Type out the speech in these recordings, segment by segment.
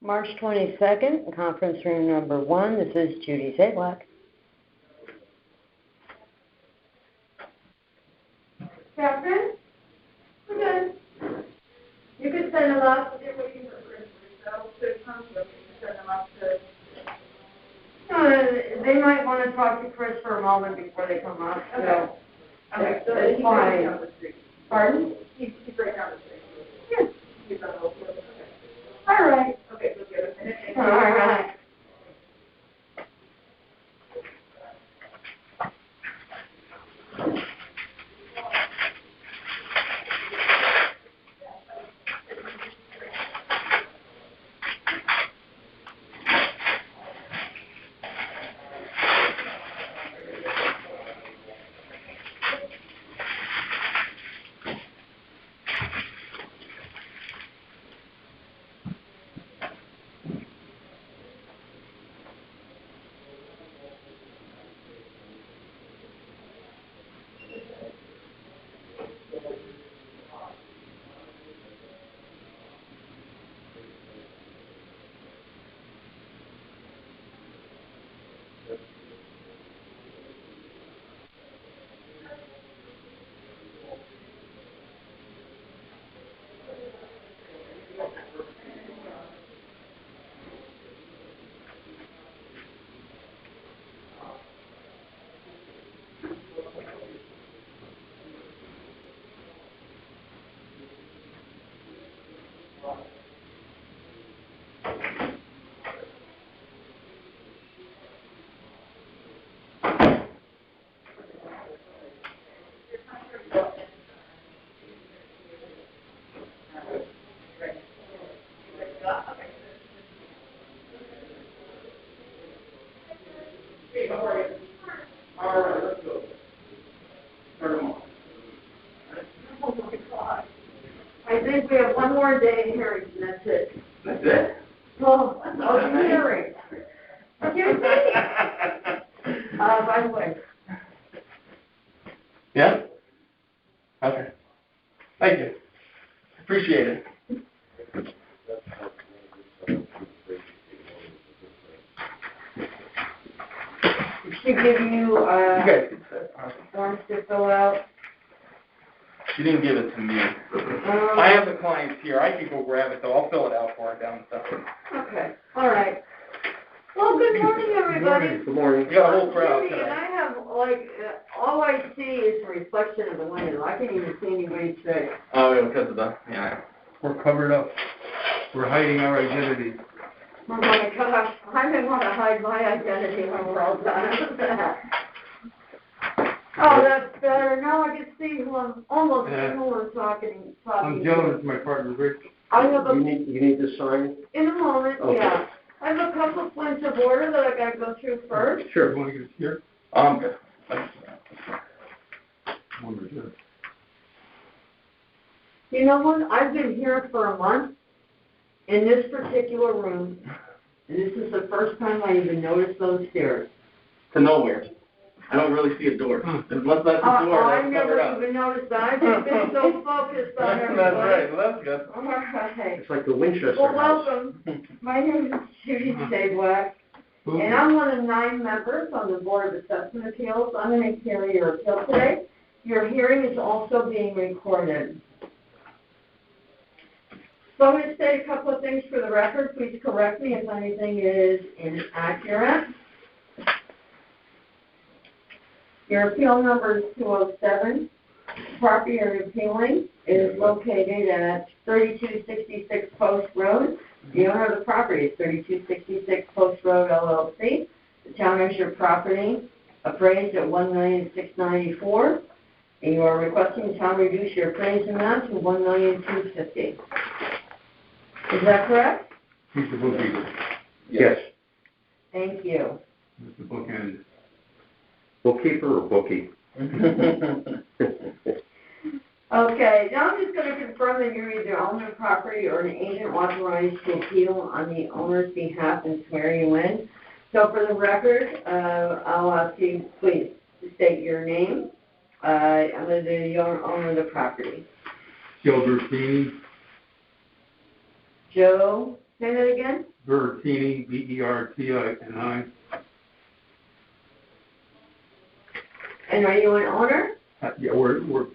March 22nd, conference room number 1. This is Judy Zablak. Catherine? We're good. You could send them up. They're waiting for Christmas, so to come, you can send them up to... they might want to talk to Chris for a moment before they come up. Okay. Okay, so it's fine. Down the street. Pardon? He's right down the street. Yeah. He's on the okay. All right. Okay, so give us a minute. All right. I think we have one more day in hearings, and that's it. That's it? Oh, hearings. Excuse me? By the way. Yeah? Okay. Thank you. Appreciate it. She give you You guys can sit. forms to fill out? She didn't give it to me. I have the clients here. I can go grab it, though. I'll fill it out for her downstairs. Okay. All right. Well, good morning, everybody. Good morning. You got a whole crowd And today. I have, all I see is a reflection of the window. I can't even see anybody's face. Oh, yeah, because of the, yeah. We're covered up. We're hiding our identity. Oh, my gosh. I didn't want to hide my identity when we're all done with that. Oh, that's better. Now I can see who I'm almost who I'm talking I'm Joe. It's my partner, Rick. I have a, You need to sign? in a moment, Okay. yeah. I have a couple of points of order that I got to go through first. Sure. You want to get us here? I'm good. You know what? I've been here for a month in this particular room, and this is the first time I even noticed those stairs. To nowhere. I don't really see a door. Unless that's a door, I that's never covered up. even noticed that. I've just been so focused on everybody. That's right. Well, that's good. All right. It's like the Winchester Well, House. welcome. My name is Judy Zablak, and I'm one of 9 members on the Board of Assessment Appeals. I'm going to carry your appeal today. Your hearing is also being recorded. So I'm going to say a couple of things for the record. Please correct me if anything is inaccurate. Your appeal number is 207. Property you're appealing is located at 3266 Post Road. The owner of the property is 3266 Post Road, LLC. The town owns your property, appraised at $1,694,000, and you are requesting the town reduce your appraised amount to $1,250,000. Is that correct? He's the bookkeeper. Yes. Thank you. Mr. Bookend. Bookkeeper or bookie? Okay, now I'm just going to confirm that you're either owner of property or an agent authorized to appeal on the owner's behalf and swear you in. So for the record, I'll ask you please to state your name. I'm going to do the owner of the property. Joe Bertini. Joe Say that again? Bertini, Bertini. And are you an owner? Yeah, we're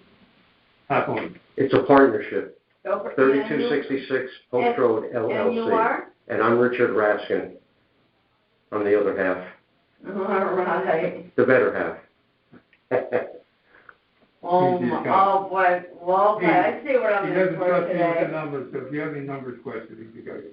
half owned. It's a partnership, Go for 3266 Post Road LLC. And you are? And I'm Richard Raskin. I'm the other half, All right. the better half. Oh, boy. Well, okay, I see what I'm He in doesn't for trust me with the today. numbers, so if you have any numbers questions, you guys.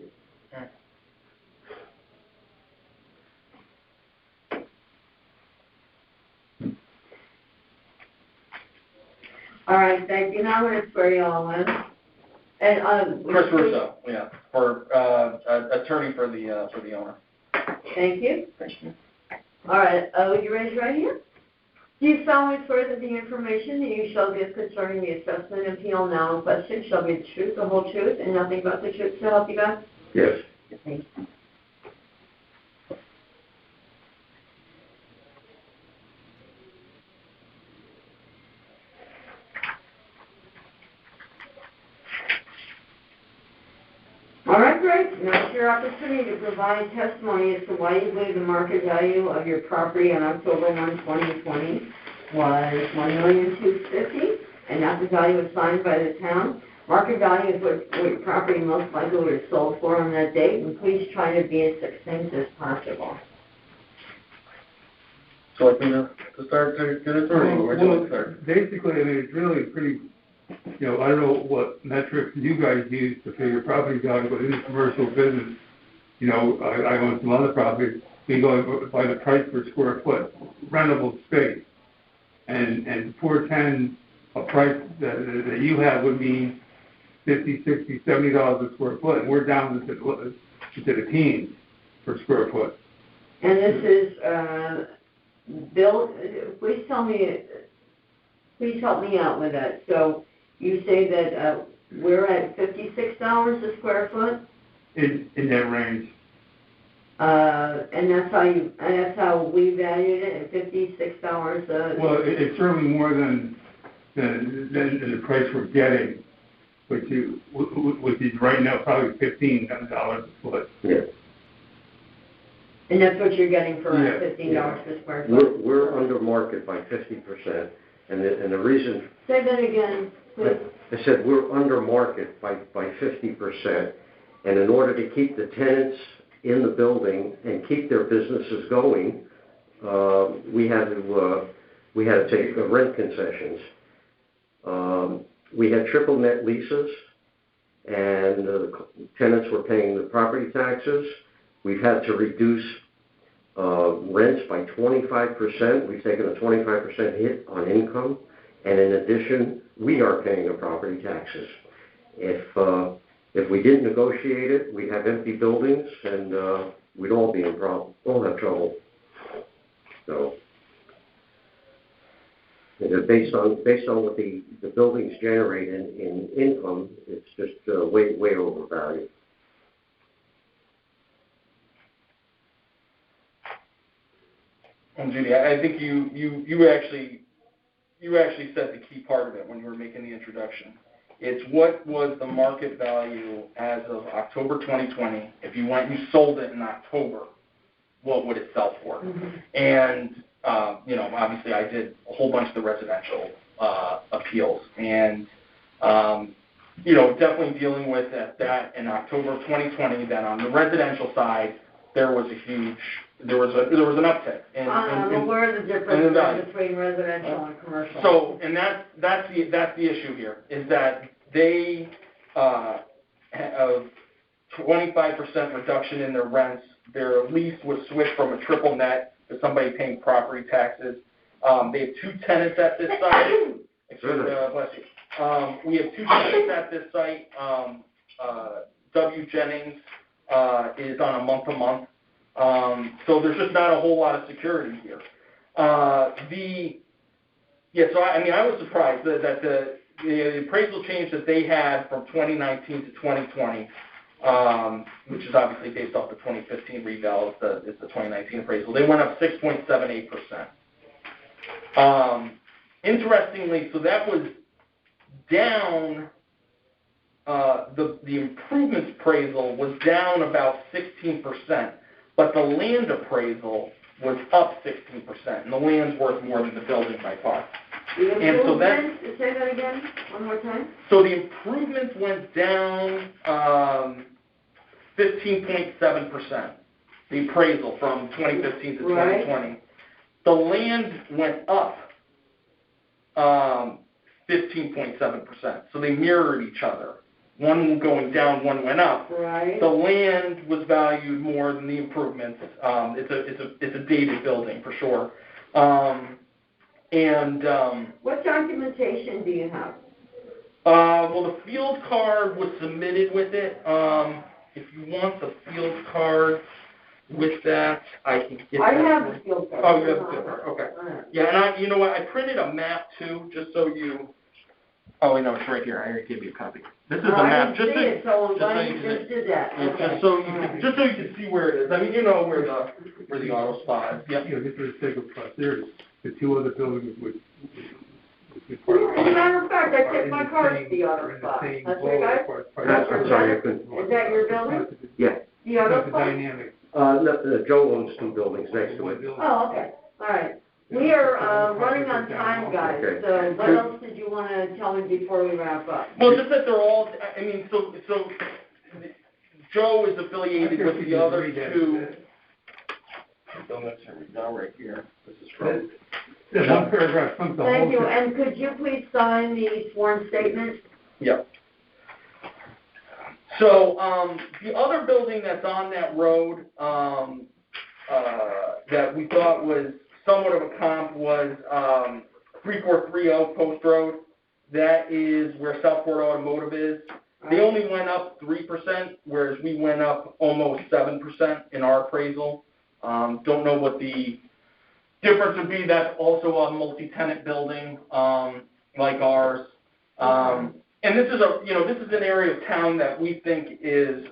All right, thank you. Now I'm going to swear you all in. And, Chris Russo, yeah, for, attorney for the owner. Thank you. Thank you. All right, would you raise your right hand? Do you solemnly swear that the information that you shall give concerning the assessment appeal now in question shall be the truth, the whole truth, and nothing but the truth to help you God? Yes. Thank you. All right, great. Now it's your opportunity to provide testimony as to why you believe the market value of your property on October 1, 2020 was $1,250,000, and that the value assigned by the town. Market value is what your property most likely would have sold for on that date, and please try to be as succinct as possible. So I think to start to get it started, where do we start? Basically, I mean, it's really pretty, I don't know what metrics you guys use to figure property value, but in the commercial business, I own some other properties, we go by the price per square foot, rentable space. And to 410, a price that you have would mean $50, $60, $70 a square foot, and we're down into the teens per square foot. And this is, Bill, please help me out with that. So you say that we're at $56 a square foot? In that range. And that's how we valued it at $56. Well, it's certainly more than the price we're getting, which is right now probably $15 a foot. Yeah. And that's what you're getting for Yeah, $15 per square foot? We're under market by 50%, and the reason... Say that again, please. I said we're under market by 50%, and in order to keep the tenants in the building and keep their businesses going, we had to take rent concessions. We had triple net leases, and the tenants were paying the property taxes. We've had to reduce rents by 25%. We've taken a 25% hit on income, and in addition, we are paying the property taxes. If we didn't negotiate it, we'd have empty buildings, and we'd all be in problem, all have trouble. So, based on what the buildings generate in income, it's just way overvalued. And Judy, I think you actually said the key part of it when you were making the introduction. It's what was the market value as of October 2020. If you went and you sold it in October, what would it sell for? Mm-hmm. And obviously I did a whole bunch of the residential appeals, and definitely dealing with that in October of 2020. Then on the residential side, there was an uptick. What are the differences between residential and commercial? So, and that's the issue here, is that they have 25% reduction in their rents. Their lease was switched from a triple net to somebody paying property taxes. They have two tenants at this site. Bless you. We have two tenants at this site. W. Jennings is on a month-to-month. So there's just not a whole lot of security here. So I was surprised that the appraisal change that they had from 2019 to 2020, which is obviously based off the 2015 reval, it's the 2019 appraisal, they went up 6.78%. Interestingly, so that was down the improvements appraisal was down about 16%, but the land appraisal was up 16%, and the land's worth more than the building by far. The And so that- improvements, say that again, one more time? So the improvements went down 15.7%, the appraisal from 2015 to 2020. Right. The land went up 15.7%, so they mirrored each other. One going down, one went up. Right. The land was valued more than the improvements. It's a dated building for sure. What documentation do you have? Well, the field card was submitted with it. If you want the field card with that, I can get that. I have for the you. field card. Oh, you have the field card, okay. All right. Yeah, and you know what, I printed a map too, just so you, oh, wait, no, it's right here, I already gave you a copy. This is a map, I didn't see it, so I'm glad you just did that. Yeah, Okay. just so you can see where it is. I mean, you know where the auto spot is. Yep. You know, just for the sake of posterity, the two other buildings would. As a matter of fact, I took my car to the auto spot. That's your guys? That's your I'm sorry, I building? couldn't. Is that your building? Yeah, The auto That's the spot? dynamic. no, Joe owns two buildings next to it. Oh, okay, all right. We are running on time, guys, Okay. so what else did you want to tell me before we wrap up? Well, just that they're all, I mean, so Joe is affiliated with the other two. Here we go, right here. This is from. That one paragraph comes the whole. Thank you, and could you please sign the sworn statement? Yeah. So, the other building that's on that road, that we thought was somewhat of a comp was, 3430 Post Road. That is where Southport Automotive is. They only went up 3%, whereas we went up almost 7% in our appraisal. Don't know what the difference would be. That's also a multi-tenant building, like ours. And this is an area of town that we think is,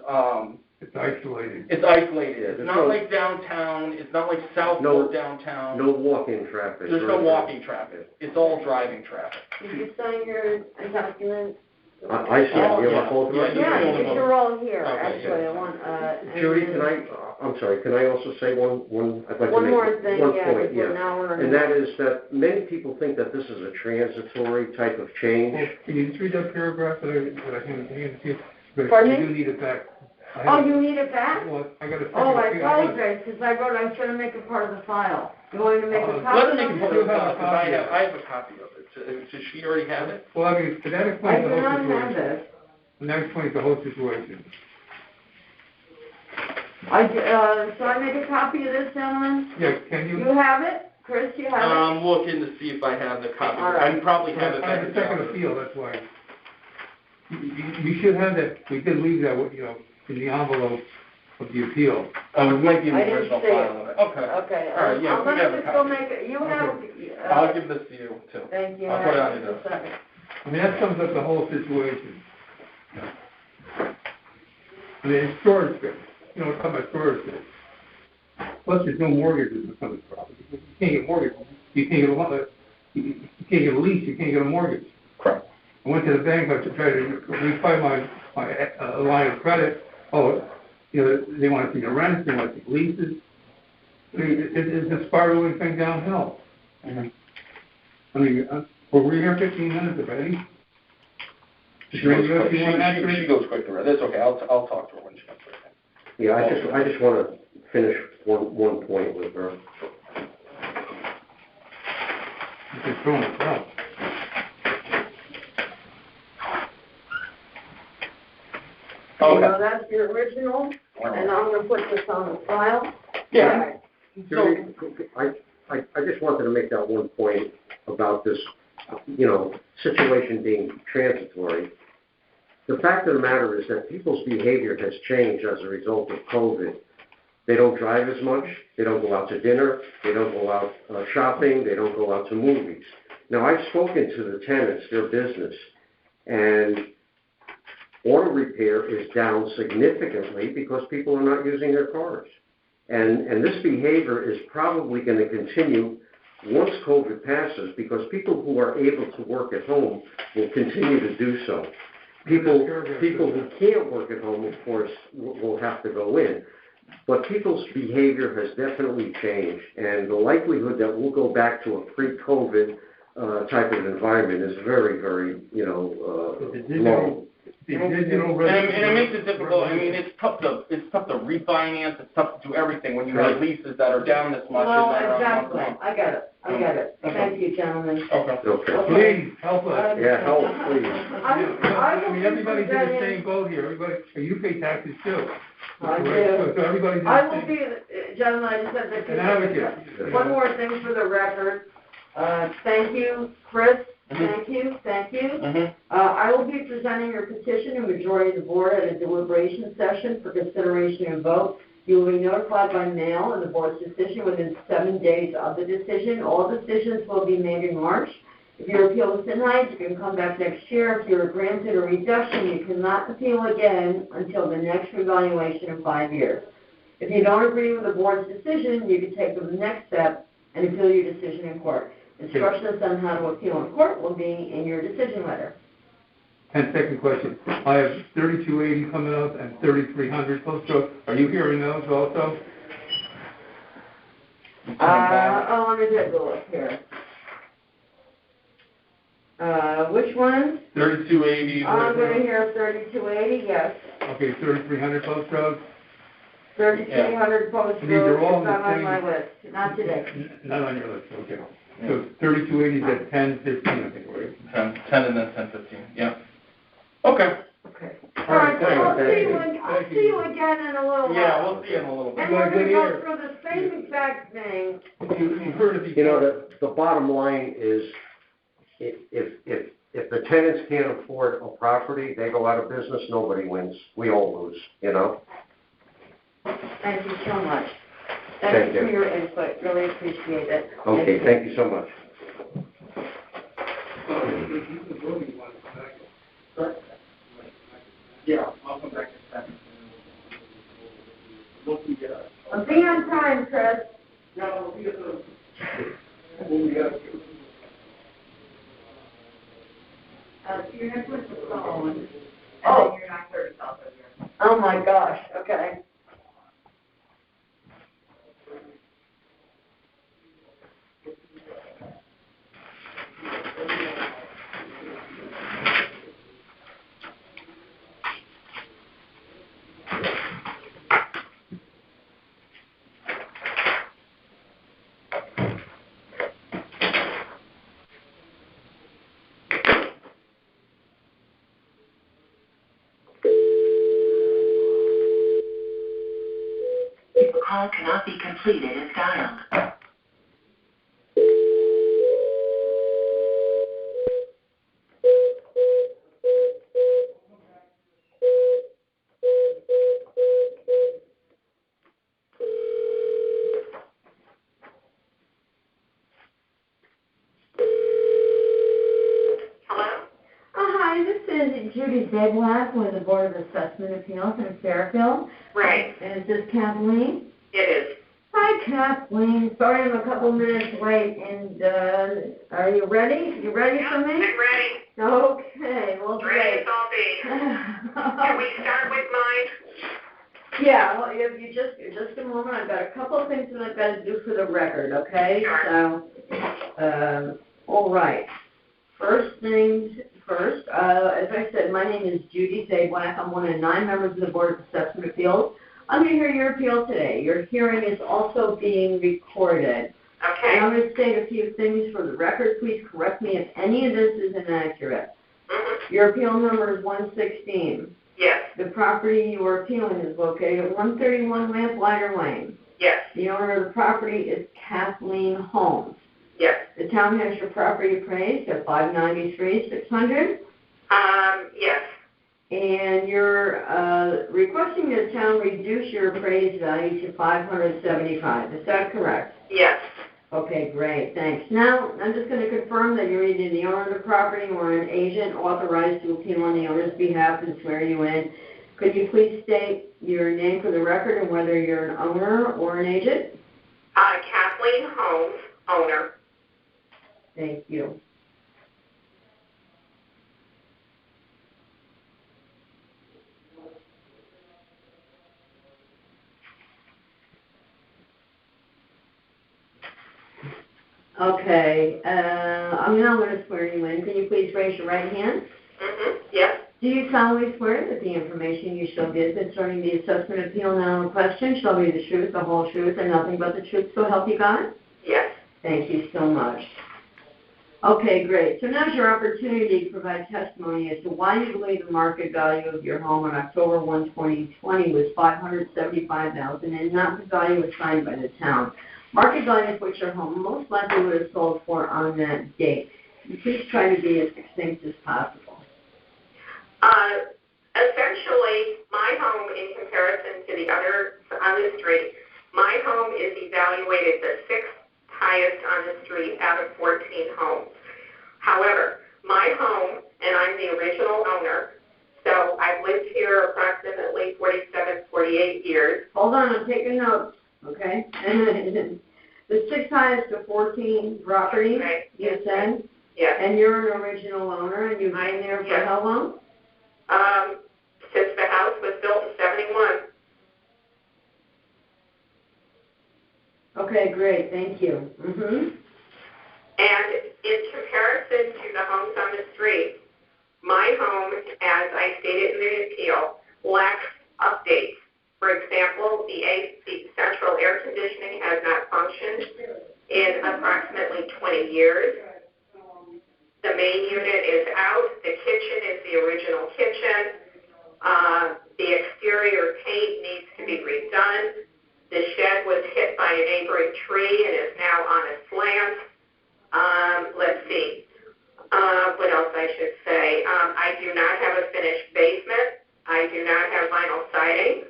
It's isolated. it's isolated. Yeah, It's not like downtown, it's not like Southport downtown. No walk-in traffic. There's no walking traffic. It's all driving traffic. Did you sign your document? I see, you want both of us? Yeah, Yeah, they're all here, Okay, actually, I want, Judy, I'm sorry, can I also say I'd like to one make more thing, one yeah, point, before now we're. And that is that many people think that this is a transitory type of change. Well, can you just read that paragraph that I handed to you? But Pardon I me? do need it back. Oh, you need it back? Well, I got a. Oh, I apologize, because I wrote I was gonna make it part of the file. You want me to make a Let copy her make of a it? photo copy, because I have a copy of it. Does she already have it? Well, I mean, but that I explains do the whole not have situation. this. And that explains the whole situation. So I make a copy of this, gentlemen? Yeah, can you? You have it? Chris, you have it? I'm looking to see if I have the copy. All right. I probably have it. I have a second appeal, that's why. You should have that, we did leave that, in the envelope of the appeal. Oh, it might be in the I didn't original see file of it. Okay. Okay, All right, yeah, I'm we have gonna a just go copy. make it, you have, I'll give this to you, too. thank you. I'll put it on your Just a second. I mean, that sums up the whole situation. I mean, it's storage space, we're talking about storage space. Plus, there's no mortgages on this property. You can't get mortgages. You can't get a lease, you can't get a mortgage. Correct. I went to the bank, I tried to refi my line of credit. Oh, they want to see the rents, they want to see leases. I mean, it's a spiraling thing downhill. Mm-hmm. I mean, well, we're here 15 minutes already. She goes quick through it. That's okay. I'll talk to her when she comes through. Yeah, I just want to finish one point with her. You can throw it out. Okay. So that's your original, and I'm gonna put this on the file. Yeah. Judy, I just wanted to make that one point about this, situation being transitory. The fact of the matter is that people's behavior has changed as a result of COVID. They don't drive as much, they don't go out to dinner, they don't go out shopping, they don't go out to movies. Now, I've spoken to the tenants, their business, and auto repair is down significantly because people are not using their cars. And this behavior is probably going to continue once COVID passes because people who are able to work at home will continue to do so. people who can't work at home, of course, will have to go in. But people's behavior has definitely changed, and the likelihood that we'll go back to a pre-COVID type of environment is very, very, low. And it makes it difficult. I mean, it's tough to refinance. It's tough to do everything when you have leases that are down this much Well, and that are exactly. on month. I get it. Okay. Thank you, gentlemen. Okay. Please, help us. Yeah, help, please. I mean, everybody's in the same boat here, you pay taxes too. I do. So everybody's in I the will same. be, gentlemen, I just have to. An advocate. One more thing for the record. Thank you, Chris. Thank you. I will be presenting your petition to majority of the board at a deliberation session for consideration and vote. You will be notified by mail of the board's decision within 7 days of the decision. All decisions will be made in March. If your appeal is denied, you can come back next year. If you are granted a reduction, you cannot appeal again until the next revaluation in 5 years. If you don't agree with the board's decision, you can take the next step and appeal your decision in court. Instructions on how to appeal in court will be in your decision letter. 10-second question. I have 3280 coming up and 3300 Post Road. Are you hearing those also? Let me take a look here. Which one? 3280. I'm going to hear 3280, yes. Okay, 3300 Post Road. 3300 Post These are Road all is the not on same- my list, not today. Not on your list, okay. So 3280 is at 10:15, I think, right? 10 and then 10:15. Yeah. Okay. Okay. All right, I'll thank see you again in a little while. Yeah, we'll see you in a little bit. And we're going to go through the same exact thing. You've heard it before. The bottom line is, if the tenants can't afford a property, they go out of business, nobody wins. We all lose, Thank you so much. Thank Thank you you. for your input, really appreciate it. Okay, thank you so much. Yeah, I'll come back in a second. I'll be on time, Chris. No, we'll be at the... So you're going to put the phone. And Oh. then you're not clear yourself over here. Oh, my gosh, okay. The call cannot be completed as dialed. Hello? Hi, this is Judy Zablack with the Board of Assessment Appeals in Fairfield. Right, And is this Kathleen? it is. Hi, Kathleen. Sorry I'm a couple minutes late, and are you ready? You ready for me? I'm ready. Okay, well, Ready great. as I'll be. Can we start with mine? Yeah, well, if you just a moment, I've got a couple of things that I've got to do for the record, okay? Sure. So, all right. First things first, as I said, my name is Judy Zablack. I'm one of 9 members of the Board of Assessment Appeals. I'm going to hear your appeal today. Your hearing is also being recorded. Okay. And I'm going to state a few things for the record. Please correct me if any of this is inaccurate. Mm-hmm. Your appeal number is 116. Yes, The property you are appealing is located at 131 Lamplighter Lane. yes, The owner of the property is Kathleen Holmes. yes. The town has your property appraised at $593,600, Yes, and you're requesting the town reduce your appraised value to $575. Is that correct? yes, Okay, great, thanks. Now, I'm just going to confirm that you're either the owner of the property or an agent authorized to appeal on the owner's behalf and swear you in. Could you please state your name for the record and whether you're an owner or an agent? Kathleen Holmes, owner. Thank you. Okay, I'm now going to swear you in. Can you please raise your right hand? Yes. Do you solemnly swear that the information you shall give concerning the assessment appeal now in question shall be the truth, the whole truth, and nothing but the truth, so help you God? Yes. Thank you so much. Okay, great. So now's your opportunity to provide testimony as to why you believe the market value of your home on October 1, 2020 was $575,000 and not the value assigned by the town. Market value of which your home most likely would have sold for on that date. Please try to be as succinct as possible. Essentially, my home, in comparison to the others on the street, my home is evaluated the sixth highest on the street out of 14 homes. However, my home, and I'm the original owner, so I've lived here approximately 47, 48 years. Hold on, I'm taking notes, okay? The sixth highest of 14 properties, Right. you said? Yes. And you're an original owner, and you've been there for Yes. how long? Since the house was built in 71. Okay, great, thank you. Mm-hmm. And in comparison to the homes on the street, my home, as I stated in the appeal, lacks updates. For example, the central air conditioning has not functioned in approximately 20 years. The main unit is out. The kitchen is the original kitchen. The exterior paint needs to be redone. The shed was hit by a neighboring tree and is now on a slant. Let's see. What else I should say? I do not have a finished basement. I do not have vinyl siding.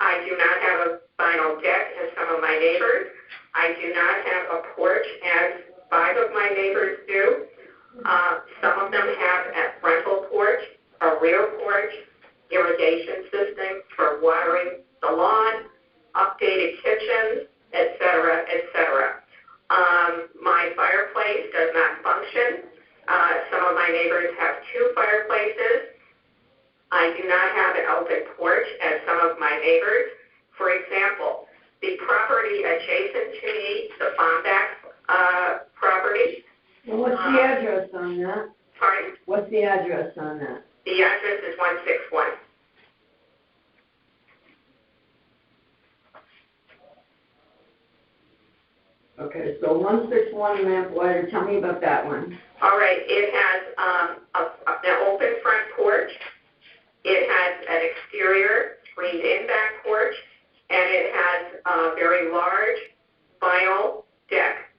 I do not have a vinyl deck as some of my neighbors. I do not have a porch as 5 of my neighbors do. Some of them have a frontal porch, a rear porch, irrigation systems for watering the lawn, updated kitchens, etc., etc. My fireplace does not function. Some of my neighbors have 2 fireplaces. I do not have an open porch as some of my neighbors. For example, the property adjacent to me, the Bombach property. Well, what's the address on that? Pardon? What's the address on that? The address is 161. Okay, so 161 Lamplighter, tell me about that one. All right, it has an open front porch. It has an exterior screened-in back porch, and it has a very large vinyl deck.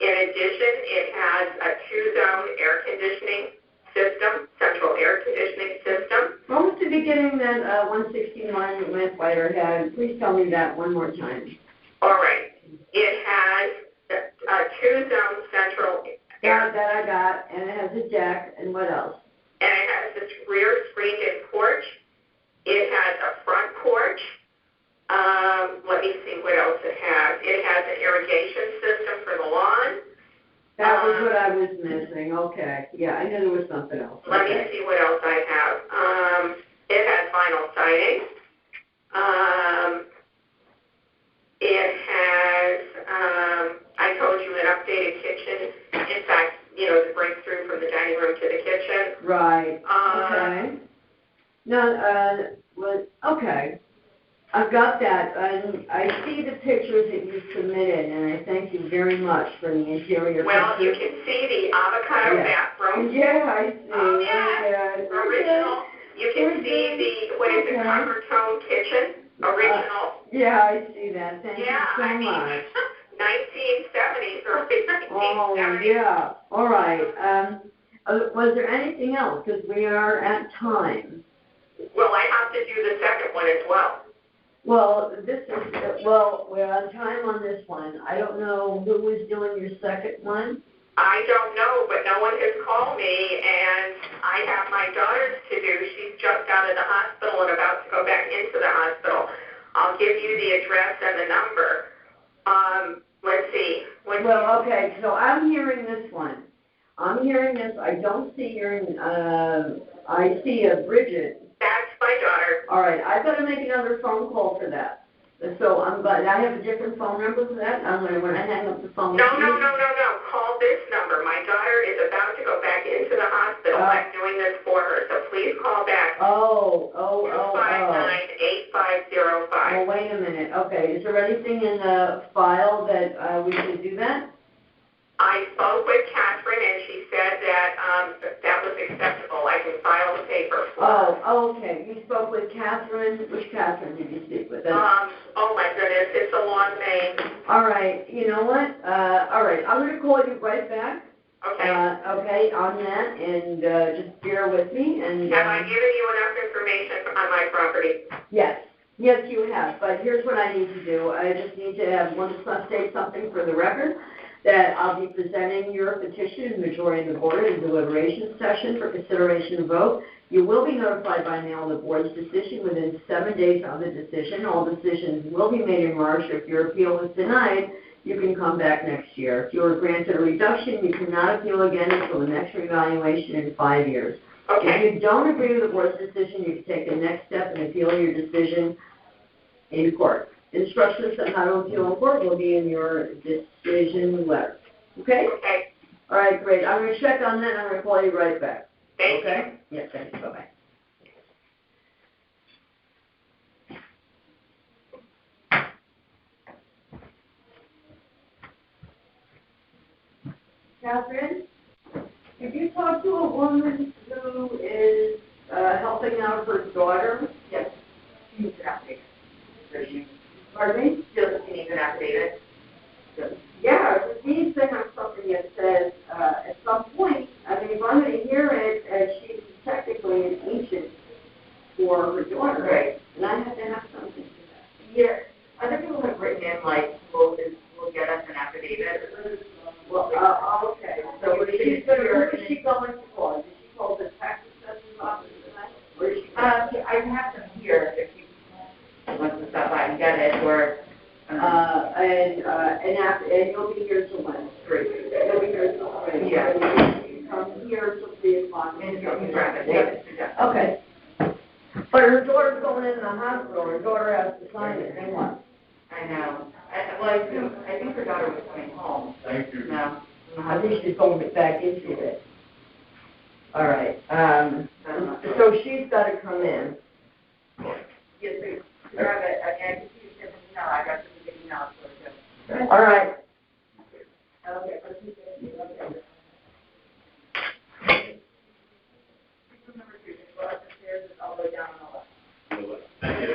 In addition, it has a 2-zone air conditioning system, central air conditioning system. What was the beginning that 161 Lamplighter had? Please tell me that one more time. All right. It has a 2-zone central air. That I got, and it has a deck, and what else? And it has this rear screened-in porch. It has a front porch. Let me see what else it has. It has an irrigation system for the lawn. That was what I was missing. Okay. Yeah, I knew there was something else. Let me see what else I have. It has vinyl siding. It has, I told you, an updated kitchen. In fact, the breakthrough from the dining room to the kitchen. Right. Okay. Now, okay. I've got that. I see the pictures that you submitted, and I thank you very much for the interior Well, pictures. you can see the avocado bathroom. Yeah, I see. Oh, yeah. Original. You can see the, what is it, copper tone kitchen. Original. Yeah, I see that. Thank you so I mean, much. 1970s, early 1970s. Oh, yeah. All right. Was there anything else? Because we are at time. Well, I have to do the second one as well. Well, we're on time on this one. I don't know who was doing your second one. I don't know, but no one has called me, and I have my daughters to do. She's just out of the hospital and about to go back into the hospital. I'll give you the address and the number. Let's see. Well, okay, so I'm hearing this one. I'm hearing this. I don't see your, I see a Bridget. That's my daughter. All right, I've got to make another phone call for that. So I'm glad, I have a different phone number for that, I'm gonna, when I hang up the phone. No. Call this number. My daughter is about to go back into the hospital. I'm doing this for her, so please call back. 259-8505. Well, wait a minute, okay, is there anything in the file that, we should do that? I spoke with Catherine, and she said that, that was acceptable. I can file the paper for her. Oh, okay, you spoke with Catherine, which Catherine did you speak with? Oh my goodness, it's a long name. All right, you know what, all right, I'm gonna call you right back. Okay. Okay, on that, and, just bear with me, and. Have I given you enough information on my property? Yes, you have, but here's what I need to do, I just need to have, state something for the record, that I'll be presenting your petition in the majority of the board in deliberation session for consideration and vote. You will be notified by mail of the board's decision within 7 days of the decision. All decisions will be made in March. If your appeal is denied, you can come back next year. If you are granted a reduction, you cannot appeal again until the next revaluation in 5 years. Okay. If you don't agree with the board's decision, you can take the next step and appeal your decision in court. Instructions on how to appeal in court will be in your decision letter. Okay? Okay. All right, great. I'm going to check on that, and I'm going to call you right back. Thank you. Okay? Yes, thank you. Bye-bye. Catherine, did you talk to a woman who is helping out her daughter? Yes. She needs an affidavit. Pardon me? She needs an affidavit. Yeah, it needs to have something that says, at some point, I mean, if I'm going to hear it, she's technically an agent for her daughter. Right. And I have to have something for that. Yeah. Other people have written in, like, will get us an affidavit. Well, okay. So who is she going to call? Did she call the tax assessor's office tonight? Or is she? I have them here if you want to stop by and get it, or. And you'll be here till when? 3. You'll be here till 3. Yeah. You come here till 3 o'clock. And you can grab it. Yeah. Okay. But her daughter's going in the hospital. Her daughter has to sign it. Hang on. I know. I think her daughter was coming home. Thank you. No. I think she's going back into it. All right. So she's got to come in. Yes, please. Grab it. I can see you sent an email. I got some big emails for you. All right. Okay. Number 2, just go up the stairs, it's all the way down on the left. Thank you.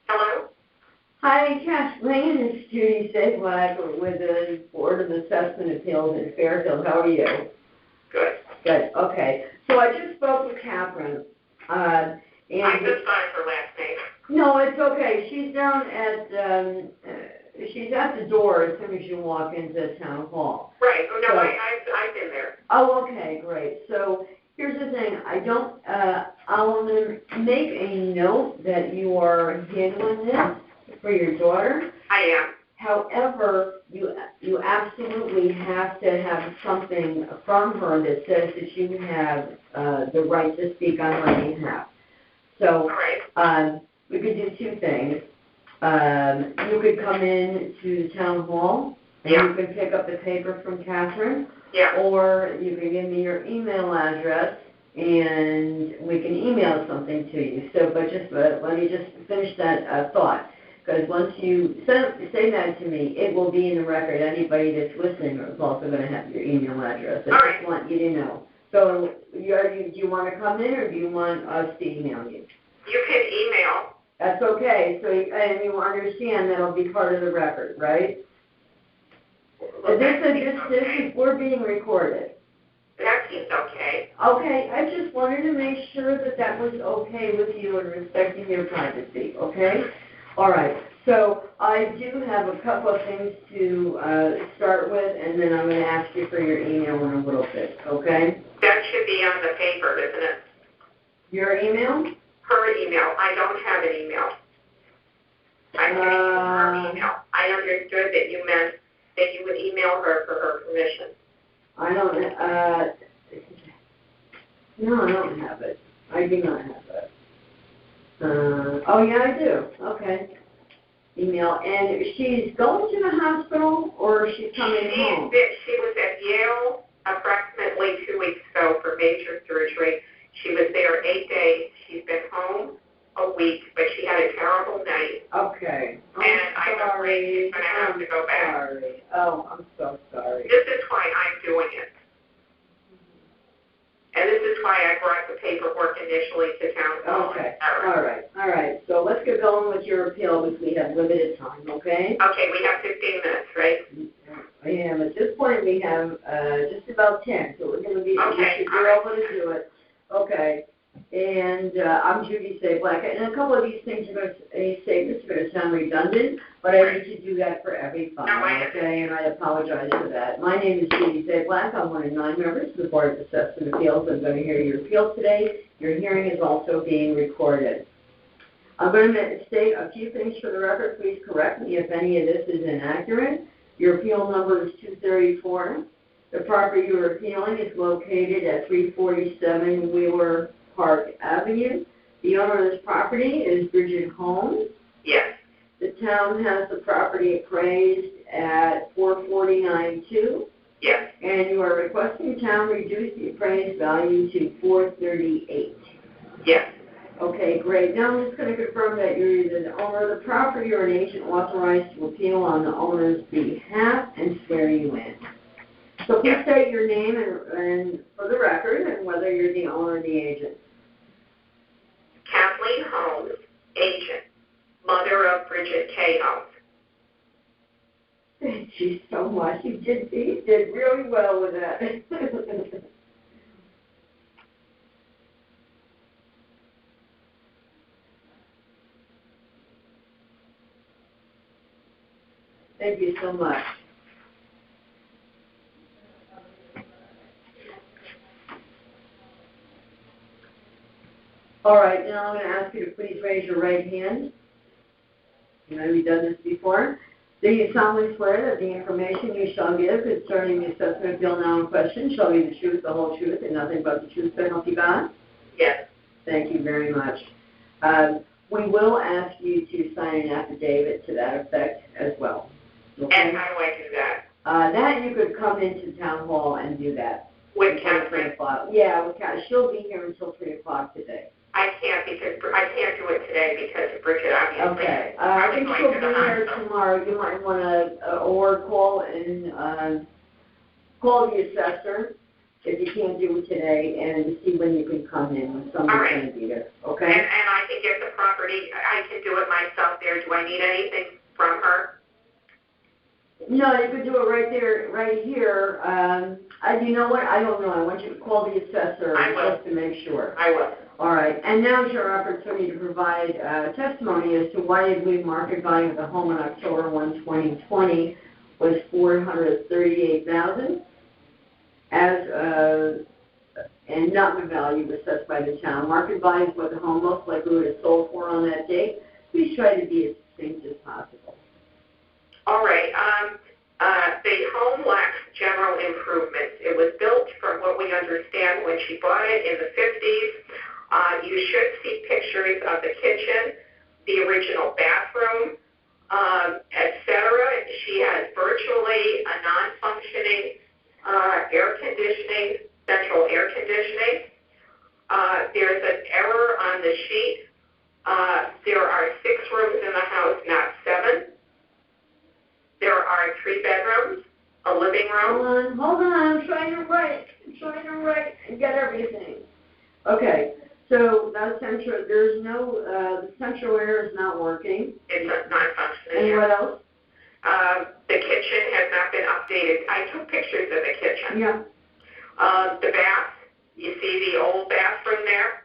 Hello? Hi, Cash. My name is Judy Sedgwick with the Board of Assessment Appeals in Fairfield. How are you? Good. Good. Okay. So I just spoke with Catherine. I'm just fine for last name. No, it's okay. She's down at, she's at the door as soon as you walk into town hall. Right. Oh, no, So- I've been there. Oh, okay, great. So here's the thing. I'll make a note that you are handling this for your daughter. I am. However, you absolutely have to have something from her that says that you have the right to speak on her behalf. So All right. we could do 2 things. You could come in to the town hall, and Yeah. you can pick up the paper from Catherine, Yeah. or you can give me your email address, and we can email something to you. So, but let me just finish that thought. Because once you say that to me, it will be in the record. Anybody that's listening is also going to have your email address. I All just right. want you to know. So do you want to come in, or do you want us to email you? You can email. That's okay. So, and you understand that'll be part of the record, right? We're being recorded. That seems okay. Okay, I just wanted to make sure that that was okay with you and respecting your privacy, okay? All right, so I do have a couple of things to start with, and then I'm going to ask you for your email in a little bit, okay? That should be on the paper, isn't it? Your email? Her email. I don't have an email. I'm giving you her email. I understood that you meant that you would email her for her permission. I don't, no, I don't have it. I do not have it. Oh, yeah, I do. Okay. Email. And she's going to the hospital, or she's coming home? She was at Yale approximately 2 weeks ago for major surgery. She was there 8 days. She's been home a week, but she had a terrible night. Okay. I'm afraid she's going to have to go back. Sorry. Oh, I'm so sorry. This is why I'm doing it. And this is why I brought the paperwork initially to town hall. Okay. All right. So let's get going with your appeal because we have limited time, okay? Okay, we have 15 minutes, right? And at this point, we have just about 10, so we're going to be able to do it. Okay. And I'm Judy Say Black. And a couple of these things are going to say this is going to sound redundant, but I need to do that for every file, okay? And I apologize for that. My name is Judy Say Black. I'm one of 9 members of the Board of Assessment Appeals. I'm going to hear your appeal today. Your hearing is also being recorded. I'm going to state a few things for the record. Please correct me if any of this is inaccurate. Your appeal number is 234. The property you're appealing is located at 347 Wheeler Park Avenue. The owner of this property is Bridget Holmes. Yes. The town has the property appraised at $449,200. Yes. And you are requesting town reduce the appraised value to $438,000. Yes. Okay, great. Now I'm just going to confirm that you're either the owner of the property or an agent authorized to appeal on the owner's behalf and swear you in. So please state your name and for the record and whether you're the owner or the agent. Kathleen Holmes, agent, mother of Bridget K. Holmes. Thank you so much. You did really well with that. Thank you so much. All right, now I'm going to ask you to please raise your right hand. You know, we've done this before. Do you solemnly swear that the information you shall give concerning the assessment appeal now in question shall be the truth, the whole truth, and nothing but the truth, so help you God? Yes. Thank you very much. We will ask you to sign an affidavit to that effect as well. Okay? And how do I do that? That you could come into town hall and do that. With Catherine? Yeah, with Catherine. She'll be here until 3 o'clock today. I can't do it today because of Bridget, obviously. Okay. I think she'll be here tomorrow. You might want to or call and call the assessor if you can't do it today and see when you can come in when somebody's going to be there. Okay? And I can get the property. I can do it myself there. Do I need anything from her? No, you could do it right there, right here. You know what? I don't know. I want you to call the assessor just to make sure. I will. All right. And now is your opportunity to provide testimony as to why you believe market value of the home on October 1, 2020 was $438,000 and not the value assessed by the town. Market value is what the home most likely would have sold for on that date. Please try to be as succinct as possible. All right. The home lacks general improvements. It was built, from what we understand, when she bought it in the 50s. You should see pictures of the kitchen, the original bathroom, etc. She has virtually a non-functioning central air conditioning. There's an error on the sheet. There are 6 rooms in the house, not 7. There are 3 bedrooms, a living room. Hold on, I'm trying to write and get everything. Okay, so that central, the central air is not working. It's not functioning. And what else? The kitchen has not been updated. I took pictures of the kitchen. Yeah. The bath, you see the old bathroom there?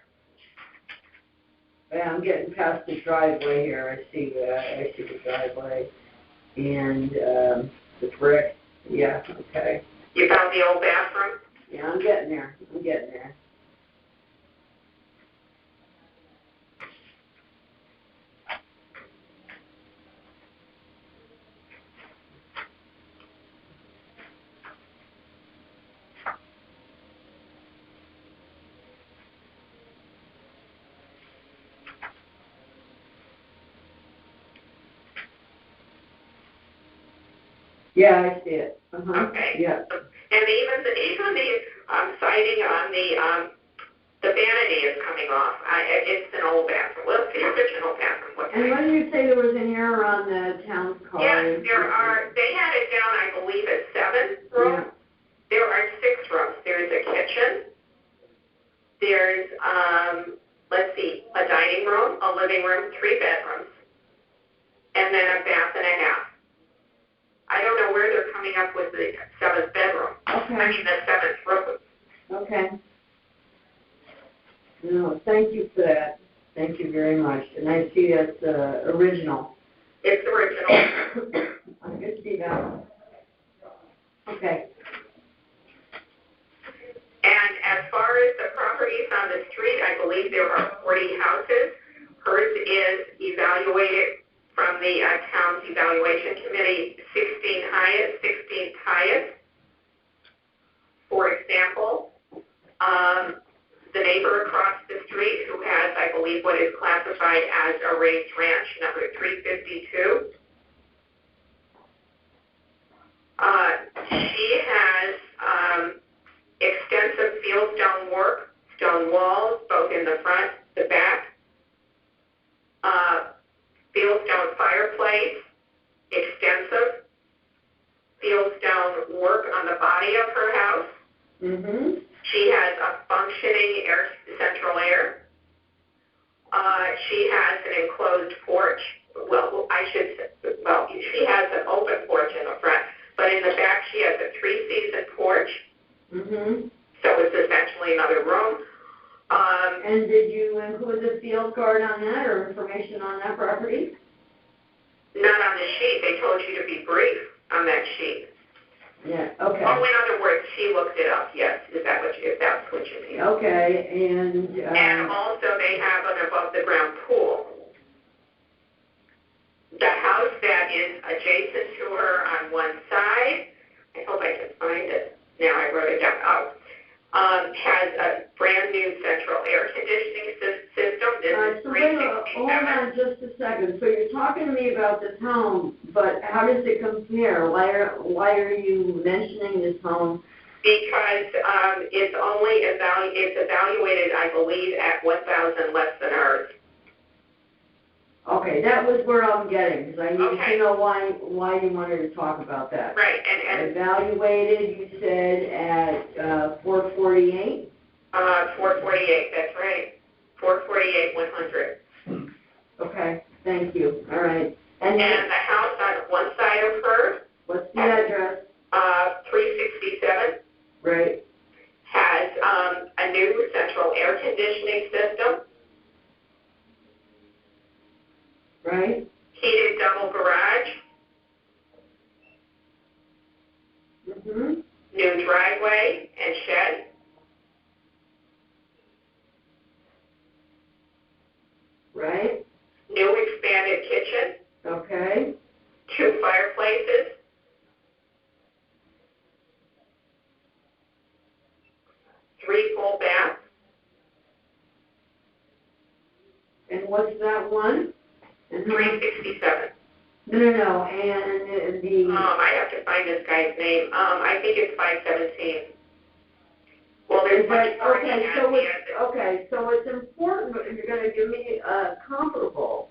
Yeah, I'm getting past the driveway here. I see the driveway. And, the brick. Yeah, okay. You found the old bathroom? Yeah, I'm getting there. Yeah, I see it. Okay. Yeah. And even the siding on the vanity is coming off. It's an old bathroom. Well, it's the original bathroom. And when you say there was an error on the town's card? Yes, they had it down, I believe, as 7 rooms. Yeah. There are 6 rooms. There's a kitchen. There's, a dining room, a living room, 3 bedrooms, and then a bath and a half. I don't know where they're coming up with the 7th bedroom. Okay. I mean, the 7th room. Okay. No, thank you for that. Thank you very much. And I see that's original. It's original. I can see that. Okay. And as far as the properties on the street, I believe there are 40 houses. Hers is evaluated from the town's evaluation committee, 16th highest. For example, the neighbor across the street who has, I believe, what is classified as a raised ranch, number 352. She has extensive fieldstone work, stone walls, both in the front, the back, fieldstone fireplace, extensive fieldstone work on the body of her house. Mm-hmm. She has a functioning central air. She has an enclosed porch. She has an open porch in the front, but in the back she has a 3-season porch. Mm-hmm. So it's essentially another room. And did you include the field guard on that or information on that property? Not on the sheet. They told you to be brief on that sheet. Yeah, okay. Oh, in other words, she looked it up, yes. If that's what you mean. Okay, And also they have an above-the-ground pool. The house that is adjacent to her on one side, I hope I can find it. Now I wrote it down. Has a brand new central air conditioning system. This is so wait, hold 367. on just a second. So you're talking to me about this home, but how does it compare? Why are you mentioning this home? Because it's evaluated, I believe, at 1,000 less than ours. Okay, that was where I'm getting, because I needed to know why you wanted to talk about that. Right, and Evaluated, you said, at 448? 448, that's right. 448, 100. Okay, thank you. All right. And the house on one side of her, what's the address? 367. Right. Has a new central air conditioning system. Right. Heated double garage. Mm-hmm. New driveway and shed. Right. New expanded kitchen. Okay. 2 fireplaces. 3 full baths. And what's that one? And 367. No, and the... I have to find this guy's name. I think it's 517. Well, there's much parking at the end. Okay, so it's important, if you're going to give me a comparable,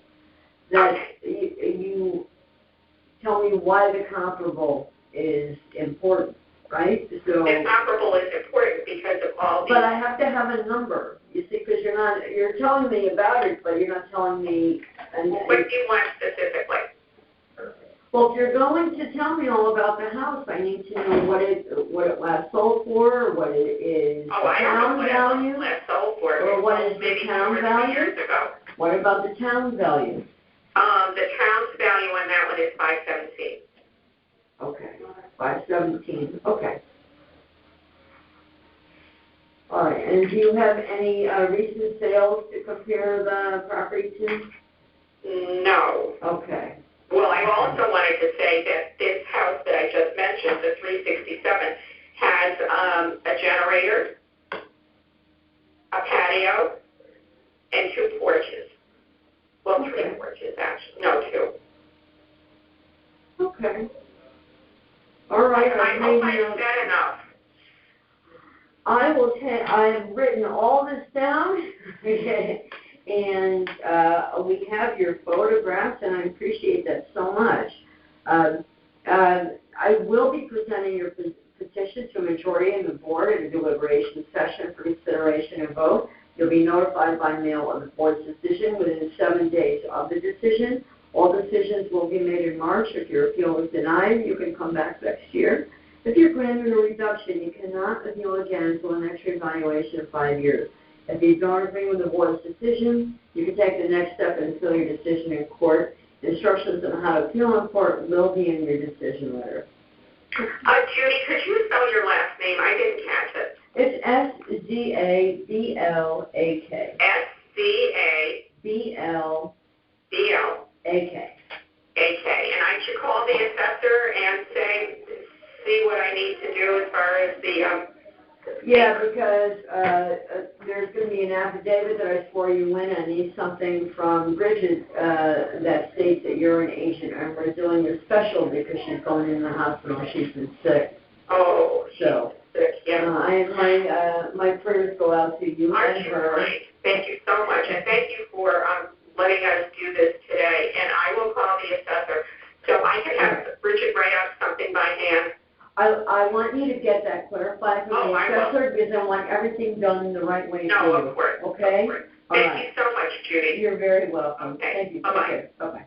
that you tell me why the comparable is important, right? So, The comparable is important because of all these. but I have to have a number, you see, because you're telling me about it, but you're not telling me... What do you want specifically? Well, if you're going to tell me all about the house, I need to know what it last sold for, what it is, Oh, I don't know what it last sold for. or what is the Maybe town 2 or 3 value? years ago. What about the town value? The town's value on that one is $517. Okay, 517, okay. All right, and do you have any recent sales to compare the property to? No. Okay. Well, I also wanted to say that this house that I just mentioned, the 367, has a generator, a patio, and 2 porches. Well, 3 porches, actually. No, 2. Okay. All right. I hope I said enough. I have written all this down, and we have your photographs, and I appreciate that so much. I will be presenting your petition to a majority of the board at a deliberation session for consideration and vote. You'll be notified by mail of the board's decision within 7 days of the decision. All decisions will be made in March. If your appeal is denied, you can come back next year. If you're granted a reduction, you cannot appeal again until the next reevaluation of 5 years. If you don't agree with the board's decision, you can take the next step and appeal your decision in court. Instructions on how to appeal in court will be in your decision letter. Judy, could you spell your last name? I didn't catch it. It's S-D-A-B-L-A-K. S-C-A-B-L-A-K. B-L-A-K. And I should call the assessor and see what I need to do as far as the, Yeah, because there's going to be an affidavit that I swore you in. I need something from Bridget that states that you're an agent, and we're doing this special because she's going in the hospital. She's been sick. Oh, So, sick, yeah. my prayers go out to you Aren't and you her. great? Thank you so much, and thank you for letting us do this today. And I will call the assessor so I can have Bridget write up something by hand. I want you to get that clarified from the assessor because I want everything done the right way. No, of course. Okay? Of course. All Thank right. you so much, Judy. You're very welcome. Okay. Thank you. Bye-bye. Okay. Bye-bye.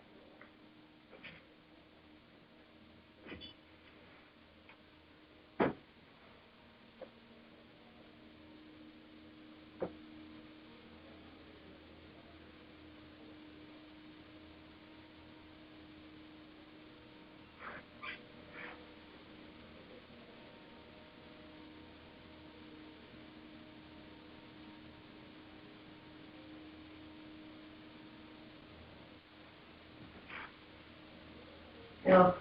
No.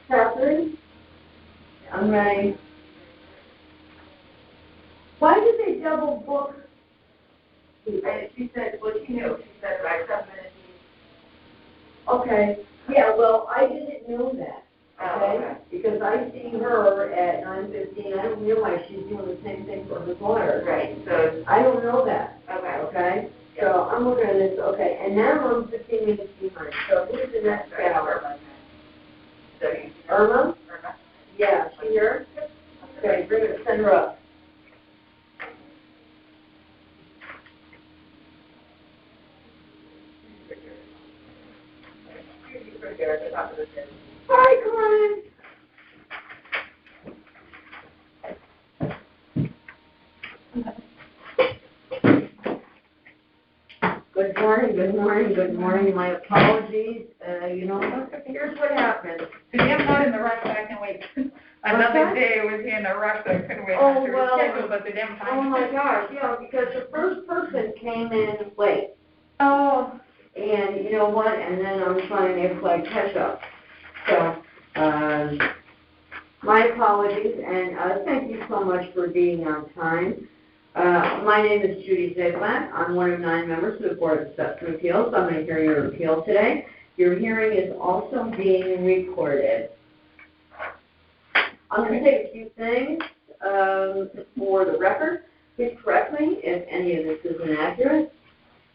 Catherine? I'm ready. Why did they double book? She said, well, she knew. She said, right, 7 minutes. Okay. Yeah, well, I didn't know that. Oh, okay. Because I see her at 9:15. I don't realize she's doing the same thing for her daughter. Right, so, I don't know that. okay. Okay? So I'm looking at this, okay, and now I'm 15 minutes behind. So who's the next gal? Irma? Yeah, she here? Okay, bring her, send her up. Hi, Glenn. Good morning, good morning, good morning. My apologies. You know, here's what happened. I'm not in the rush, but I can wait. Another day I was here in a rush, so I couldn't wait Oh, after well, the schedule, but the damn time. Oh my gosh, yeah, because the first person came in late. Oh. And you know what? And then I'm trying to play catch up. So, my apologies, and thank you so much for being on time. My name is Judy Zablak. I'm one of 9 members of the Board of Assessment Appeals. I'm going to hear your appeal today. Your hearing is also being recorded. I'm going to say a few things for the record. Please correct me if any of this is inaccurate.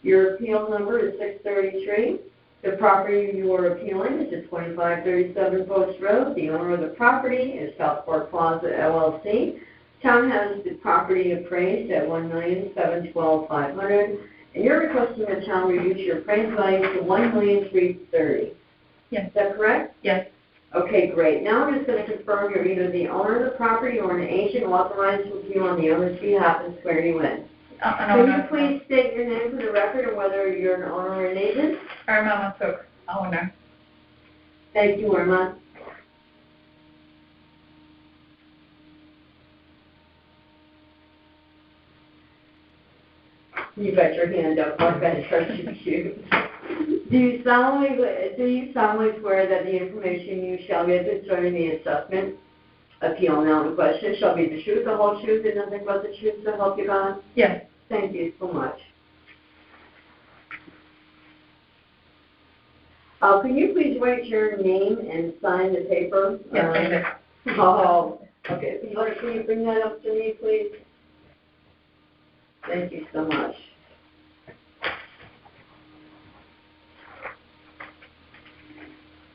Your appeal number is 633. The property you are appealing is at 2537 Post Road. The owner of the property is Southport Plaza LLC. Town has the property appraised at $1,712,500, and you're requesting the town reduce your appraised value to $1,330,000. Yes. Is that correct? Yes. Okay, great. Now I'm just going to confirm you're either the owner of the property or an agent authorized to appeal on the owner's behalf and swear you in. Can you please state your name for the record and whether you're an owner or an agent? Irma Matuk, owner. Thank you, Irma. You got your hand up. I'm going to trust you. Do you solemnly swear that the information you shall give concerning the assessment, appeal now in question shall be the truth, the whole truth, and nothing but the truth, so help you God? Yes. Thank you so much. Can you please write your name and sign the paper? Yes, I did. Oh, okay. Can you bring that up to me, please? Thank you so much.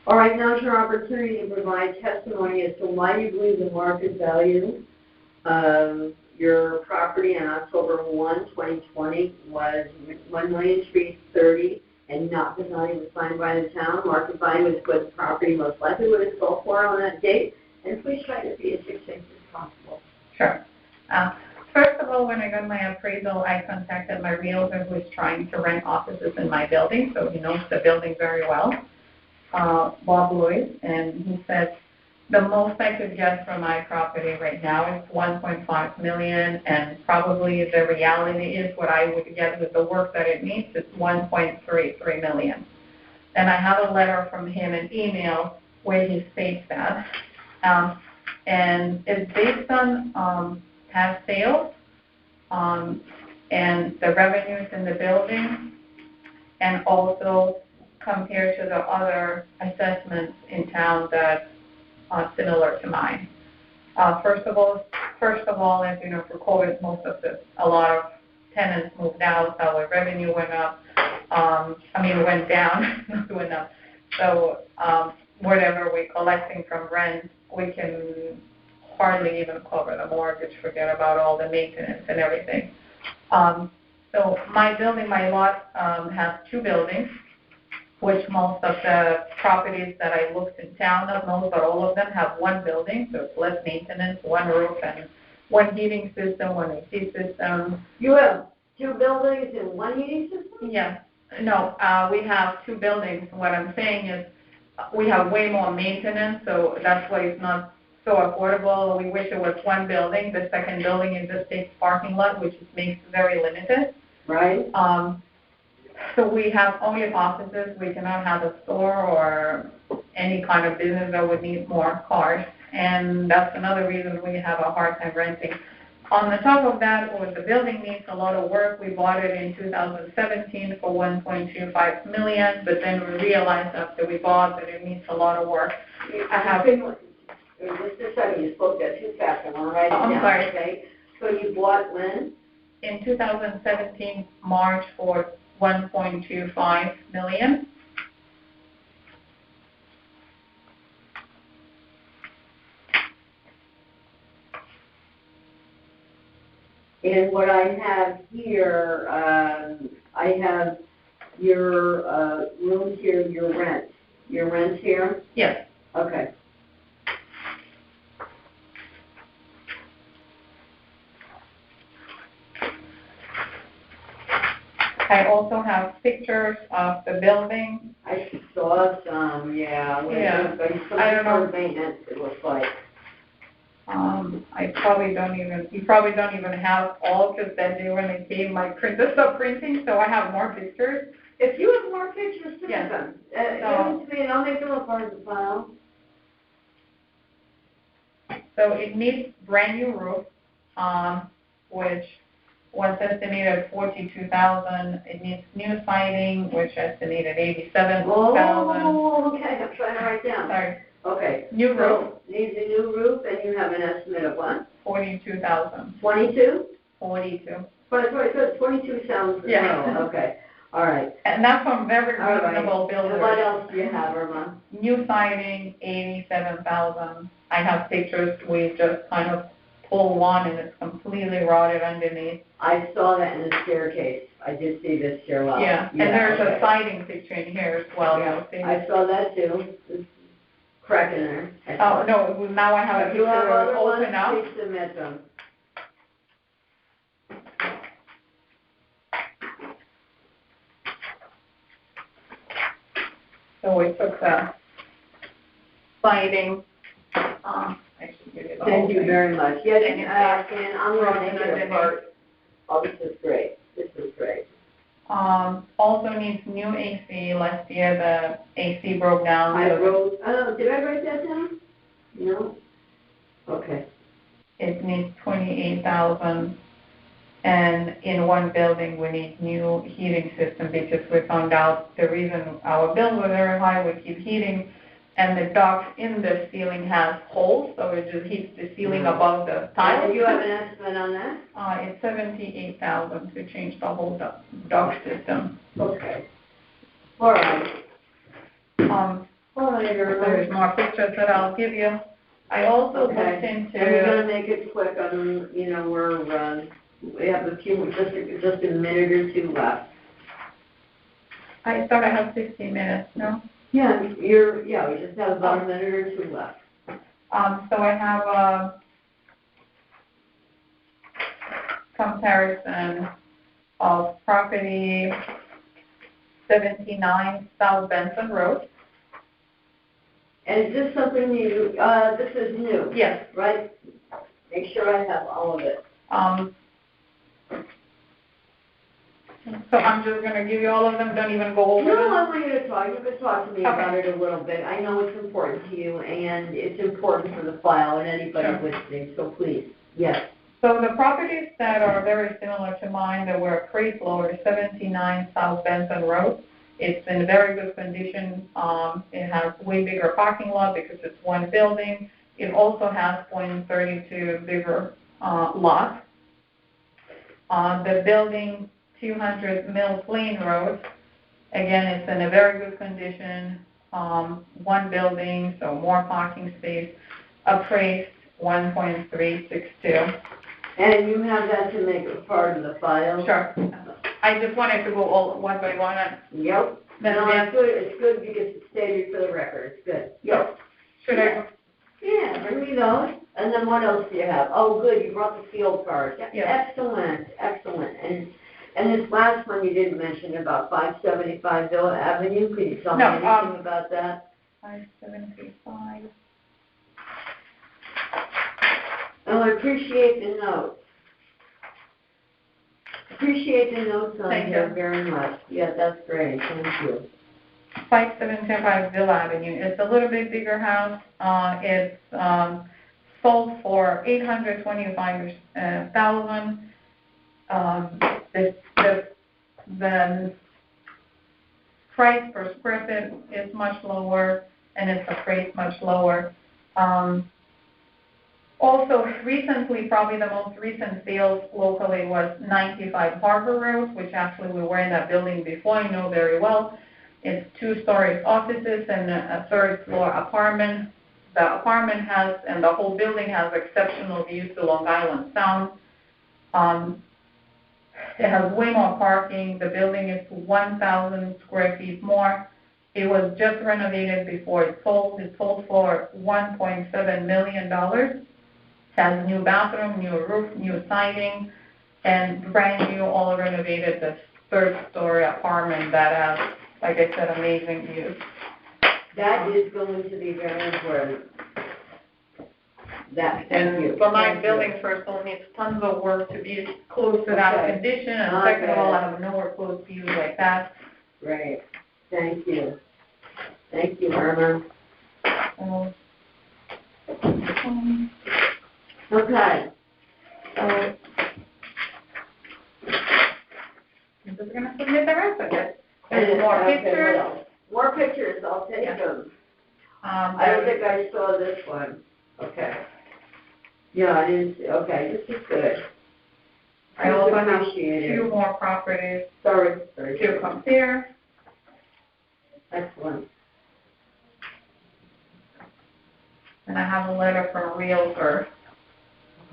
All right, now's your opportunity to provide testimony as to why you believe the market value of your property on October 1, 2020 was $1,330,000 and not the value assigned by the town. Market value is what the property most likely would have sold for on that date. And please try to be as succinct as possible. Sure. First of all, when I got my appraisal, I contacted my realtor who is trying to rent offices in my building, so he knows the building very well, Bob Lloyd, and he said the most I could get for my property right now is $1.5 million, and probably the reality is what I would get with the work that it needs is $1.33 million. And I have a letter from him, an email, where he states that. And it's based on past sales and the revenues in the building, and also compared to the other assessments in town that are similar to mine. First of all, as you know, for COVID, a lot of tenants moved out, our revenue went up. Went down, not went up. So whatever we're collecting from rent, we can hardly even cover the mortgage, forget about all the maintenance and everything. So my building, my lot has two buildings, which most of the properties that I looked in town, not most, but all of them have one building, so it's less maintenance, one roof, and one heating system, one AC system. You have two buildings and one heating system? Yeah. No, we have two buildings. What I'm saying is we have way more maintenance, so that's why it's not so affordable. We wish it was one building. The second building is a state parking lot, which makes it very limited. Right. So we have only offices. We cannot have a store or any kind of business that would need more cars. And that's another reason we have a hard time renting. On the top of that, when the building needs a lot of work, we bought it in 2017 for $1.25 million, but then we realized after we bought that it needs a lot of work. Just a second, you spoke that too fast. I'm right I'm now. sorry. Okay. So you bought when? In 2017, March, for $1.25 million. And what I have here, I have your rooms here, your rent. Your rent here? Yes. Okay. I also have pictures of the building. I saw some, yeah. Yeah. Some I don't know. maintenance, it looks like. You probably don't even have all, because that day when they came, my printer stopped printing, so I have more pictures. If you have more pictures, send Yes. them. Give them to me and I'll make them a part of the file. So it needs brand new roof, which was estimated at $42,000. It needs new siding, which estimated $87,000. Oh, okay, I'm trying to write down. Sorry. Okay. New roof. So, needs a new roof, and you have an estimate of what? $42,000. 22? 42. But 22 sounds Yeah. low, okay. All right. And that's from very All right. reasonable builders. And what else do you have, Irma? New siding, $87,000. I have pictures. We just kind of full one and it's completely rotted underneath. I saw that in the staircase. I did see this stairwell. Yeah, and there's okay. a siding picture in here as well, Yeah, you'll see. I saw that too. There's a crack in there. Oh, no, now I have a If you have picture other ones, open up. please submit them. So we took the siding, I should give you the whole Thank you thing. very much. Yes, And it's and I'm gonna make it underneath. apart. Oh, this is great. This is great. Also needs new AC. Last year the AC broke down. I so wrote, did I write that down? No? Okay. It needs 28,000. And in one building, we need new heating system because we found out the reason our bills were very high, we keep heating, and the duct in the ceiling has holes, so it just heats the ceiling above the tiles. Do you have an estimate on that? It's 78,000 to change the whole duct system. Okay. All right. All right, there's more pictures that I'll give you. I also looked Okay. into. And we're gonna make it quick on, we have a few, just a minute or two left. I thought I have 15 minutes, no? Yeah, we just have about a minute or two left. So I have a comparison of property 79 South Benson Road. And is this something this is new? Yes. Right? Make sure I have all of it. So I'm just going to give you all of them, don't even go over No, them? I want you to talk. You can talk to me about it a little bit. I know it's important to you, and it's important for the file and anybody Sure. listening, so please, yes. So the properties that are very similar to mine that were appraised lower, 79 South Benson Road. It's in very good condition. It has way bigger parking lot because it's one building. It also has 0.32 bigger lot. The building 200 Mill Plain Road, again, it's in a very good condition. One building, so more parking space, appraised 1.362. And you have that to make it part of the file? Sure. I just wanted to go all one by one. Yep. No, it's good because it's stated for the record. It's good. Yep. Should I? Yeah, bring me those. And then what else do you have? Oh, good, you brought the field cards. Yeah. Excellent, excellent. And this last one you didn't mention about 575 Villa Avenue. Could you tell me anything about that? 575. Oh, I appreciate the notes. Appreciate the notes on Thank here you. very much. Yeah, that's great. Thank you. 575 Villa Avenue. It's a little bit bigger house. It's sold for $825,000. The price per square foot is much lower, and it's appraised much lower. Also, recently, probably the most recent sales locally was 95 Harbor Road, which actually we were in that building before, I know very well. It's 2-story offices and a 3rd-floor apartment. The apartment has, and the whole building has exceptional views to Long Island Sound. It has way more parking. The building is 1,000 square feet more. It was just renovated before it sold. It sold for $1.7 million. Has new bathroom, new roof, new siding, and brand new, all renovated, the 3rd-story apartment that has, like I said, amazing views. That is going to be very important. Thank you. For my building, first of all, needs tons of work to be close to that condition, and second of all, I have nowhere close views like that. Great. Thank you. Thank you, Irma. Okay. So I'm just going to submit the rest of it. There's more pictures. More pictures, I'll take them. I don't think I saw this one. Okay. Yeah, I didn't see, okay, this is good. I also have appreciate it. 2 more properties Sorry. to compare. Excellent. And I have a letter from a realtor.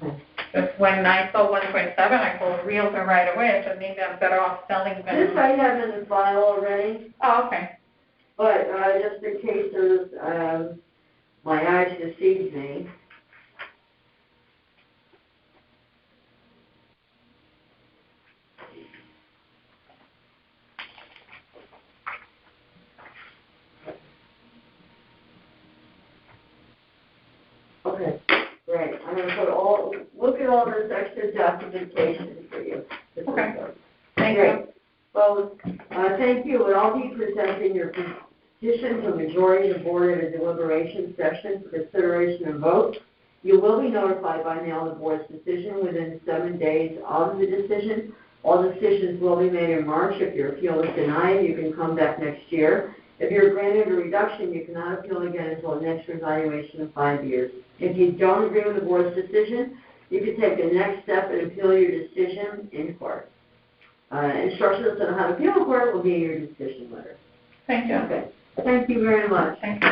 Okay. Just when I saw 1.7, I called Realtor right away. I said, maybe I'm better off selling This than. I have in the file already, Oh, okay. but just in case there's, my eyes deceive me. Okay, great. I'm gonna look at all this extra documentation for you. Okay. Thank Great. you. Well, thank you, and I'll be presenting your petition to majority of the board at a deliberation session for consideration and vote. You will be notified by mail of the board's decision within 7 days of the decision. All decisions will be made in March. If your appeal is denied, you can come back next year. If you're granted a reduction, you cannot appeal again until the next evaluation of 5 years. If you don't agree with the board's decision, you can take the next step and appeal your decision in court. Instructions on how to appeal in court will be in your decision letter. Thank you. Okay. Thank you very much. Thank you.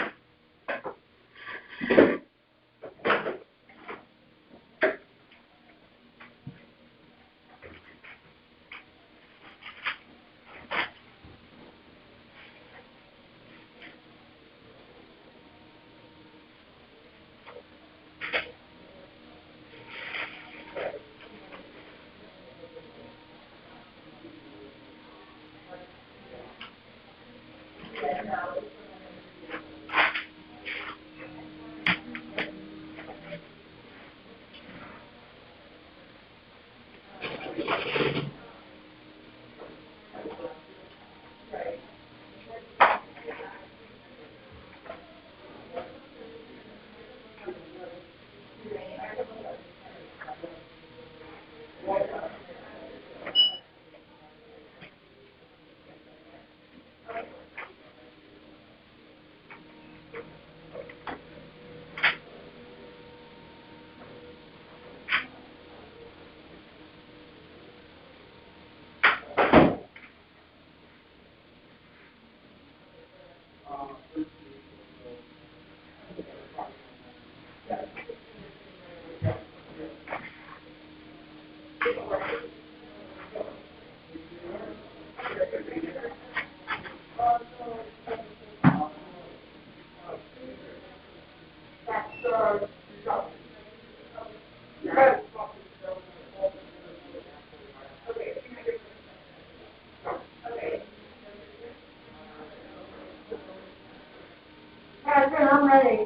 Catherine, I'm ready.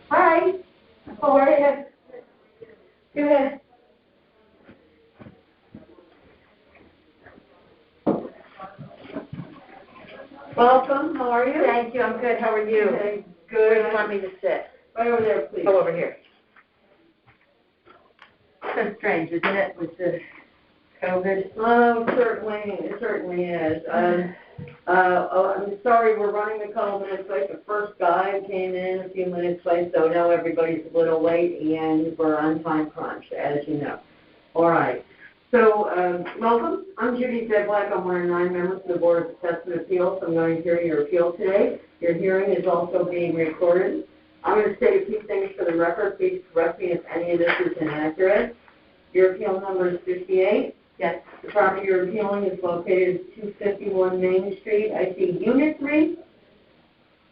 Hi. How are you? Good. Welcome. How are you? Thank you, I'm good, how are you? Okay, Where good. do you want me to sit? Right over there, please. Go over here. So strange, isn't it, with the COVID? Oh, it certainly is. I'm sorry, we're running a couple minutes late. The first guy came in a few minutes late, so now everybody's a little late, and we're on time crunch, as you know. All right. So, welcome. I'm Judy Zedblack. I'm one of 9 members of the Board of Assessment Appeals. I'm going to hear your appeal today. Your hearing is also being recorded. I'm going to state a few things for the record. Please correct me if any of this is inaccurate. Your appeal number is 58. Yes. The property you're appealing is located at 251 Main Street. I see Unit 3.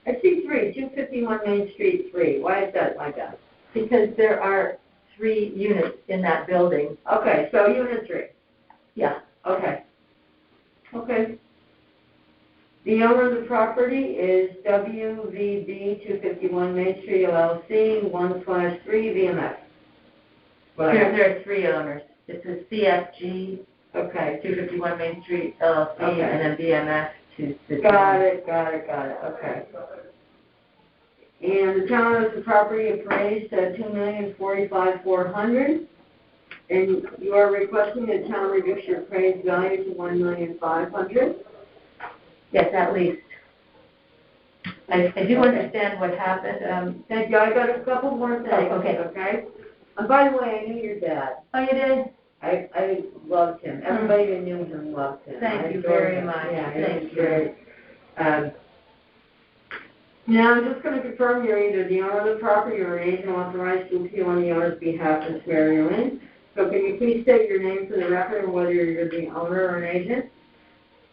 I see 3, 251 Main Street 3. Why is that like that? Because there are 3 units in that building. Okay, so Unit 3. Yeah. Okay. Okay. The owner of the property is WVB 251 Main Street LLC 1/3 VMF. There are 3 owners. This is CFG, Okay. 251 Main Street LLC, Okay. and then BMF 251. Got it. Okay. And the town owns the property appraised at $2,045,400, and you are requesting the town reduce your appraised value to $1,500,000. Yes, at least. I do understand what happened. Thank you. I got a couple more things. Oh, okay. Okay. And by the way, I knew your dad. Oh, you did? I loved him. Everybody who knew him loved him. Thank I you adored very him. much. Yeah, he Thank was you. great. Now, I'm just going to confirm you're either the owner of the property or an agent authorized to appeal on the owner's behalf and swear you in. So can you please state your name for the record and whether you're the owner or an agent?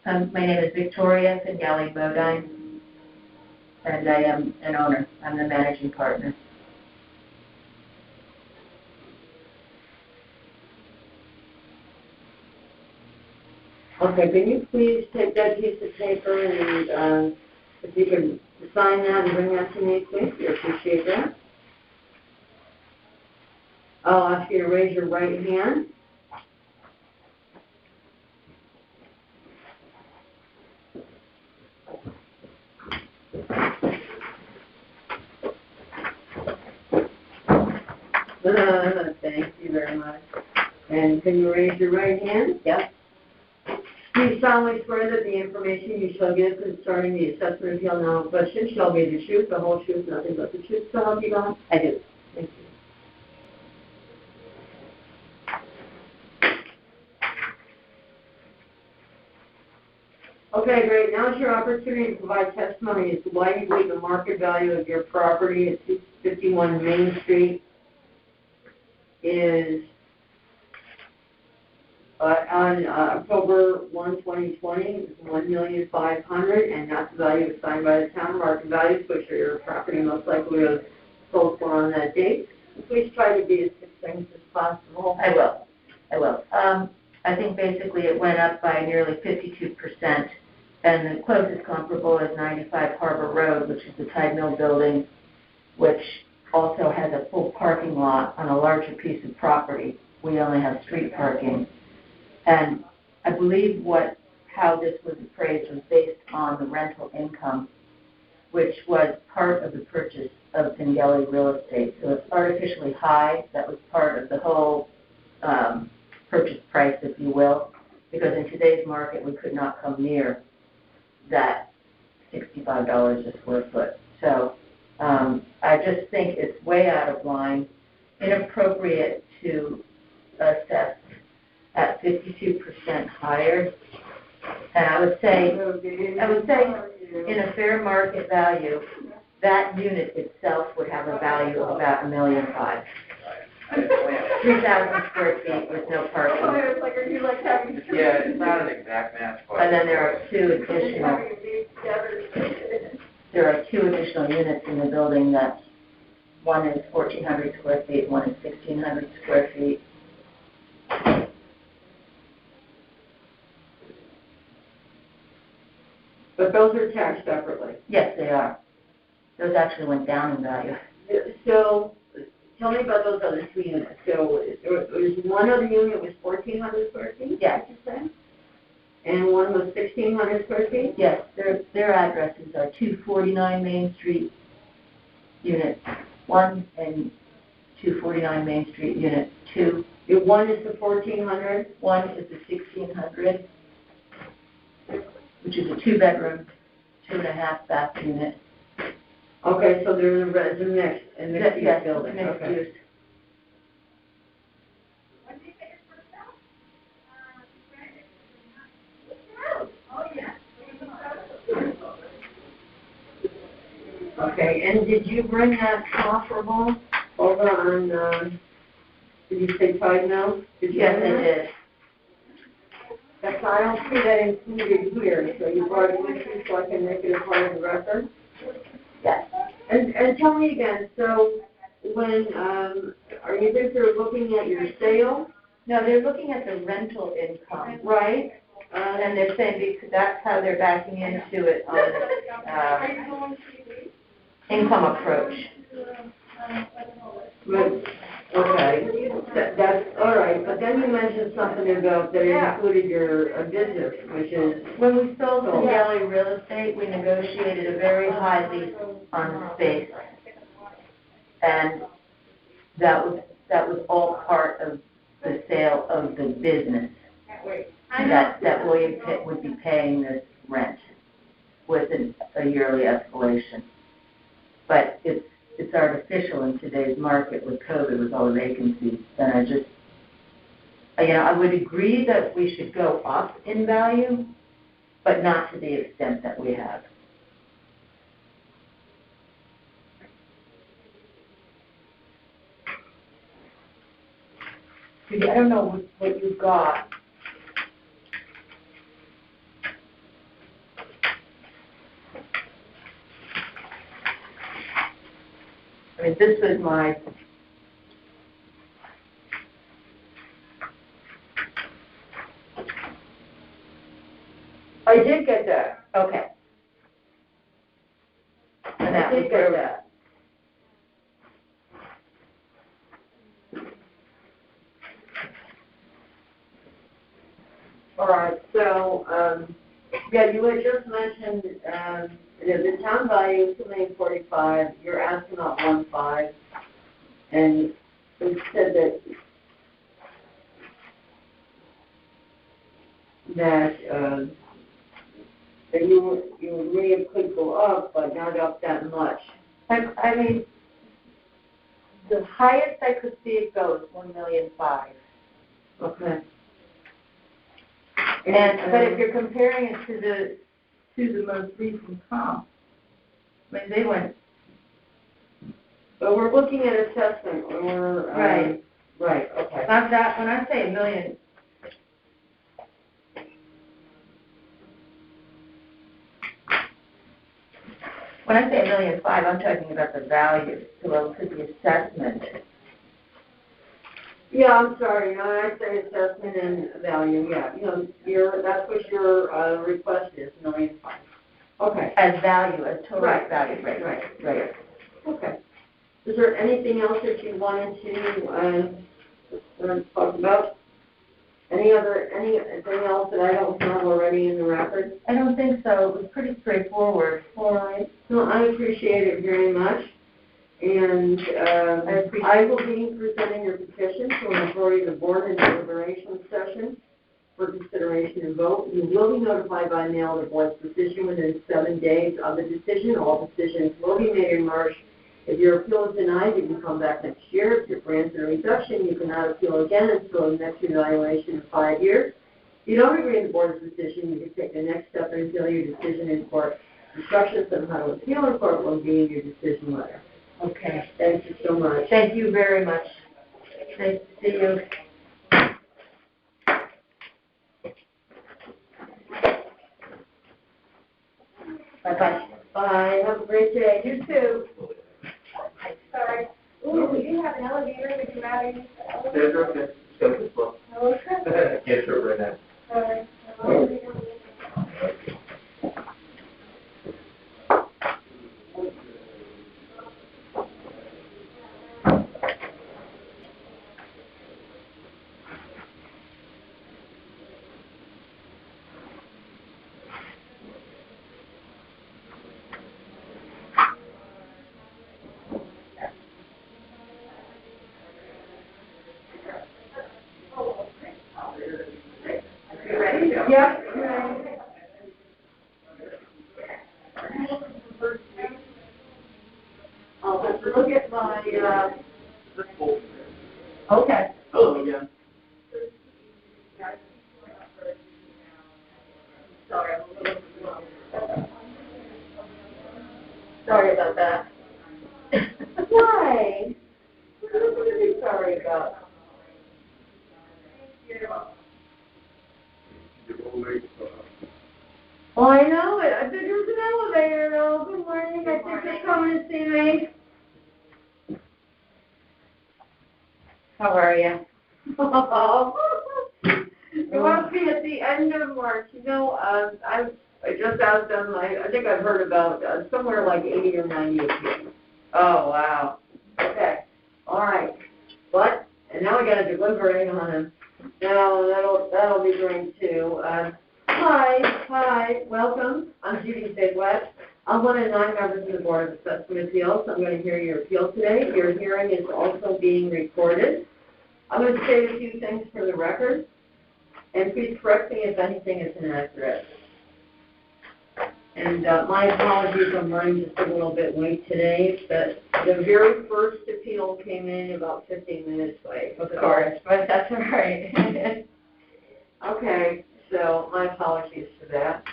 My name is Victoria Fingali Bodine, and I am an owner. I'm the managing partner. Okay, can you please take that piece of paper and if you can sign that and bring that to me, please? I appreciate that. I'll ask you to raise your right hand. Thank you very much. And can you raise your right hand? Yep. Do you solemnly swear that the information you shall give concerning the assessment appeal now in question shall be the truth, the whole truth, nothing but the truth, so help you God? I do. Thank you. Okay, great. Now is your opportunity to provide testimony as to why you believe the market value of your property at 251 Main Street is on October 1, 2020, is $1,500,000, and that's the value assigned by the town. Market values, which are your property most likely to have sold for on that date. Please try to be as succinct as possible. I will. I think basically it went up by nearly 52%, and the closest comparable is 95 Harbor Road, which is the Tide Mill building, which also has a full parking lot on a larger piece of property. We only have street parking. And I believe how this was appraised was based on the rental income, which was part of the purchase of Fingali Real Estate. So it's artificially high. That was part of the whole purchase price, if you will, because in today's market we could not come near that $65 a square foot. So I just think it's way out of line, inappropriate to assess at 52% higher. And I would say in a fair market value, that unit itself would have a value of about $1.5 million. 3,000 square feet with no parking. Yeah, it's not an exact match, but. And then there are two additional units in the building. That one is 1,400 square feet, one is 1,600 square feet. But those are taxed separately. Yes, they are. Those actually went down in value. So, tell me about those other two units. So, there's one other unit was 1,400 square feet? Yes. You said? And one was 1,600 square feet? Yes, their addresses are 249 Main Street, Unit 1, and 249 Main Street, Unit 2. One is the 1,400? One is the 1,600, which is a 2-bedroom, 2.5 bath unit. Okay, so there's a mixed use building. Mixed Okay. use. Okay, and did you bring that comparable over on, did you say Tide Mill? Yes, I did. That's, I don't see that included here, so you brought it with you so I can make it a part of the record? Yes. And tell me again, so when, are you think they're looking at your sale? No, they're looking at the rental income. Right. And they're saying because that's how they're backing into it on this income approach. But, okay, that's, all right, but then you mentioned something about that it included your business, which is... When we sold Fingali Real Estate, we negotiated a very high lease on the space. And that was all part of the sale of the business. That William Pitt would be paying this rent with a yearly escalation. But it's artificial in today's market with COVID, with all the vacancies. And I would agree that we should go up in value, but not to the extent that we have. Judy, I don't know what you got. I mean, this was my... I did get that. Okay. And that I did was get where- that. All right, so, yeah, you had just mentioned, the town value is $2,045,000, you're asking about 1.5, and it said that you agree it could go up, but not up that much. I mean, the highest I could see it go is $1,500,000. Okay. But if you're comparing it to the most recent comp, I mean, they went. So we're looking at assessment, or Right. Right, okay. Not that, when I say $1 million, when I say $1,500,000, I'm talking about the value, so to the assessment. Yeah, I'm sorry, no, I say assessment and value, yeah, that's what your request is, $1,500,000. Okay. As value, as total Right. value, right. Okay. Is there anything else that you wanted to talk about? Anything else that I don't have already in the record? I don't think so. It was pretty straightforward. All right. No, I appreciate it very much. And I will be presenting your petition to a majority of the board in deliberation session for consideration and vote. You will be notified by mail of the board's decision within 7 days of the decision. All decisions will be made in March. If your appeal is denied, you can come back next year. If you're granted a reduction, you cannot appeal again until the next evaluation in 5 years. If you don't agree with the board's decision, you can take the next step and appeal your decision in court. Instructions on how to appeal in court will be in your decision letter. Okay. Thank you so much. Thank you very much. Nice to see you. Bye-bye. Bye. Have a great day. You too. Sorry. Ooh, we do have an elevator. Would you rather use the elevator? That's okay. Just go this way. Okay. Can't do it right now. Sorry. Yep. I'll have to look at my, okay. Hello again. Sorry, I'm a little slow. Sorry about that. Why? What are you sorry about? Oh, I know it. I think there's an elevator though. Good morning. I think you're coming to see me. How are you? It must be at the end of March. I just asked them, I think I've heard about somewhere like 80 or 90 appeals. Oh, wow. Okay. All right. And now I got to deliberate on them. No, that'll be great too. Hi, welcome. I'm Judy Bigwet. I'm one of 9 members of the Board of Assessment Appeals. I'm going to hear your appeal today. Your hearing is also being recorded. I'm going to say a few things for the record, and please correct me if anything is inaccurate. And my apologies, I'm running just a little bit late today, but the very first appeal came in about 15 minutes late. Of course, but that's all right. Okay, so my apologies for that.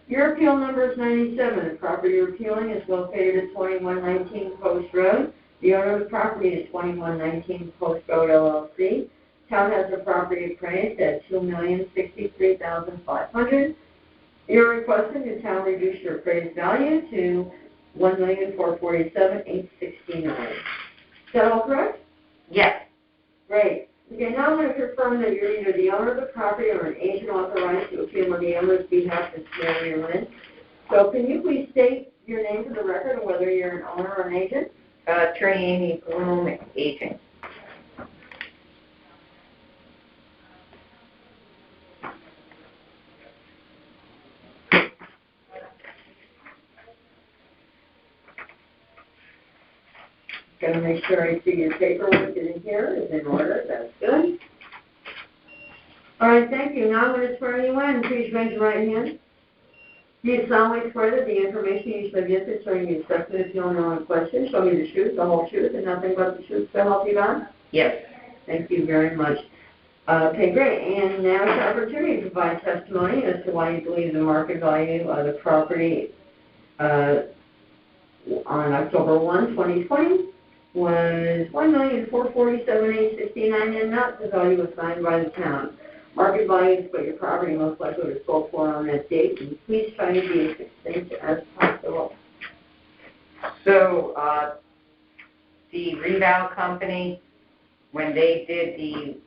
Your appeal number is 97. The property you're appealing is located at 2119 Post Road. The owner of the property is 2119 Post Road LLC. Town has the property appraised at $2,063,500. You're requesting the town reduce your appraised value to $1,447,869. Is that all correct? Yes. Great. Okay, now I'm going to confirm that you're either the owner of the property or an agent authorized to appeal on the owner's behalf to Mary Lynn. So can you please state your name for the record and whether you're an owner or an agent? Attorney Amy Bloom, agent. Going to make sure I see your paperwork in here is in order. That's good. All right, thank you. Now I'm going to swear you in. Please raise your right hand. Do you solemnly swear that the information you shall give concerning the accepted appeal and all questions shall be the truth, the whole truth, and nothing but the truth, so help you God? Yes. Thank you very much. Okay, great. And now it's the opportunity to provide testimony as to why you believe the market value of the property on October 1, 2020 was $1,447,869 and not the value assigned by the town. Market value is what your property most likely was sold for on that date, and please try to be as succinct as possible. So, the reval company, when they did the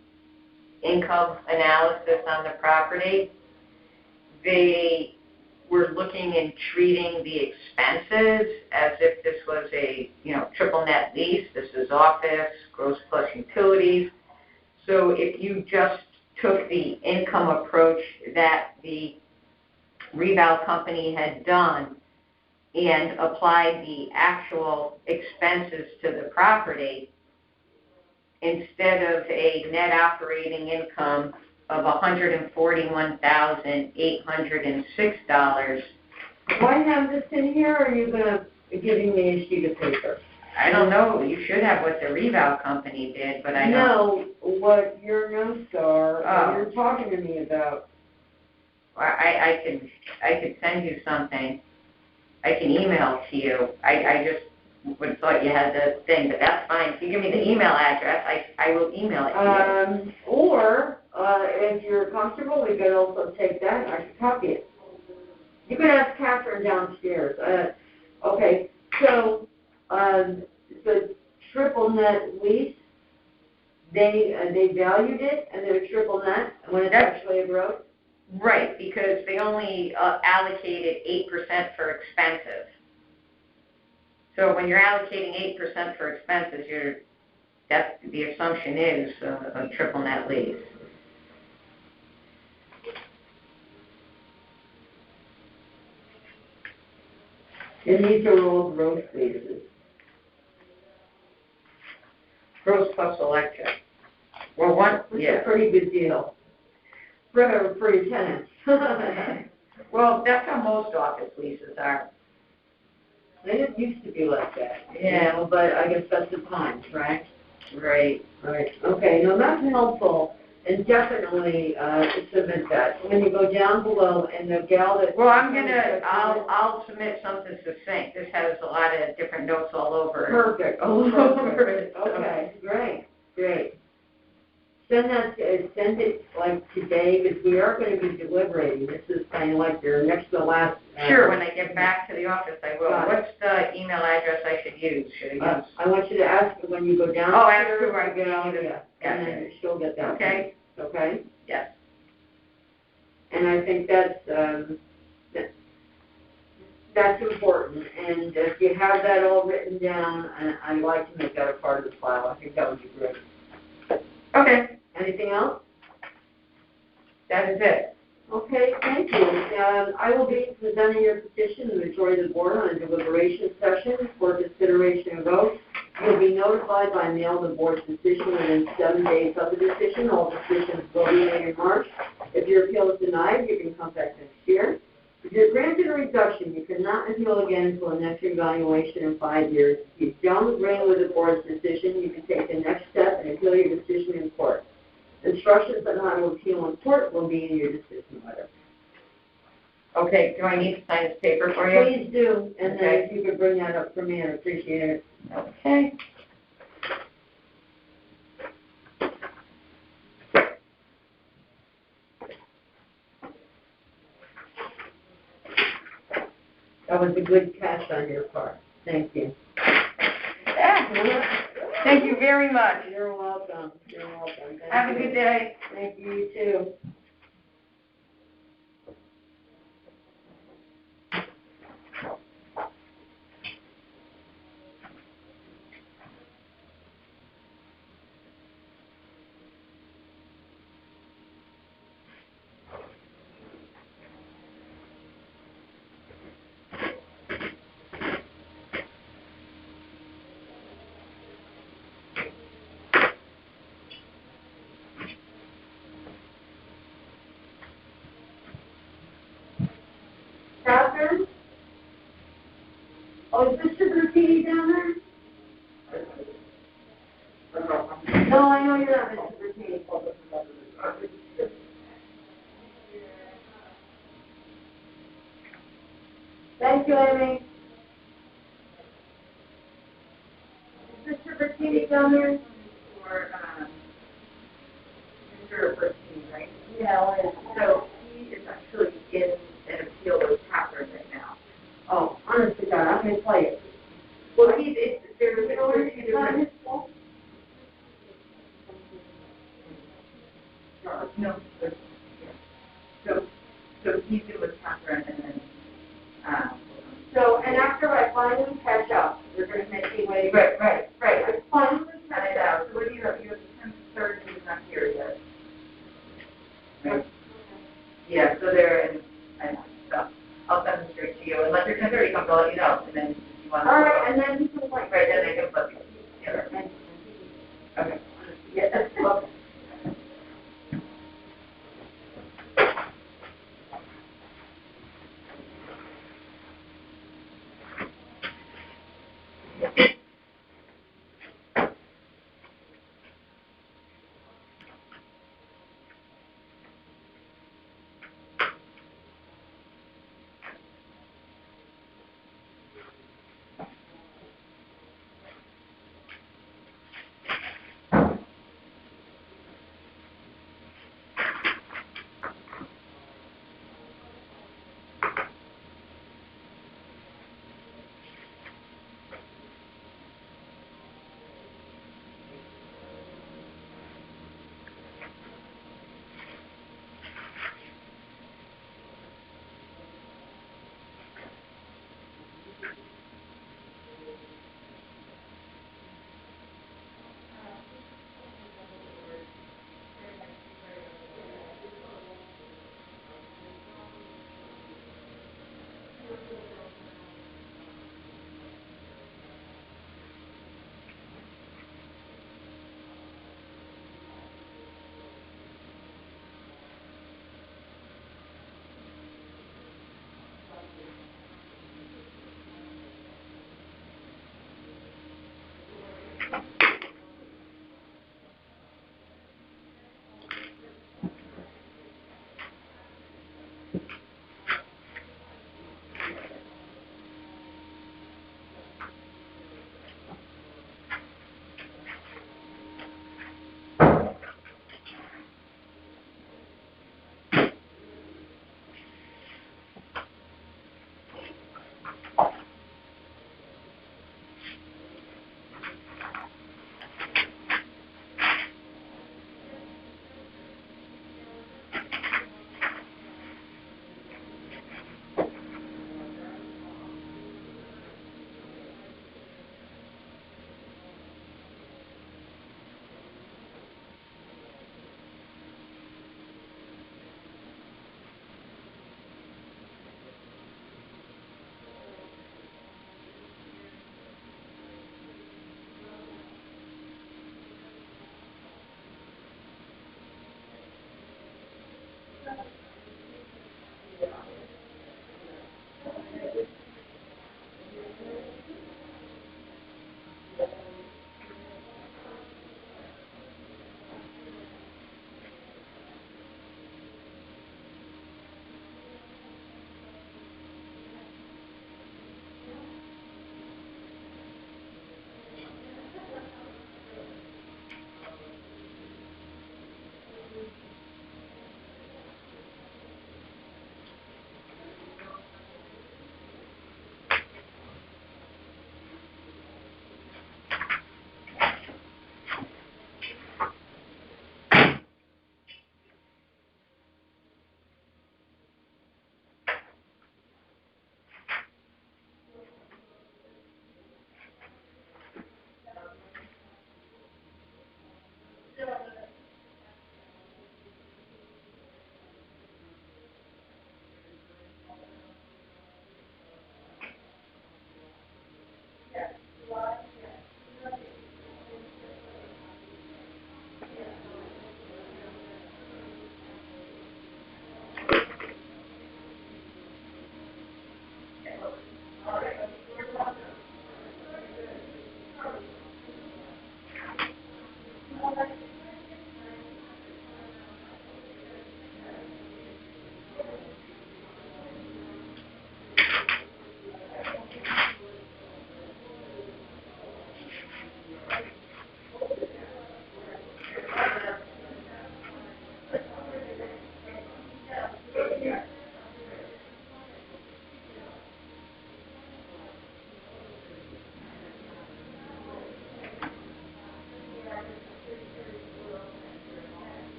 income analysis on the property, they were looking and treating the expenses as if this was a, triple net lease. This is office, gross plus utilities. So if you just took the income approach that the reval company had done and applied the actual expenses to the property, instead of a net operating income of $141,806. Do I have this in here, or are you going to be giving me a sheet of paper? I don't know. You should have what the reval company did, but I don't. No, what your notes are, Oh. what you're talking to me about. I could send you something. I can email to you. I just would have thought you had the thing, but that's fine. If you give me the email address, I will email it to you. Or, if you're comfortable, we could also take that and I could copy it. You can ask Catherine downstairs. Okay, so the triple net lease, they valued it and they're triple net when it's actually a gross? Right, because they only allocated 8% for expenses. So when you're allocating 8% for expenses, the assumption is a triple net lease. And these are all gross leases. Gross plus electric. Well, It's a pretty good deal for your tenants. Well, that's how most office leases are. They didn't used to be like that. Yeah. But I guess that's the times, right? Right. Right. Okay, no, that's helpful, and definitely submit that. When you go down below, and the gal that... Well, I'll submit something succinct. This has a lot of different notes all over it. Perfect. All over it. So. Okay, great. Send it like today, because we are going to be deliberating. This is kind of like your next to last... Sure, when I get back to the office, I will. What's the email address I should use? Should I use? I want you to ask her when you go down. Oh, ask her where I get out, Gotcha. and then she'll get that. Okay. Okay? Yes. And I think that's important. And if you have that all written down, I'd like to make that a part of the file. I think that would be great. Okay. Anything else? That is it. Okay, thank you. I will be presenting your petition to the majority of the board on a deliberation session for consideration and vote. You'll be notified by mail the board's decision within 7 days of the decision. All decisions will be made in March. If your appeal is denied, you can come back next year. The If you're granted a reduction, you cannot appeal again until the next revaluation in 5 years. If you don't agree with the board's decision, you can take the next step and appeal your decision in court. Instructions on how to appeal in court will be in your decision letter. Okay, do I need to sign this paper for you? Please do, and then Okay. if you could bring that up for me, I'd appreciate it. Okay. That was a good catch on your part. Thank you. Thank you very much. You're welcome. You're welcome. Thank Have a you. good day. Thank you, you too. Catherine? Oh, is this Sugar Tea down there? No, I know you're not Mr. Bertini. Thank you, Amy. Is Mr. Bertini down there? For, Mr. Bertini, right? Yeah, So he is actually in an appeal with Catherine right now. oh, honest to God, I'm gonna play it. Well, there's two different. No, so he's in with Catherine and then, So, and after I finally catch up, we're gonna make you wait. right. I finally catch I up. know, so what do you have the 10th, 3rd, he's not here yet. Right. Yeah, so they're in, I know, so I'll send them straight to you, and let your 10:30 come, I'll let you know, and then if you want to. All right, and then you can like. Right, then they can flip you. Yeah. Okay. Yeah, well,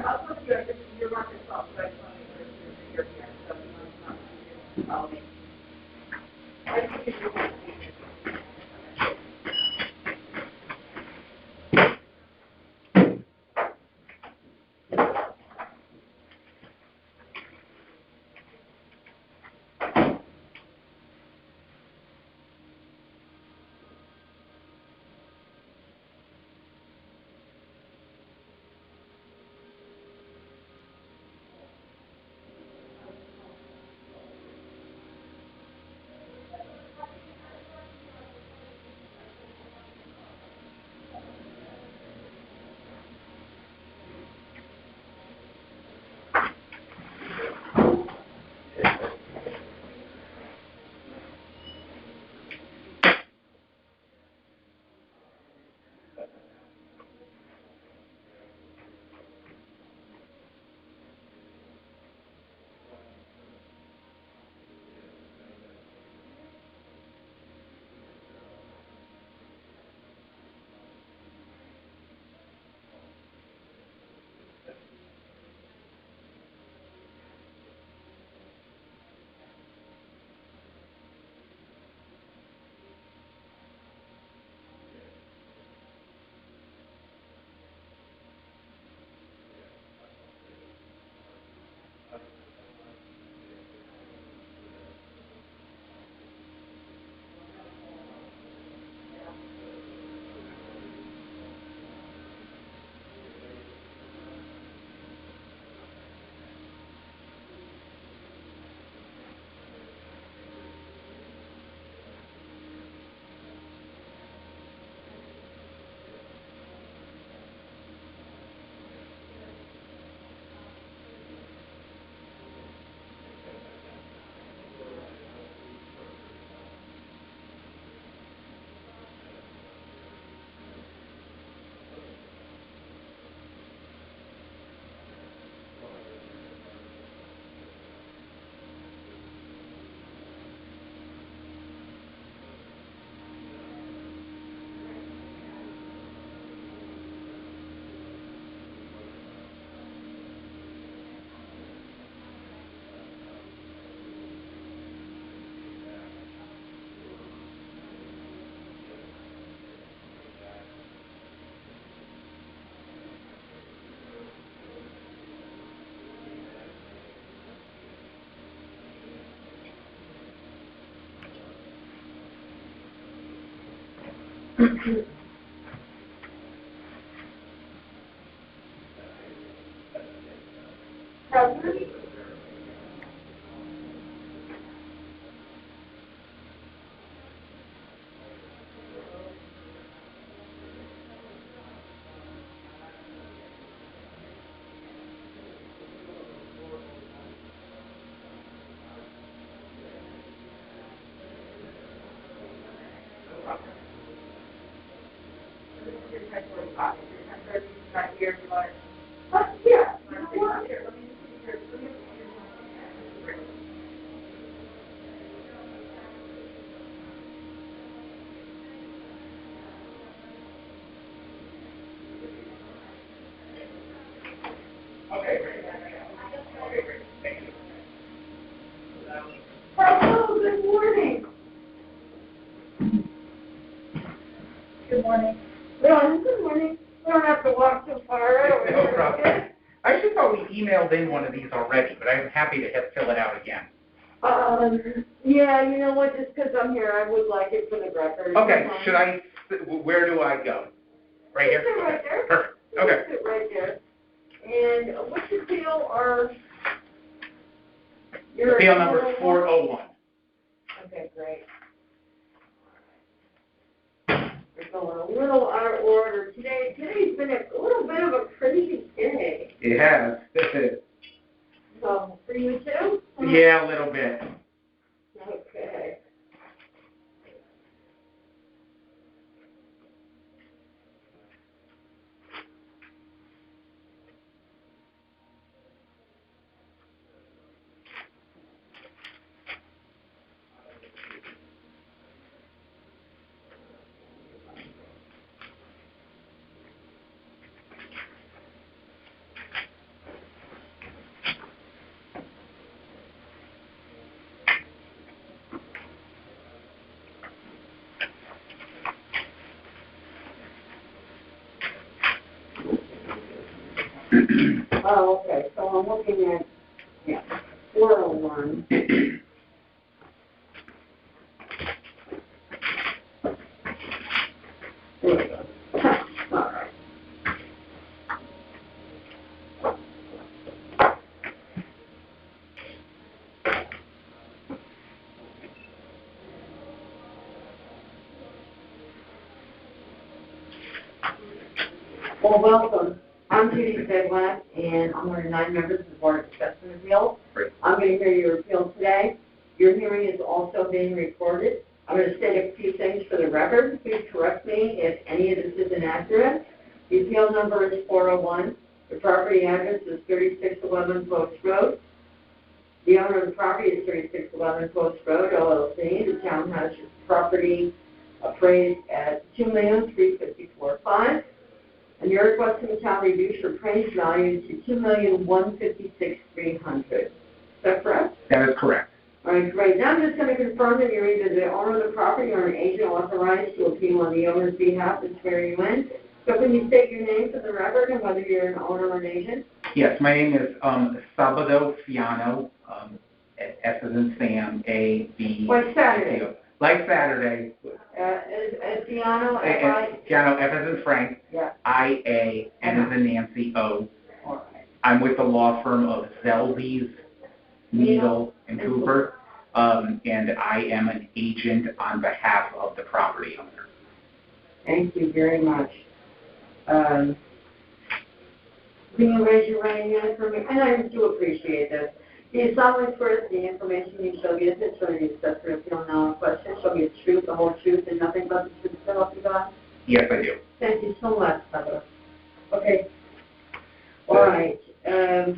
I'll put your market off, but I just want to make sure you're here, so you might not follow me. Hello, good morning. Good morning. Good morning. We don't have to walk too far, right? No problem. I actually thought we emailed in one of these already, but I'm happy to fill it out again. Yeah, you know what, just because I'm here, I would like it for the record. Okay, where do I go? Right here? Sit right there. Perfect, okay. Sit right there. And what's your appeal or? Appeal number 401. Okay, great. We're going a little out of order today. Today's been a little bit of a crazy day. It has. So, for you too? Yeah, a little bit. Okay. Oh, okay, so I'm looking at, yeah, 401. There we go. All right. Well, welcome. I'm Judy Zedwack, and I'm one of 9 members of the Board of Assessment Appeals. Great. I'm going to hear your appeal today. Your hearing is also being recorded. I'm going to state a few things for the record. Please correct me if any of this is inaccurate. The appeal number is 401. The property address is 3611 Post Road. The owner of the property is 3611 Post Road, LLC. The town has its property appraised at $2,354,500. And you're requesting the town reduce your appraised value to $2,156,300. Is that correct? That is correct. All right, great. Now I'm just going to confirm that you're either the owner of the property or an agent authorized to appeal on the owner's behalf and swear you in. So can you state your name for the record and whether you're an owner or an agent? Yes, my name is Sabado Fiano, S as in Sam, A, B. Like Saturday. Like Saturday. Is Fiano, F-I? Fiano, F as in Frank, Yeah. I-A, N as in Nancy, O. All right. I'm with the law firm of Zelby's, Needle, and Cooper, and I am an agent on behalf of the property owner. Thank you very much. Can you raise your right hand for me? And I do appreciate this. Do you solemnly swear that the information you shall give is for the assessor appeal now in question shall be the truth, the whole truth, and nothing but the truth, so help you God? Yes, I do. Thank you so much, Heather. Okay. All right. Can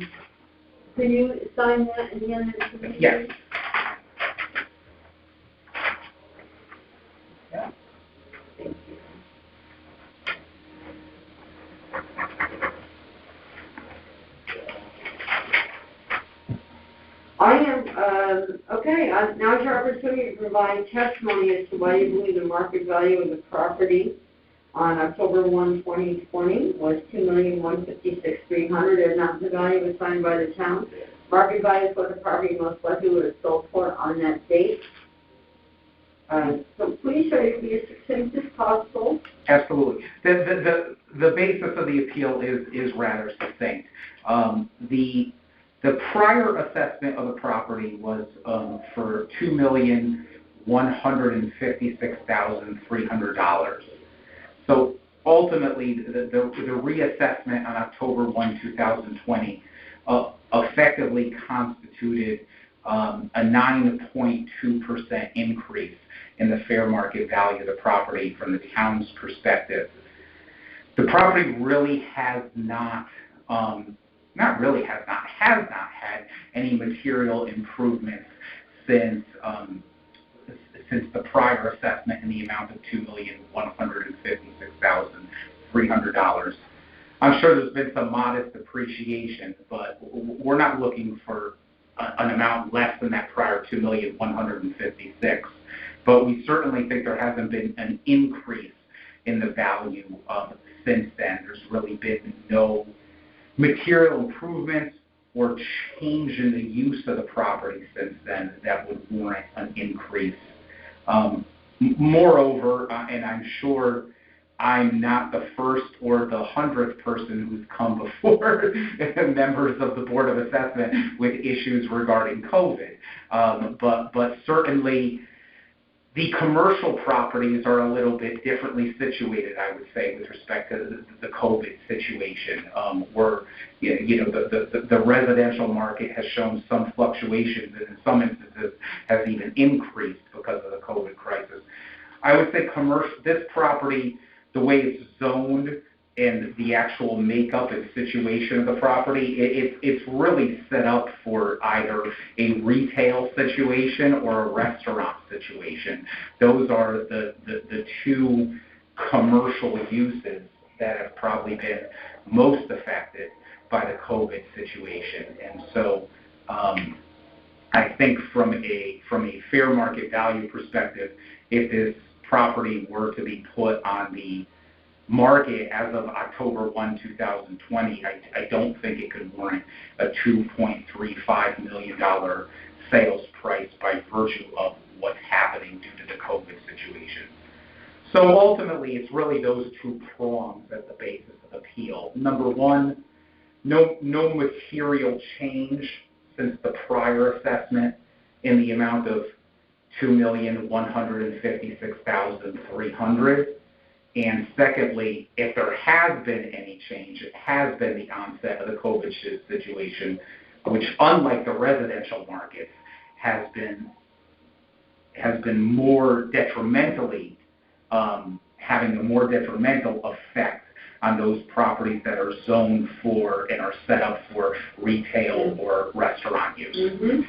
you sign that and hand it to me? Yes. Yeah. Thank you. I am, okay, now it's your opportunity to provide testimony as to why you believe the market value of the property on October 1, 2020 was $2,156,300, and not the value assigned by the town. Market value for the property most likely would have sold for on that date. So please try to be as succinct as possible. Absolutely. The basis of the appeal is rather succinct. The prior assessment of the property was for $2,156,300. So ultimately, the reassessment on October 1, 2020 effectively constituted a 9.2% increase in the fair market value of the property from the town's perspective. The property really has not had any material improvements since the prior assessment in the amount of $2,156,300. I'm sure there's been some modest appreciation, but we're not looking for an amount less than that prior $2,156,000. But we certainly think there hasn't been an increase in the value since then. There's really been no material improvements or change in the use of the property since then that would warrant an increase. Moreover, and I'm sure I'm not the first or the 100th person who's come before members of the Board of Assessment with issues regarding COVID, but certainly the commercial properties are a little bit differently situated, I would say, with respect to the COVID situation, where the residential market has shown some fluctuations and in some instances has even increased because of the COVID crisis. I would say this property, the way it's zoned and the actual makeup and situation of the property, it's really set up for either a retail situation or a restaurant situation. Those are the two commercial uses that have probably been most affected by the COVID situation. And so I think from a fair market value perspective, if this property were to be put on the market as of October 1, 2020, I don't think it could warrant a $2.35 million sales price by virtue of what's happening due to the COVID situation. So ultimately, it's really those two prongs as the basis of appeal. Number one, no material change since the prior assessment in the amount of $2,156,300. And secondly, if there has been any change, it has been the onset of the COVID situation, which, unlike the residential markets, has been more detrimentally having a more detrimental effect on those properties that are zoned for and are set up for retail or restaurant use. Mm-hmm.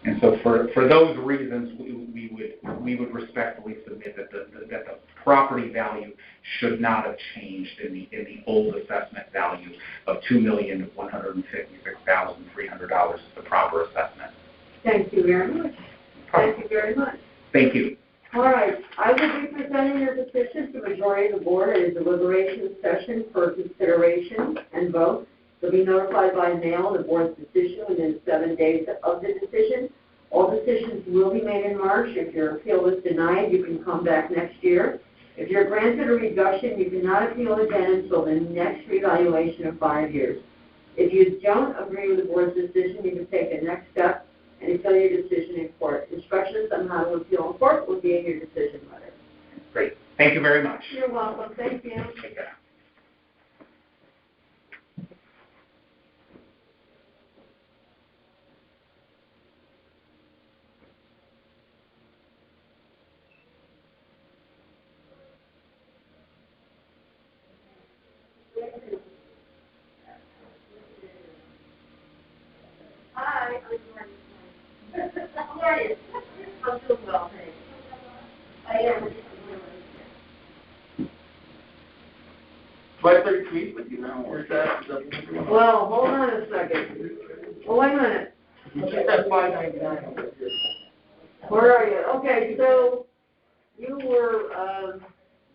And so for those reasons, we would respectfully submit that the property value should not have changed in the old assessment value of $2,156,300 is the proper assessment. Thank you very much. Thank you very much. Thank you. All right, I will be presenting your petition to the majority of the board at a deliberation session for consideration and vote. You'll be notified by mail of the board's decision within 7 days of the decision. All decisions will be made in March. If your appeal is denied, you can come back next year. If you're granted a reduction, you cannot appeal again until the next revaluation of 5 years. If you don't agree with the board's decision, you can take the next step and appeal your decision in court. Instructions on how to appeal in court will be in your decision letter. Great. Thank you very much. You're welcome. Thank you. Take care. Hi, how are you? I'm doing well, thanks. I am. 5:30 tweet with you now, or is that? Well, hold on a second. Oh, wait a minute. You just said 5:99. Where are you? Okay, so you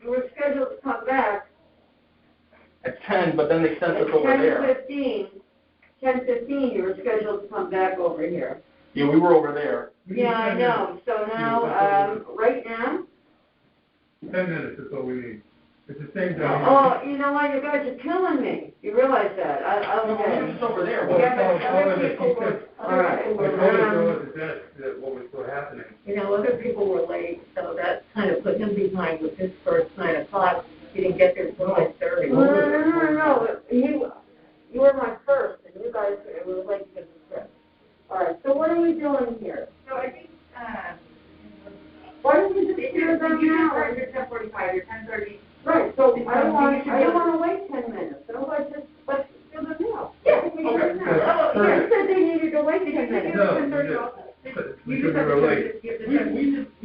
were scheduled to come back At 10, but then they sent us over there. 10:15, you were scheduled to come back over here. Yeah, we were over there. Yeah, I know. So now, right now? 10 minutes is all we need. It's the same time. Oh, you know what? You guys are killing me. You realize that? No, we were just over there. Yeah, but other people were, all right. I told her at the desk that what was happening. You know, other people were late, so that kind of put him behind with his first 9 o'clock. He didn't get there until 5:30. No. You were my first, and you guys were late because of the trip. All right, so what are we doing here? So I think, Why don't we just hear them now? you're 10:45, you're 10:30. Right, so I don't want to wait 10 minutes. So let's do them now. Yeah, we can do them now. Okay. You said they needed to wait 10 minutes. No, we just were late. We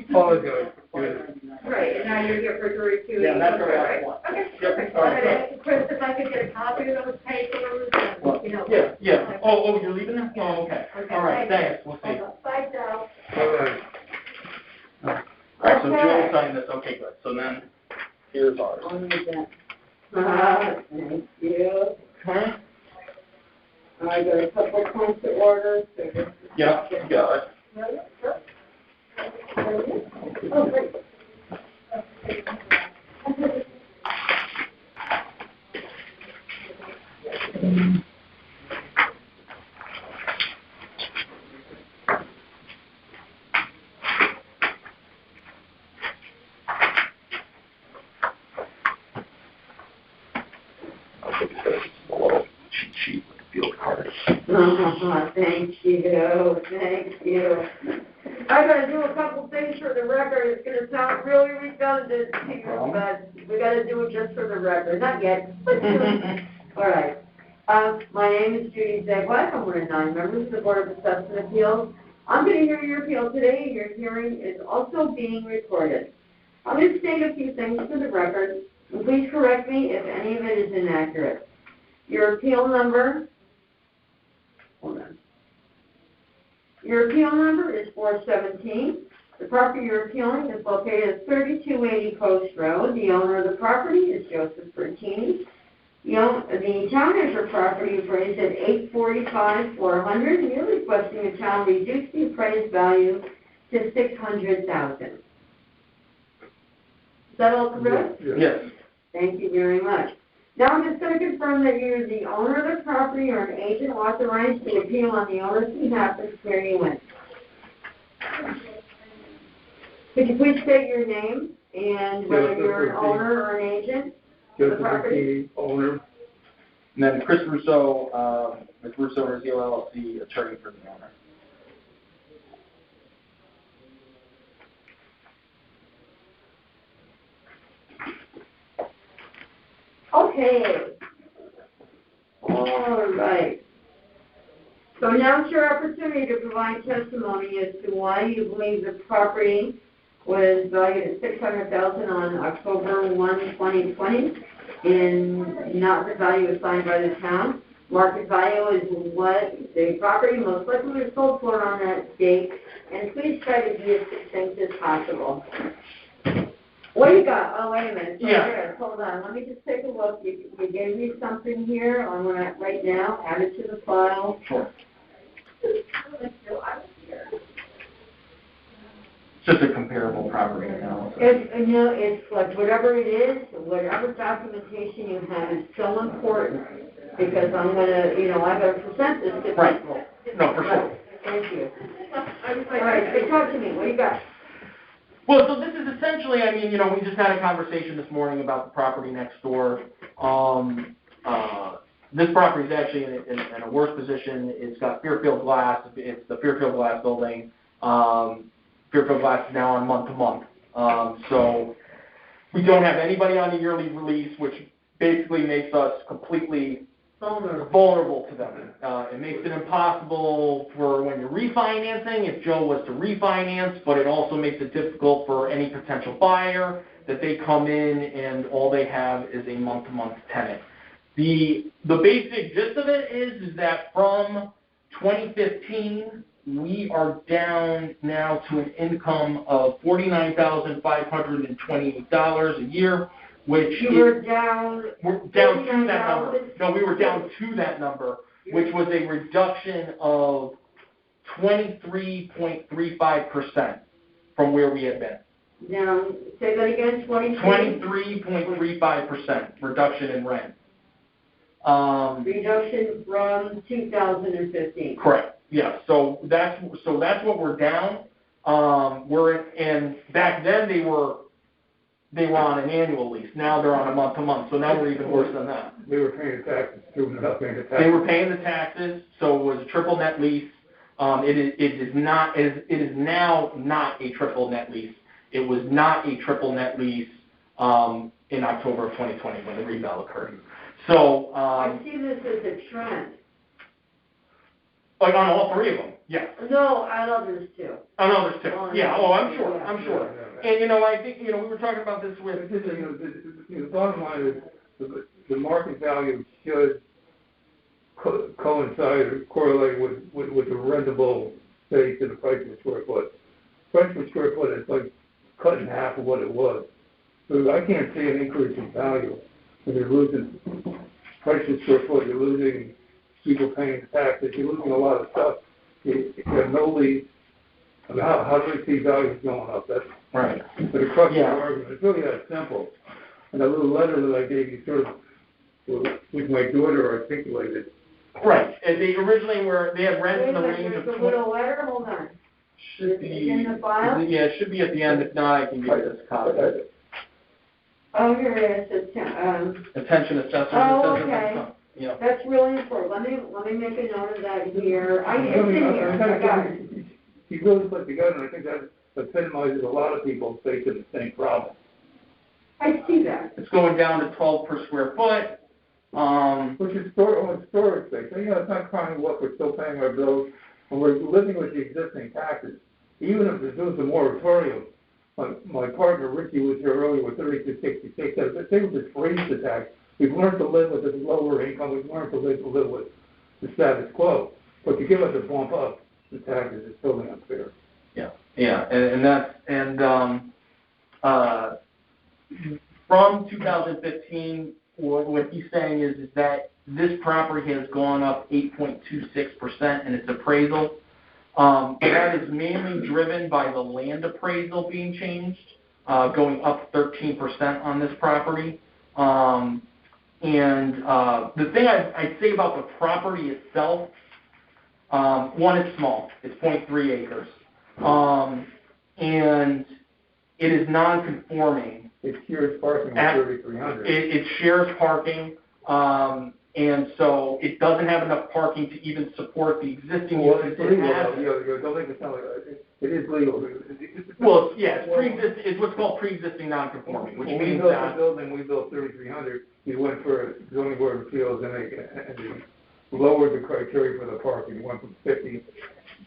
Apologize. Right, and now you're here for jury 2. Yeah, that's what I right? want. Okay, Yep. perfect. All right. Chris, if I could get a copy of those papers, and, you know. Yeah. Oh, you're leaving now? Oh, okay. All right, thanks. We'll see. Bye, Joe. All right. All right, so Okay. Joe signed this. Okay, good. So then, here's ours. Thank you. Okay. I got a couple points of order. Yeah, got it. Oh, great. I'll take this a little cheat sheet with the field cards. Thank you. I gotta do a couple things for the record. It's gonna sound really redundant to you, but we gotta do it just for the record. Not yet, but soon. All right. My name is Judy Zegwak. I'm one of 9 members of the Board of Assessment Appeals. I'm gonna hear your appeal today. Your hearing is also being recorded. I'm gonna state a few things for the record, and please correct me if any of it is inaccurate. Your appeal number, hold on. Your appeal number is 417. The property you're appealing is located at 3280 Post Road. The owner of the property is Joseph Bertini. The town has your property appraised at $845,400, and you're requesting the town reduce the appraised value to $600,000. Is that all correct? Yes. Thank you very much. Now I'm just going to confirm that you're the owner of the property or an agent authorized to appeal on the owner's behalf and swear you in. Could you please state your name and whether you're an owner or an agent of the property? Owner. And then Chris Russo, with Russo Rizio LLC, attorney for the owner. Okay. All right. So now it's your opportunity to provide testimony as to why you believe the property was valued at $600,000 on October 1, 2020, and not the value assigned by the town. Market value is what the property most likely was sold for on that date, and please try to be as succinct as possible. What do you got? Oh, wait a minute. So Yeah. here, hold on. Let me just take a look. You gave me something here. I'm going to, right now, add it to the file. Sure. Just a comparable property analysis. It's like whatever it is, whatever documentation you have is so important because I'm going to, I got to present this to people. Right. No, for sure. Thank you. All right, so talk to me. What do you got? Well, so this is essentially, we just had a conversation this morning about the property next door. This property is actually in a worse position. It's got Fairfield Glass. It's the Fairfield Glass building. Fairfield Glass is now on month-to-month. So we don't have anybody on a yearly release, which basically makes us completely vulnerable to them. It makes it impossible for when you're refinancing, if Joe was to refinance, but it also makes it difficult for any potential buyer that they come in and all they have is a month-to-month tenant. The basic gist of it is that from 2015, we are down now to an income of $49,528 a year, which we're down to that number. No, we were down to that number, which was a reduction of 23.35% from where we had been. Now, say that again, 23.35% reduction in rent. Reduction from 2015. Correct. Yeah. So that's what we're down. And back then they were on an annual lease. Now they're on a month-to-month. So now we're even worse than that. They were paying the taxes too. Not paying the taxes. They were paying the taxes. So it was a triple net lease. It is now not a triple net lease. It was not a triple net lease in October of 2020 when the revale occurred. So I see this as a trend. Like on all three of them, yes. No, on others too. On others too. Yeah. Oh, I'm sure. Yeah. I'm sure. And I think we were talking about this with. The bottom line is the market value should coincide or correlate with the rentable space and the price per square foot. Price per square foot is like cut in half of what it was. So I can't see an increase in value. When you're losing price per square foot, you're losing people paying taxes, you're losing a lot of stuff. You have no lease. How do we see values going up? That's right. But the crux of the argument, it's really that simple. And that little letter that I gave you sort of, with my daughter articulated. Right. And they originally they had rents in the range of 20. Little letter, hold on. Should be in the file? Yeah, it should be at the end. If not, I can give you this copy. Oh, here it is. Attention assessment. Oh, okay. Yeah. That's really important. Let me make a note of that here. It's in here. I got it. He really put together, and I think that epitomizes a lot of people facing the same problem. I see that. It's going down to 12 per square foot. Which is storage space. It's not crying what we're still paying our bills, and we're living with the existing taxes. Even if there's a moratorium, my partner Ricky was here earlier with 3266. If they would just freeze the tax, we've learned to live with this lower income. We've learned to live with the status quo. But to give us a bump up the taxes is totally unfair. Yeah. Yeah, from 2015, what he's saying is that this property has gone up 8.26% in its appraisal. That is mainly driven by the land appraisal being changed, going up 13% on this property. The thing I'd say about the property itself, one, it's small. It's 0.3 acres. And it is non-conforming. It shares parking with 3,300. It shares parking, and so it doesn't have enough parking to even support the existing uses It's it legal, has. don't make it sound like, it is legal. Well, it's pre-existing, it's what's called pre-existing non-conforming, which means that. We built 3,300, we went for zoning board of appeals and they lowered the criteria for the parking, went from 50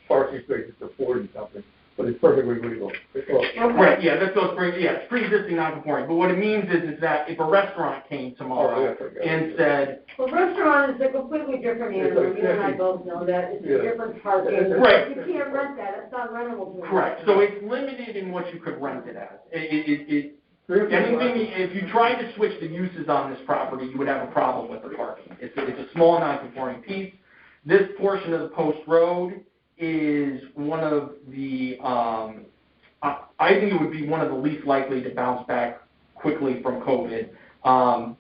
parking spaces to 40 something. But it's perfectly legal. Right, it's pre-existing non-conforming. But what it means is that if a restaurant came tomorrow and said... Well, restaurant is a completely different animal. You and I both know that. It's a different parking. Right. You can't rent that. It's not rentable. Correct. So it's limited in what you could rent it as. Anything, if you tried to switch the uses on this property, you would have a problem with the parking. It's a small non-conforming piece. This portion of the post road is one of the, I think it would be one of the least likely to bounce back quickly from COVID.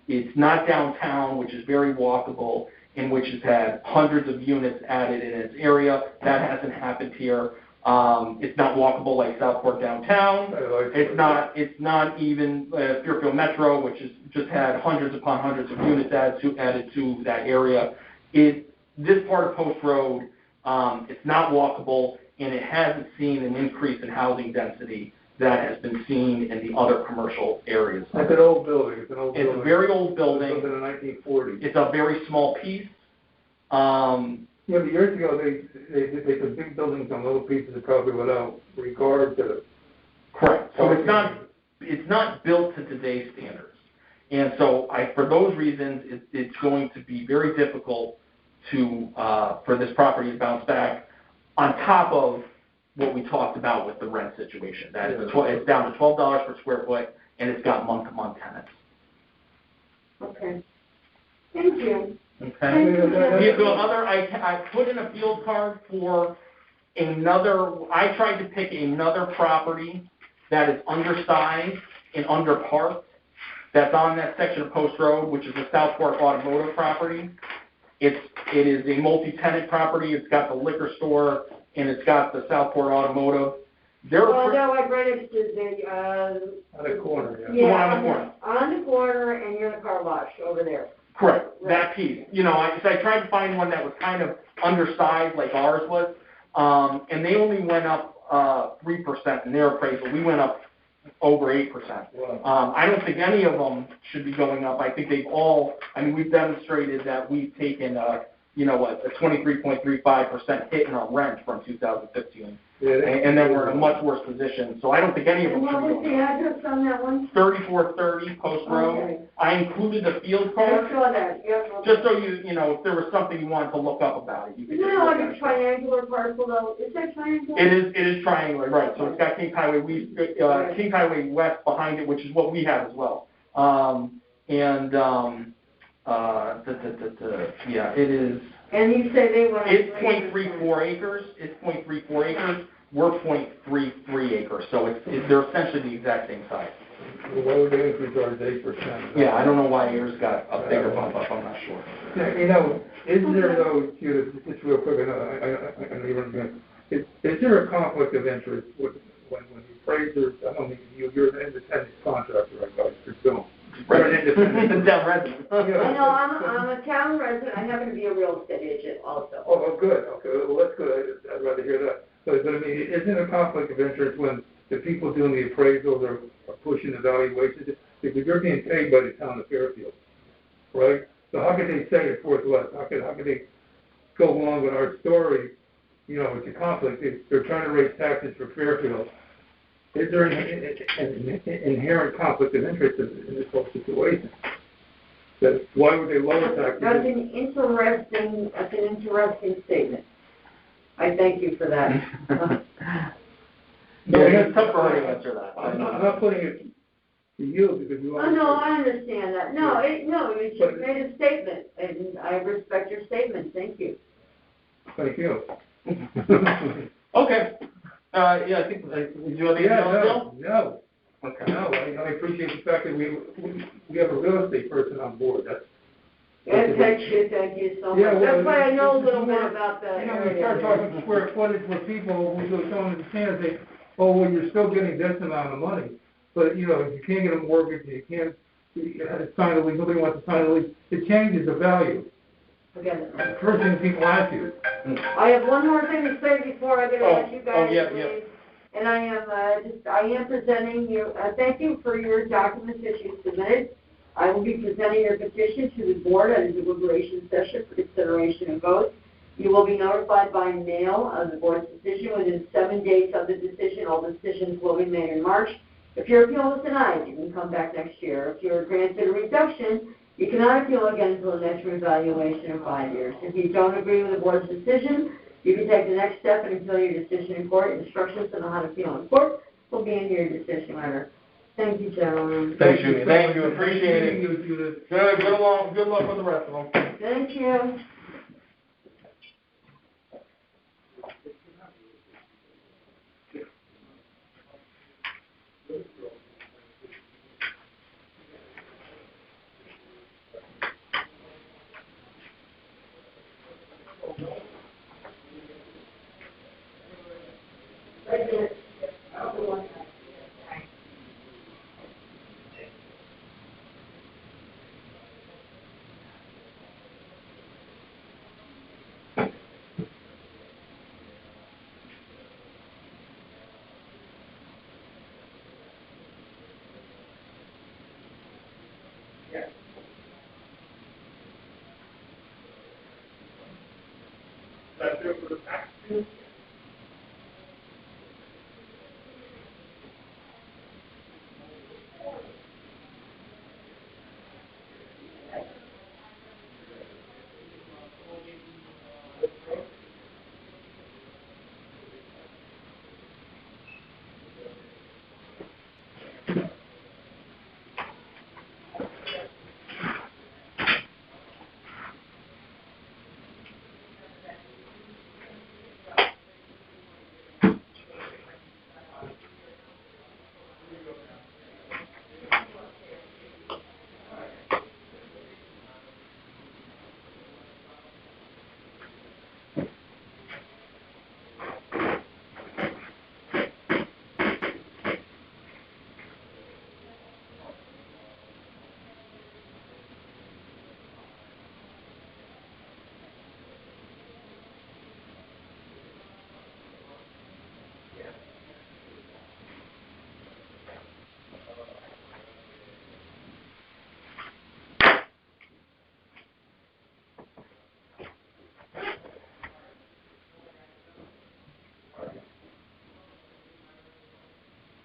It's not downtown, which is very walkable, and which has had hundreds of units added in its area. That hasn't happened here. It's not walkable like Southport downtown. It's not even Fairfield Metro, which has just had hundreds upon hundreds of units added to that area. This part of Post Road, it's not walkable, and it hasn't seen an increase in housing density that has been seen in the other commercial areas. It's an old building. It's a very old building. It was built in the 1940s. It's a very small piece. But years ago, they put big buildings on little pieces of property without regard to... Correct. So it's not built to today's standards. And so for those reasons, it's going to be very difficult for this property to bounce back, on top of what we talked about with the rent situation. That is, it's down to $12 per square foot, and it's got month-to-month tenants. Okay. Thank you. Okay. I put in a field card for I tried to pick another property that is undersized and underparked, that's on that section of Post Road, which is a Southport Automotive property. It is a multi-tenant property. It's got the liquor store, and it's got the Southport Automotive. I rented on the corner, the one on the corner. On the corner, and you're in the car wash over there. Correct, right. That piece. I tried to find one that was kind of undersized like ours was, and they only went up 3% in their appraisal. We went up over 8%. Wow. I don't think any of them should be going up. I think we've demonstrated that we've taken a 23.35% hit in our rent from 2015. Yeah, and then we're in a much worse position. So I don't think any of them should be going up. What was the address on that one? 3430 Post Road. Okay. I included the field card. I saw that. Yep. Just so if there was something you wanted to look up about it, you could. Like a triangular parcel though. Is that triangular? It is triangular, right? So it's got Kings Highway West behind it, which is what we have as well. It is. And you say they want. It's 0.34 acres. We're 0.33 acres. So they're essentially the exact same size. Well, why would they increase ours 8%? Yeah, I don't know why yours got a bigger bump up. I'm not sure. Is there though, Judith, just real quick, I know you're going to. Is there a conflict of interest when the appraisers? I don't think you're an independent contractor, I thought you presume. You're an independent resident. I know, I'm a town resident. I happen to be a real estate agent also. Oh, good. Okay, well, that's good. I'd rather hear that. But I mean, isn't a conflict of interest when the people doing the appraisals are pushing the valuations? Because you're being paid by the town of Fairfield, right? So how can they say it forthwith? How can they go along with our story? It's a conflict. They're trying to raise taxes for Fairfield. Is there an inherent conflict of interest in this whole situation? Why would they lower taxes? That's an interesting statement. I thank you for that. Yeah, it's tough for her to answer that. I'm not putting it to you because you Oh, always. no, I understand that. No, you just made a statement, and I respect your statement. Thank you. Thank you. Okay. Yeah, I think, you have anything else, Bill? No, Okay. no, I appreciate the fact that we have a real estate person on board, that's. And thank you so much. Yeah, well, That's why I know a little it's bit more- about the You know, we start area. talking square footage where people who don't understand, say, oh, well, you're still getting this amount of money. But, you know, if you can't get a mortgage, you can't sign a lease, nobody wants to sign a lease, it changes the value. Again, The first thing people ask you. I have one more thing to say before I get to ask you guys yeah. to leave. And I am presenting you, thank you for your documents that you submitted. I will be presenting your petition to the board at a deliberation session for consideration and vote. You will be notified by mail of the board's decision within 7 days of the decision. All decisions will be made in March. If your appeal is denied, you can come back next year. If you're granted a reduction, you cannot appeal again until the next reevaluation in 5 years. If you don't agree with the board's decision, you can take the next step and appeal your decision in court. Instructions on how to appeal in court will be in your decision letter. Thank you, gentlemen. Thanks, Judy. Thank you. Appreciate it. You, Judith. Good luck with the rest of them. Thank you.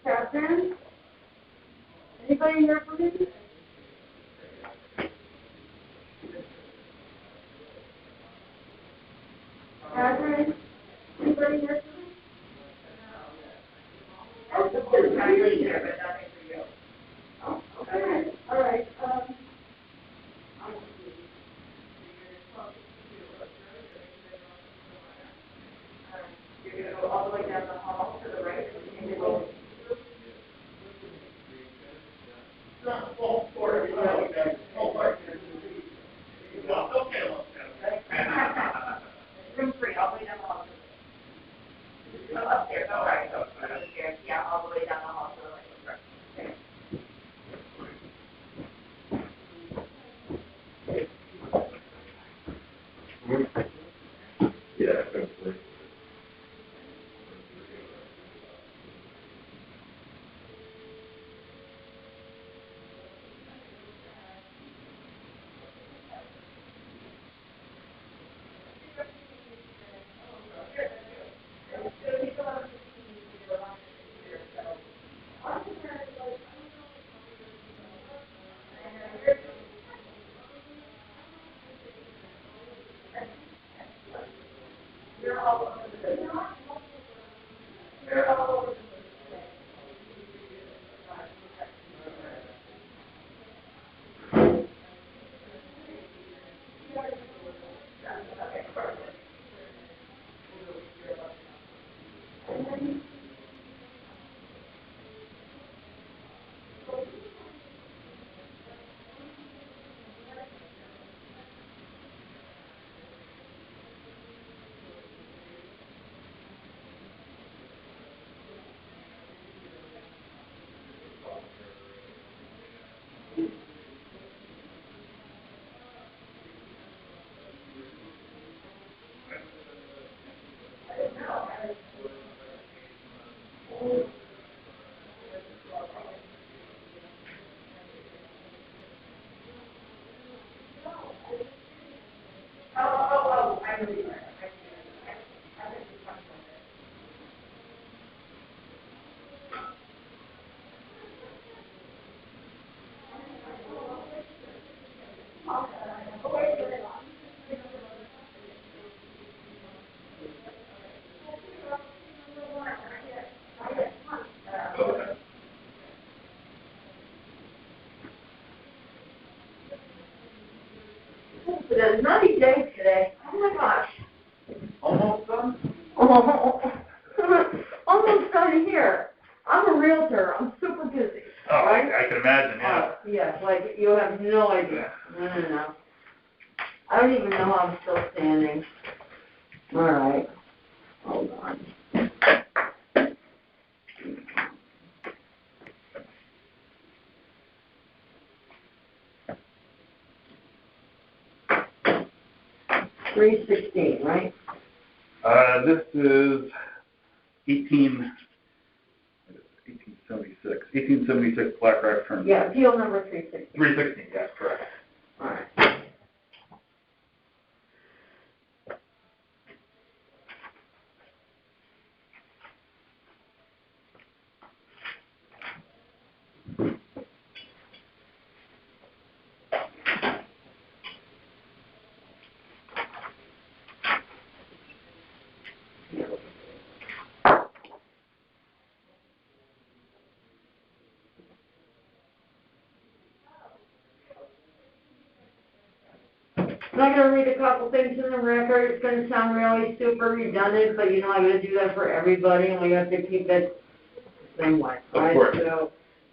Catherine? Anybody here for me? Catherine? Anybody here for me? Oh, okay. All right. You're going to go all the way down the hall to the right. Room free, all the way down the hall. Oh, upstairs, all right. Upstairs, yeah, all the way down the hall to the right. Yeah, definitely. It's a nutty day today. Oh my gosh. Almost done? Almost done here. I'm a realtor. I'm super busy. Oh, right? I can imagine, yeah. Yes, like you have no idea. No. I don't even know how I'm still standing. All right. Hold on. $316, right? This is 1876 Black Rock Turnpike. Yeah, appeal number 316. 316, yes, correct. All right. I'm not going to read a couple things in the record. It's going to sound really super redundant, but I'm going to do that for everybody, and we have to keep it the same way. Of Right? course.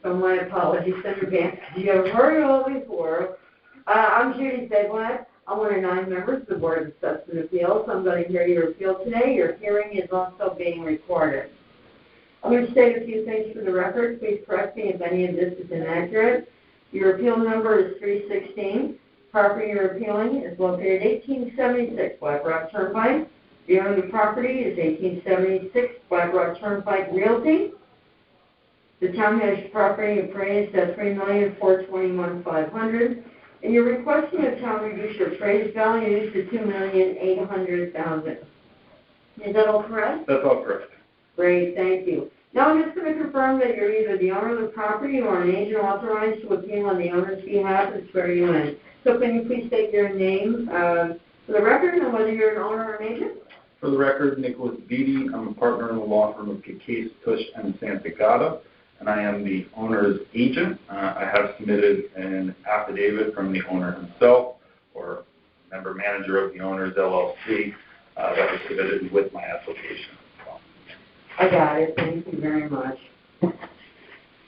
So my apologies in advance because you have heard it all before. I'm Judy Sedlak. I'm one of 9 members of the Board of Assessment Appeals. I'm going to hear your appeal today. Your hearing is also being recorded. I'm going to state a few things for the record. Please correct me if any of this is inaccurate. Your appeal number is 316. Property you're appealing is located 1876 Black Rock Turnpike. The owner of the property is 1876 Black Rock Turnpike Realty. The town has your property appraised at $3,421,500, and you're requesting the town reduce your appraised value to $2,800,000. Is that all correct? That's all correct. Great, thank you. Now I'm just going to confirm that you're either the owner of the property or an agent authorized to appeal on the owner's behalf and swear you in. So can you please state your name for the record and whether you're an owner or an agent? For the record, Nicholas Beatty. I'm a partner in the law firm of Case, Tush, and Santagata, and I am the owner's agent. I have submitted an affidavit from the owner himself, or member manager of the owner's LLC, that was submitted with my application. I got it. Thank you very much.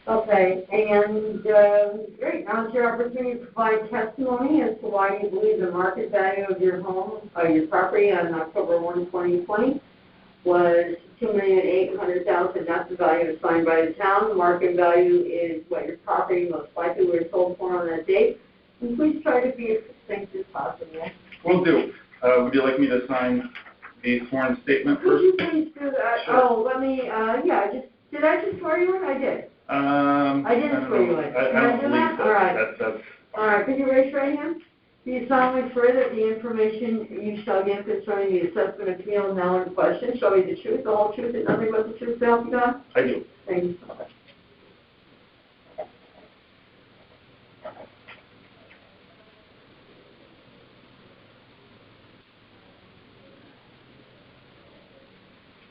Okay, and great. Now it's your opportunity to provide testimony as to why you believe the market value of your home, your property on October 1, 2020 was $2,800,000. That's the value assigned by the town. The market value is what your property most likely was sold for on that date. And please try to be as succinct as possible. Will do. Would you like me to sign the sworn statement Could first? you please do that? Sure. Oh, let me, did I just swear you in? I did. I didn't swear you in. Can I do that? All right. All right, could you raise your right hand? Do you solemnly swear that the information you shall give concerning the assessment appeal now in question shall be the truth, the whole truth, and nothing but the truth, so help you God? I do. Thank you so much.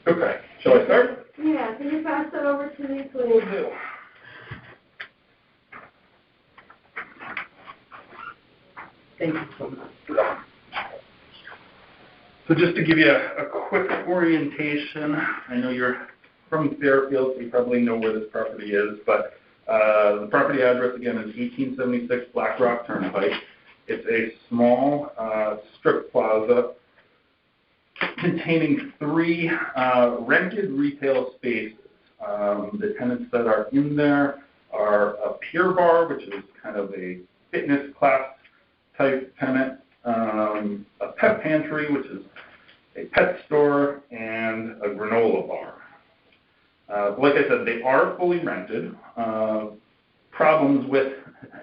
Okay. Shall I start? Yeah, can you pass that over to me, please? Will do. Thank you so much. So just to give you a quick orientation, I know you're from Fairfield, so you probably know where this property is, but the property address again is 1876 Black Rock Turnpike. It's a small strip plaza containing 3 rented retail spaces. The tenants that are in there are a Pier Bar, which is kind of a fitness class type tenant, a pet pantry, which is a pet store, and a granola bar. Like I said, they are fully rented. Problems with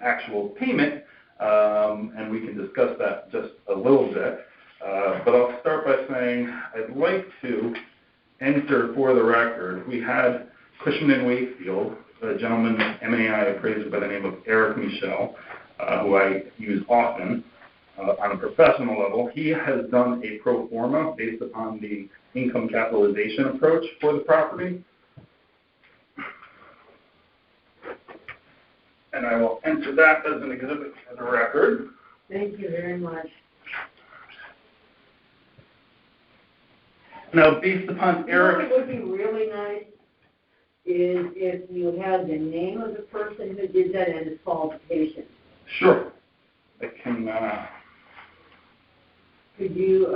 actual payment, and we can discuss that just a little bit. But I'll start for the record, we had Cushman & Wakefield, a gentleman, M&AI appraiser by the name of Eric Michel, who I use often on a professional level. He has done a pro forma based upon the income capitalization approach for the property. And I will enter that as an exhibit for the record. Thank you very much. Now, based upon Eric... What would be really nice is if you had the name of the person who did that and his qualifications. Sure. I can... Could you,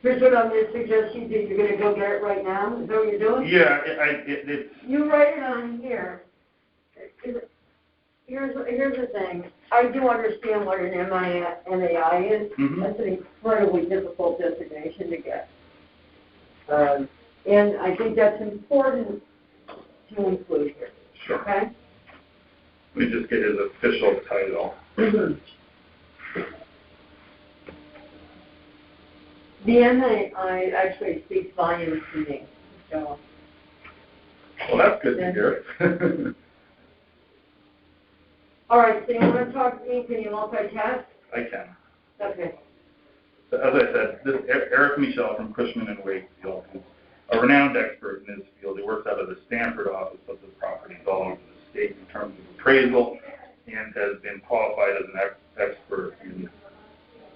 here's what I'm going to suggest you do. You're going to go get it right now? Is that what you're doing? Yeah, it's... You write it on here. Here's the thing. I do understand what an MAI is. Mm-hmm. That's an incredibly difficult designation to get. And I think that's important to include here. Sure. Okay? Let me just get his official title. Mm-hmm. The MAI actually speaks volumes to me. So. Well, that's good to hear. All right, so you want to talk to me? Can you multitask? I can. Okay. So as I said, this Eric Michel from Cushman & Wakefield is a renowned expert in his field. He works out of the Stanford office of the properties all over the state in terms of appraisal and has been qualified as an expert in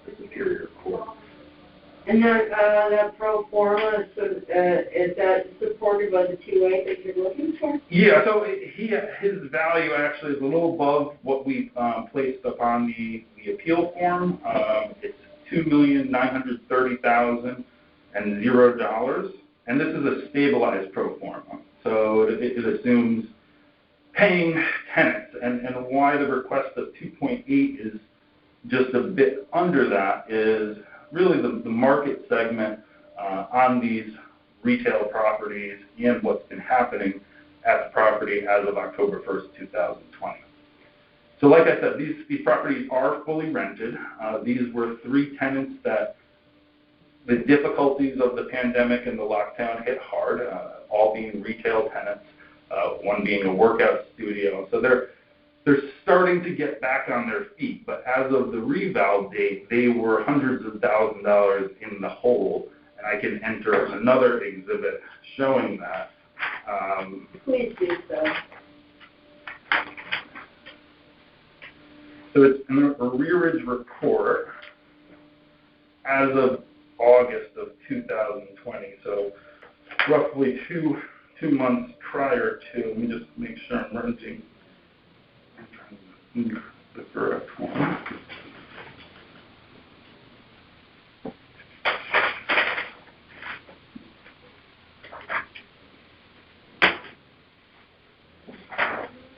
the Superior Court. And that pro forma, so, is that supported by the 2A that you're looking for? Yeah, so his value actually is a little above what we placed upon the appeal form. It's $2,930,000 and $0, and this is a stabilized pro forma. So it assumes paying tenants, and why the request of 2.8 is just a bit under that is really the market segment on these retail properties and what's been happening at the property as of October 1st, 2020. So like I said, these properties are fully rented. These were 3 tenants that the difficulties of the pandemic and the lockdown hit hard, all being retail tenants, one being a workout studio. So they're starting to get back on their feet, but as of the reval date, they were hundreds of thousands of dollars in the hole, and I can enter another exhibit showing that. Please do so. So it's an arrearage report as of August of 2020, so roughly two months prior to, let me just make sure I'm renting. The correct one.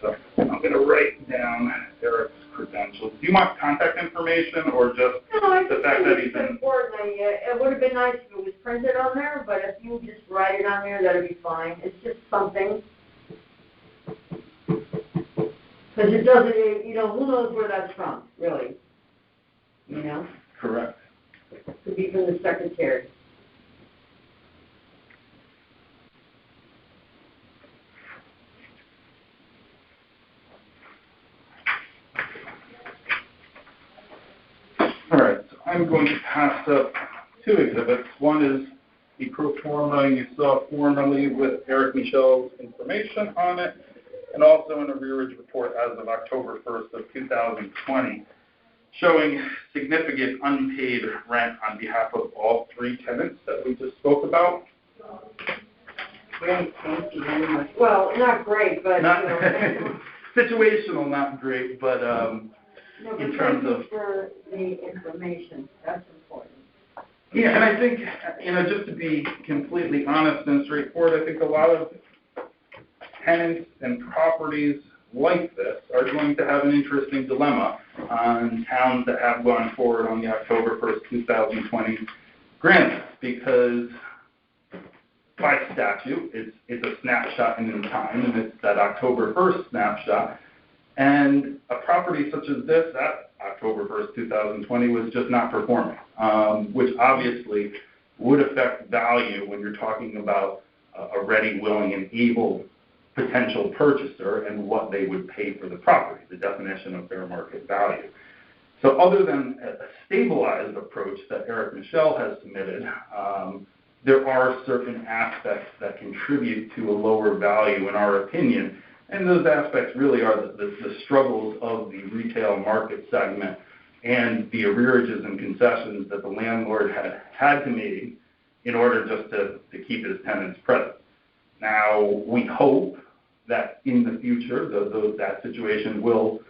So I'm going to write down Eric's credentials. Do you want contact information or just the fact that he's in? It would have been nice if it was printed on there, but if you just write it on there, that would be fine. It's just something. Because it doesn't, who knows where that's from, really? Correct. Could be from the secretary. All right, so I'm going to pass up 2 exhibits. One is the pro forma you saw formerly with Eric Michel's information on it, and also an arrearage report as of October 1st of 2020, showing significant unpaid rent on behalf of all 3 tenants that we just spoke about. Great, thank you very much. Well, not great, but not situational, not great, but in terms of for the information, that's important. Yeah, and I think just to be completely honest and straightforward, I think a lot of tenants and properties like this are going to have an interesting dilemma on towns that have gone forward on the October 1st, 2020 grant, because by statute, it's a snapshot in time, and it's that October 1st snapshot. And a property such as this, that October 1st, 2020, was just not performing, which obviously would affect value when you're talking about a ready, willing, and able potential purchaser and what they would pay for the property, the definition of fair market value. So other than a stabilized approach that Eric Michel has submitted, there are certain aspects that contribute to a lower value in our opinion, and those aspects really are the struggles of the retail market segment and the arrearages and concessions that the landlord had to make in order just to keep his tenants present. Now, we hope that in the future that situation will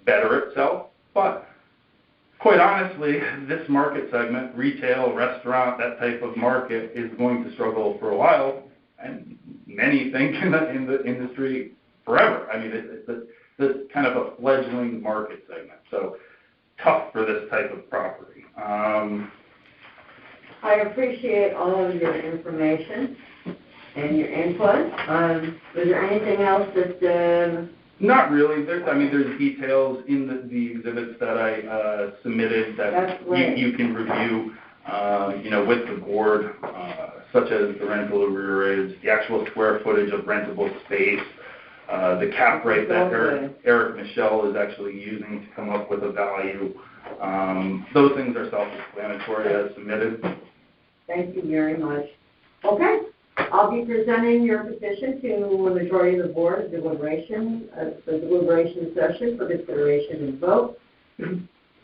better itself, but quite honestly, this market segment, retail, restaurant, that type of market, is going to struggle for a while, and many think in the industry forever. I mean, it's kind of a fledgling market segment, so tough for this type of property. I appreciate all of your information and your input. Was there anything else that... Not really. There's details in the exhibits that I submitted that you can review, with the board, such as the rental arrearage, the actual square footage of rentable space, the cap rate that Eric Michel is actually using to come up with a value. Those things are self-explanatory as submitted. Thank you very much. Okay. I'll be presenting your petition to a majority of the board the deliberation session for consideration and vote.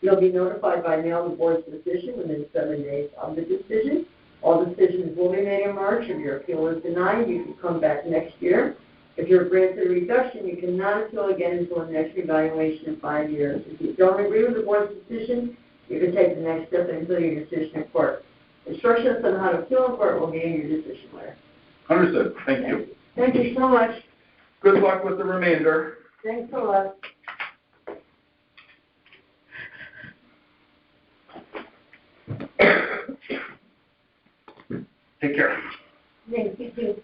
You'll be notified by mail the board's decision within 7 days of the decision. All decisions will be made in March. If your appeal is denied, you can come back next year. If you're granted a reduction, you cannot appeal again until the next revaluation in 5 years. If you don't agree with the board's decision, you can take the next step until your decision in court. Instructions on how to appeal in court will be in your decision letter. Understood. Thank you. Thank you so much. Good luck with the remainder. Thanks a lot. Take care. Thanks, you too.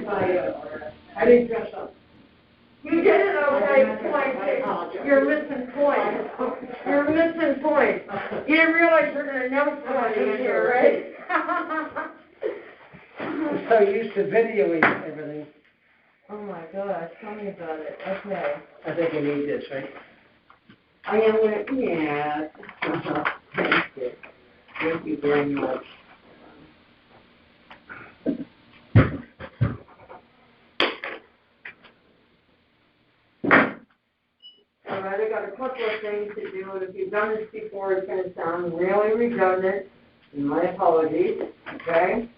I didn't dress up. You did it okay, point. I apologize. You're missing point. You're missing point. You didn't realize you're gonna know somebody in here, right? I'm so used to videoing everything. Oh my gosh, tell me about it, okay. I think you need this, right? I am gonna, yeah. Thank you. Thank you very much. All right, I got a couple of things to do, and if you've done this before, it's gonna sound really redundant, and my apologies, okay?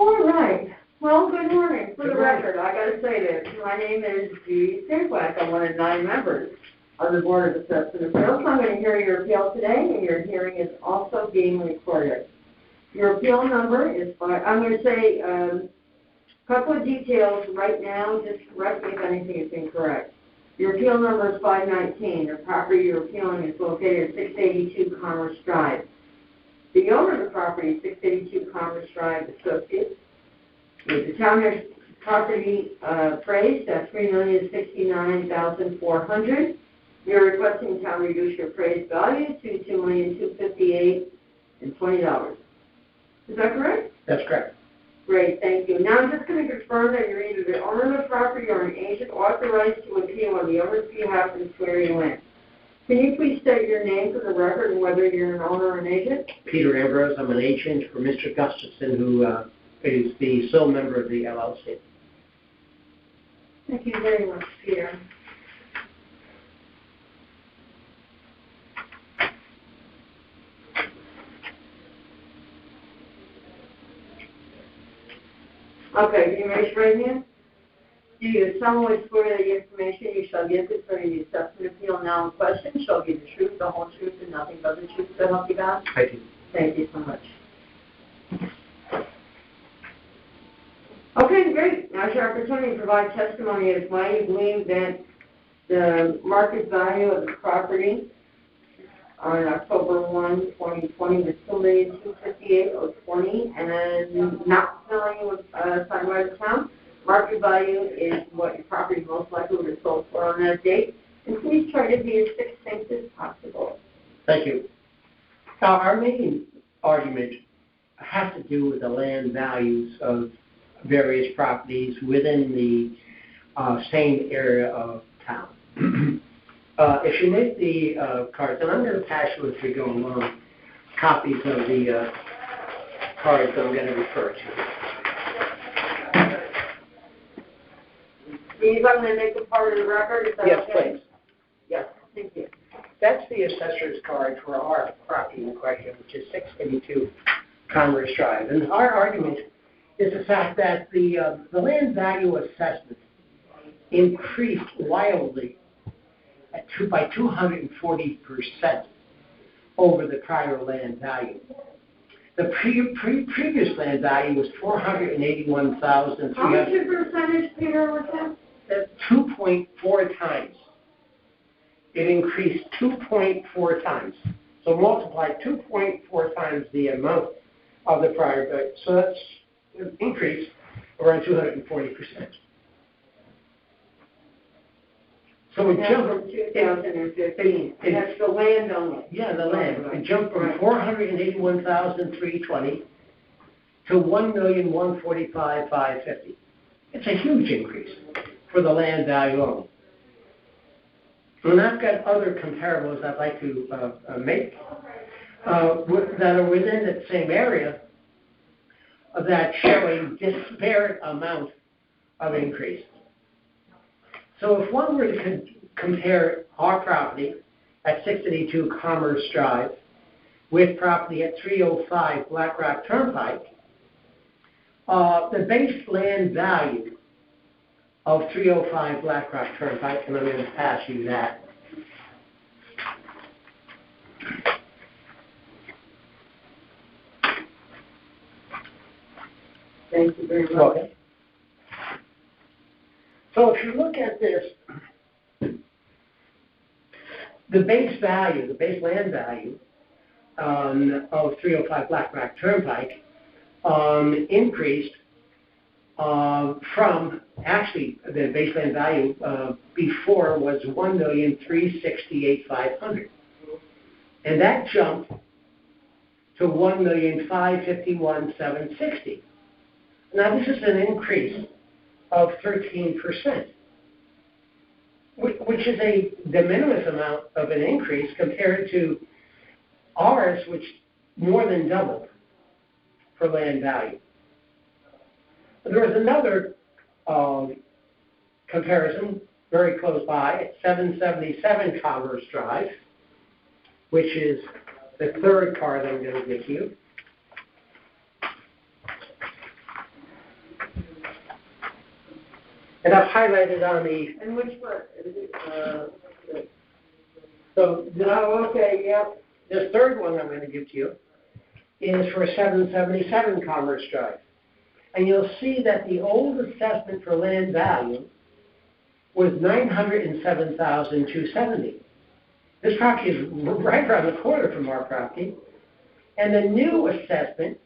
All right. Well, good morning. For the record, I gotta say this. My name is Judy Sidwak. I'm one of 9 members of the Board of Assessment Appeals. I'm going to hear your appeal today, and your hearing is also being recorded. Your appeal number is, I'm going to say a couple of details right now. Just correct me if anything is incorrect. Your appeal number is 519. The property you're appealing is located at 682 Commerce Drive. The owner of the property is 682 Commerce Drive Associates. The town has property appraised at $3,069,400. You're requesting the town reduce your appraised value to $2,258,20. Is that correct? That's correct. Great, thank you. Now I'm just going to confirm that you're either the owner of the property or an agent authorized to appeal on the owner's behalf and swear you in. Can you please state your name for the record and whether you're an owner or an agent? Peter Ambrose, I'm an agent for Mr. Gustafson, who is the sole member of the LLC. Thank you very much, Peter. Okay, can you raise your right hand? Do you solemnly swear that the information you shall give concerning the assessment appeal now in question shall be the truth, the whole truth, and nothing but the truth, so help you God? I do. Thank you so much. Okay, great. Now it's your opportunity to provide testimony as why you believe that the market value of the property on October 1, 2020 was $2,258,020, and not filling with signed by the town. Market value is what your property most likely would have sold for on that date. And please try to be as succinct as possible. Thank you. Now, our main argument has to do with the land values of various properties within the same area of town. If you make the cards, and I'm going to pass you as we go along copies of the cards that I'm going to refer to. Steve, I'm going to make a part of the record. Is that Yes, okay? please. Yes, thank you. That's the assessor's card for our property in question, which is 682 Commerce Drive. And our argument is the fact that the land value assessment increased wildly by 240% over the prior land value. The previous land value was $481,300. How much your percentage, Peter, was that? 2.4 times. It increased 2.4 times. So multiply 2.4 times the amount of the prior value. So that's an increase around 240%. So we jumped from 2015. That's the land only. Yeah, the land. It jumped from $481,320 to $1,145,550. It's a huge increase for the land value only. And I've got other comparables I'd like to make that are within the same area that show a disparate amount of increase. So if one were to compare our property at 682 Commerce Drive with property at 305 Black Rock Turnpike, the base land value of 305 Black Rock Turnpike, and I'm going to pass you that. Thank you very much. Okay. So if you look at this, the base value, the base land value of 305 Black Rock Turnpike increased from, actually, the base land value before was $1,368,500. And that jumped to $1,551,760. Now, this is an increase of 13%, which is a de minimis amount of an increase compared to ours, which more than doubled for land value. There was another comparison very close by at 777 Commerce Drive, which is the third card I'm going to give you. And I've highlighted on the... And which one? Is it, So okay, yep. the third one I'm going to give to you is for 777 Commerce Drive. And you'll see that the old assessment for land value was $907,270. This property is right around the corner from our property. And the new assessment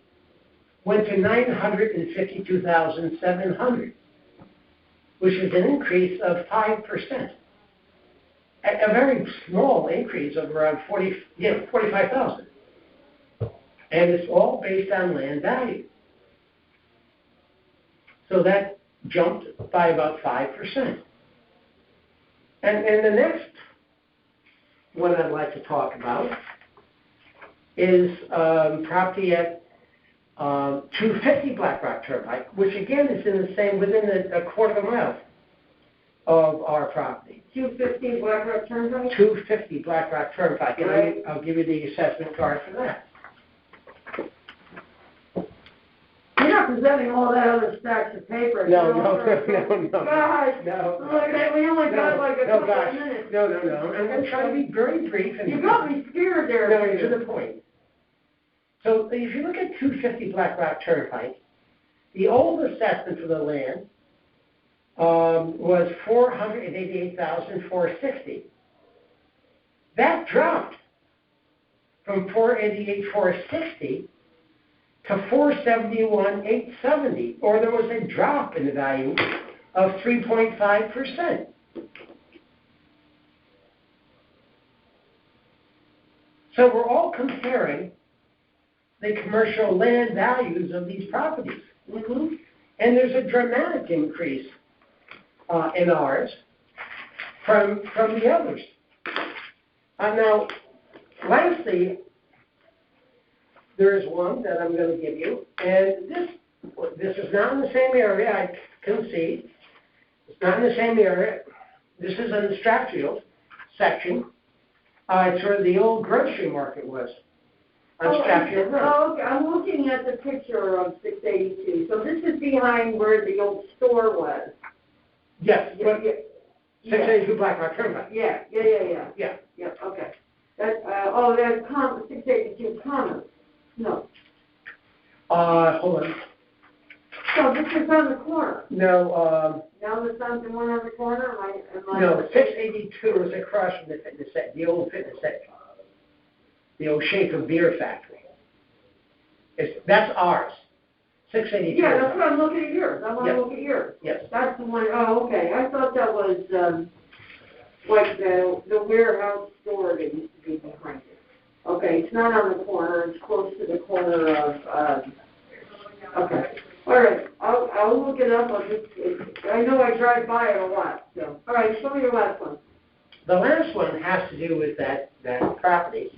went to $952,700, which is an increase of 5%. A very small increase of around 45,000. And it's all based on land value. So that jumped by about 5%. And the next one I'd like to talk about is property at 250 Black Rock Turnpike, which again is in the same, within a quarter of a mile of our property. 250 Black Rock Turnpike? 250 Black Rock Turnpike, and Right. I'll give you the assessment card for that. You're not presenting all that other stacks of paper. No. Guys, No. look, we only got like a couple of minutes. No. I'm going to try to be very brief. And You got me scared there. No, to the point. So if you look at 250 Black Rock Turnpike, the old assessment for the land was $488,460. That dropped from $488,460 to $471,870, or there was a drop in the value of 3.5%. So we're all comparing the commercial land values of these properties. Mm-hmm. And there's a dramatic increase in ours from the others. Now, lastly, there is one that I'm going to give you, and this is not in the same area, I concede. It's not in the same area. This is in the Stratfield section. It's where the old grocery market was on Stratfield Road. Oh, okay. I'm looking at the picture of 682. So this is behind where the old store was. Yes, Yeah, 682 Black Rock Turnpike. Yeah, okay. That's 682 Commerce. No. Hold on. So this is on the corner. No, Now there's something one on the corner? Am I no, 682 is across from the fitness center, the old fitness center. The old Shaker Beer Factory. That's ours. 682. Yeah, that's what I'm looking at yours. I want to Yes. look at yours. Yes. That's the one. Oh, okay. I thought that was like the warehouse store that used to be behind it. Okay, it's not on the corner. It's close to the corner of. Okay. All right. I'll look it up. I know I drive by it a lot. So, all right. Show me your last one. The last one has to do with that property.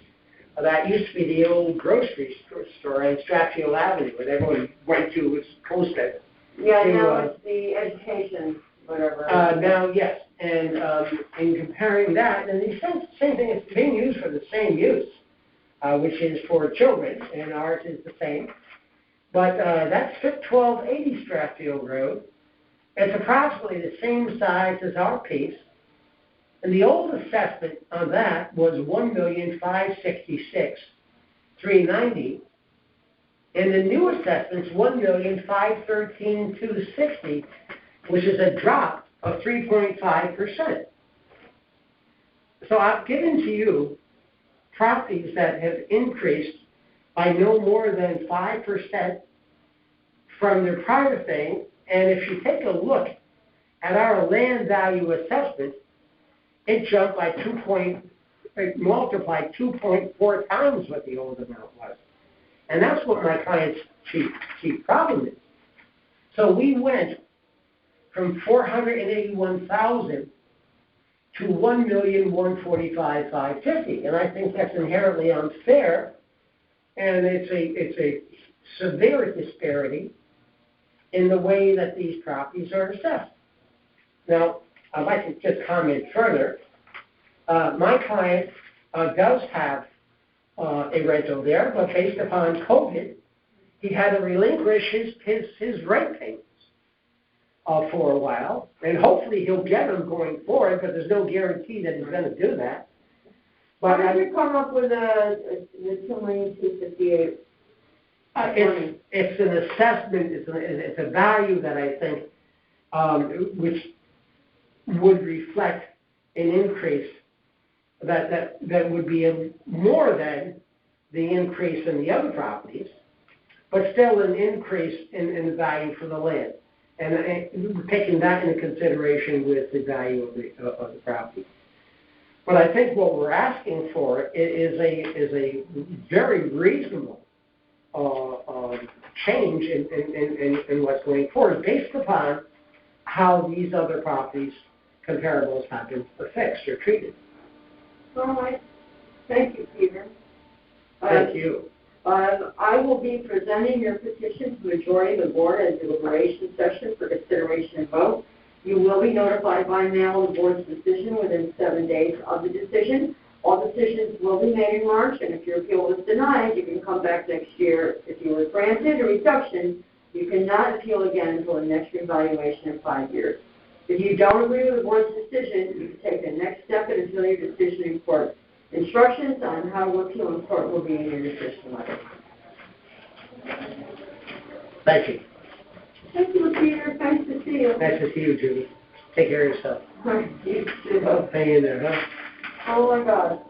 That used to be the old grocery store on Stratfield Avenue, where everyone went to, was posted. Yeah, now it's the education, whatever. Now, yes, and in comparing that, and the same thing, it's being used for the same use, which is for children, and ours is the same. But that's 1280 Stratfield Road. It's approximately the same size as our piece. And the old assessment on that was $1,566,390. And the new assessment's $1,513,260, which is a drop of 3.5%. So I've given to you properties that have increased by no more than 5% from their prior thing. And if you take a look at our land value assessment, it jumped by it multiplied 2.4 times what the old amount was. And that's what my client's chief problem is. So we went from $481,000 to $1,145,550, and I think that's inherently unfair, and it's a severe disparity in the way that these properties are assessed. Now, I'd like to just comment further. My client does have a rental there, but based upon COVID, he had to relinquish his rent payments for a while, and hopefully he'll get them going forward, but there's no guarantee that he's going to do that. But how did you come up with the $2,258,000? It's an assessment, it's a value that I think which would reflect an increase that would be more than the increase in the other properties, but still an increase in the value for the land. And taking that into consideration with the value of the property. But I think what we're asking for is a very reasonable change in what's going forward based upon how these other properties, comparables, have been fixed or treated. All right. Thank you, Peter. Thank you. I will be presenting your petition to majority of the board at deliberation session for consideration and vote. You will be notified by mail of the board's decision within 7 days of the decision. All decisions will be made in March, and if your appeal is denied, you can come back next year. If you were granted a reduction, you cannot appeal again until the next revaluation in 5 years. If you don't agree with the board's decision, you can take the next step and appeal your decision in court. Instructions on how to appeal in court will be in your decision letter. Thank you. Thank you, Peter. Nice to see you. Nice to see you, Judy. Take care of yourself. You too. Hang in there, huh? Oh, my God.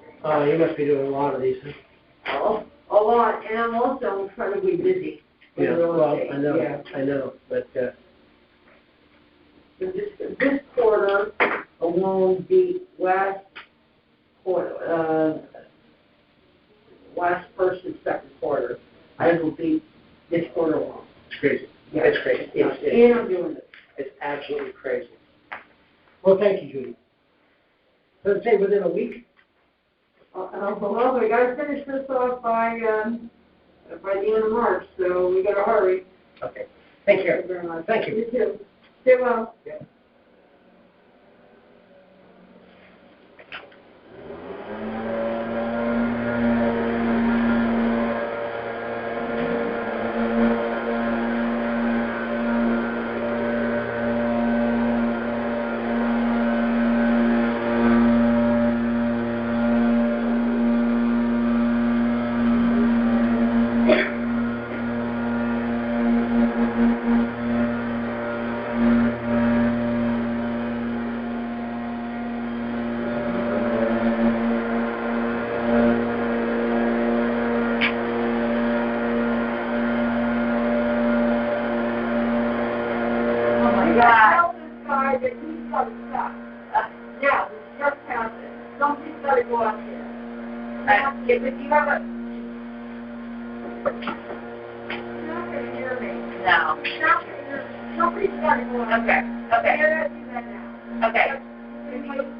You must be doing a lot of these, huh? Oh, a lot, and I'm also incredibly busy. Yeah, well, I know, but this quarter alone, the last first and second quarter, I will be this quarter alone. It's crazy. Yeah. It's crazy. And I'm doing it. It's absolutely crazy. Well, thank you, Judy. Let's say within a week. Well, we got to finish this off by the end of March, so we got to hurry. Okay. Thank you. Thank you very much. Thank you. You too. Stay well. Yeah. Tell this guy that he's got to stop. Now, it's just happened. Somebody's got to go out there. Yeah, but you have a... You're not going to hear me. No. You're not going to hear me. Somebody's got to go out there. Okay. You're going to do that now. Okay.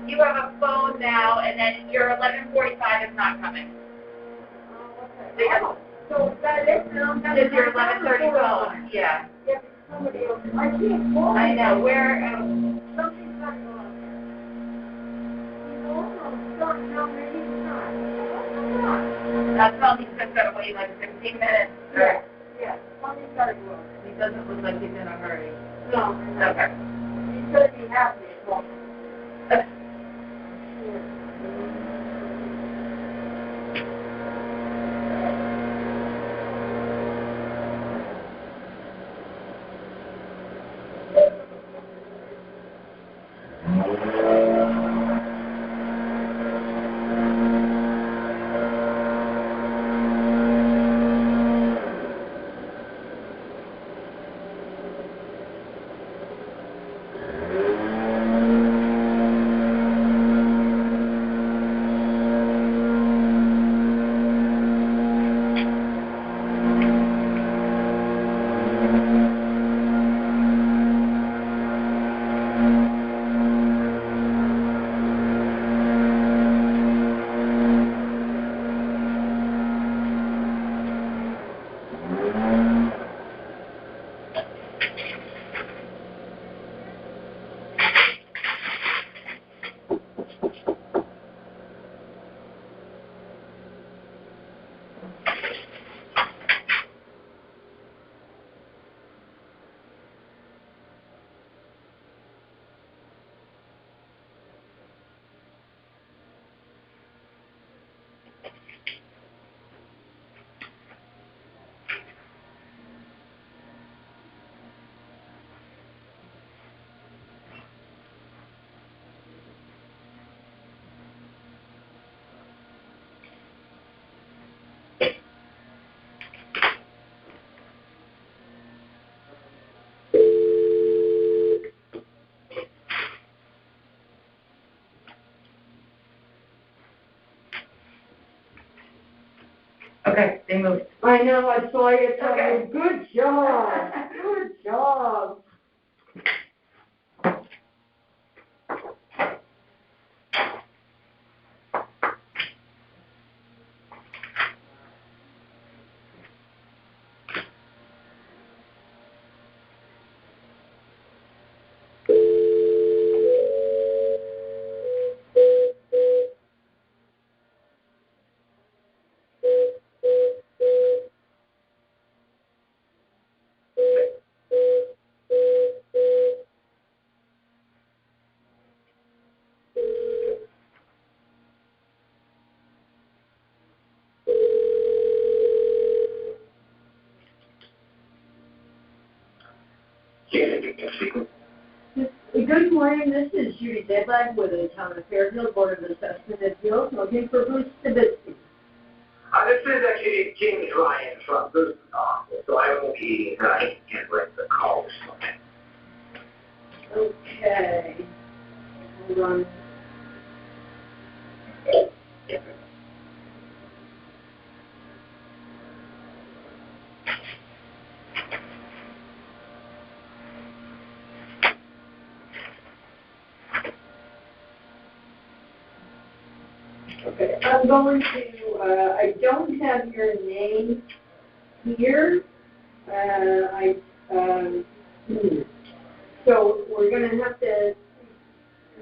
You have a phone now, and then your 11:45 is not coming. Okay. Oh, so is that it now? It's your 11:30 phone. Yeah. Yeah, but somebody else. I can't call. I know. Where? Somebody's got to go out there. You know, don't know maybe it's not. That's all. He's just got to wait like 15 minutes. Yeah. Yeah. He doesn't look like he's in a hurry. No, Okay. he's gonna be happy as well. Okay, they moved. I know, I saw you tell Okay. me, good job, good job. Good morning, this is Judy Deadline with the Town of Fairfield Board of Assessment and Appeals, looking for Bruce Stavisky. This is actually James Ryan from Bruce's office, so I will be handling the call this morning. Okay. Hold on. Okay, I'm going to, I don't have your name here. So we're gonna have to,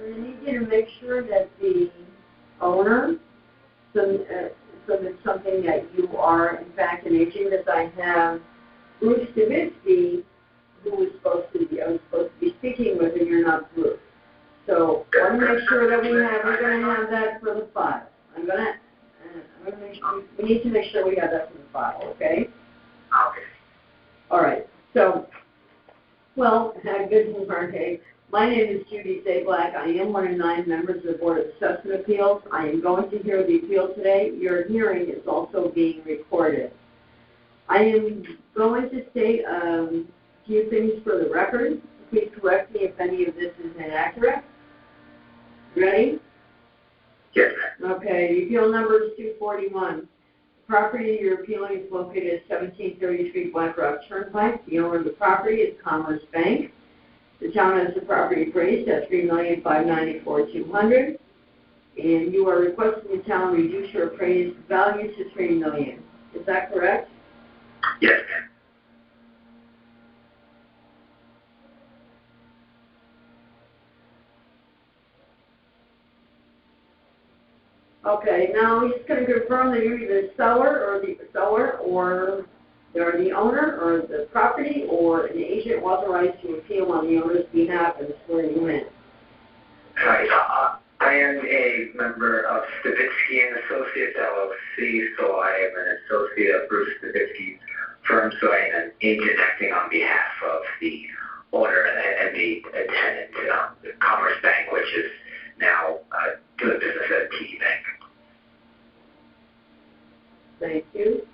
I need you to make sure that the owner, so it's something that you are in fact an agent, because I have Bruce Stavisky, who was supposed to be, I was supposed to be speaking with, and you're not Bruce. So I want to make sure that we're gonna have that for the file. I'm gonna make sure, we need to make sure we have that for the file, okay? Okay. All right, so, well, good news, okay. My name is Judy Zablack. I am one of 9 members of the Board of Assessment Appeals. I am going to hear the appeal today. Your hearing is also being recorded. I am going to state a few things for the record. Please correct me if any of this is inaccurate. Ready? Yes. Okay, the appeal number is 241. The property you're appealing is located at 1733 Black Rock Turnpike. The owner of the property is Commerce Bank. The town has the property appraised at $3,594,200, and you are requesting the town reduce your appraised value to $3 million. Is that correct? Yes. Okay, now he's going to confirm that you're either the seller or They're the owner or the property or an agent authorized to appeal on the owner's behalf and swear you in. Hi, I am a member of Stavitsky and Associates LLC, so I am an associate of Bruce Stavitsky's firm, so I am an agent acting on behalf of the owner and the tenant, the Commerce Bank, which is now doing business as TD Bank. Thank you.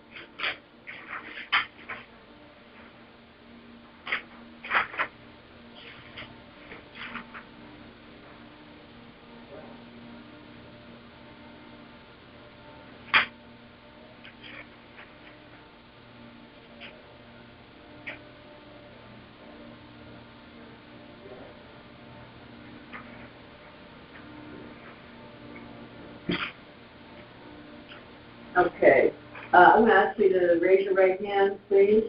Okay. I'm going to ask you to raise your right hand, please.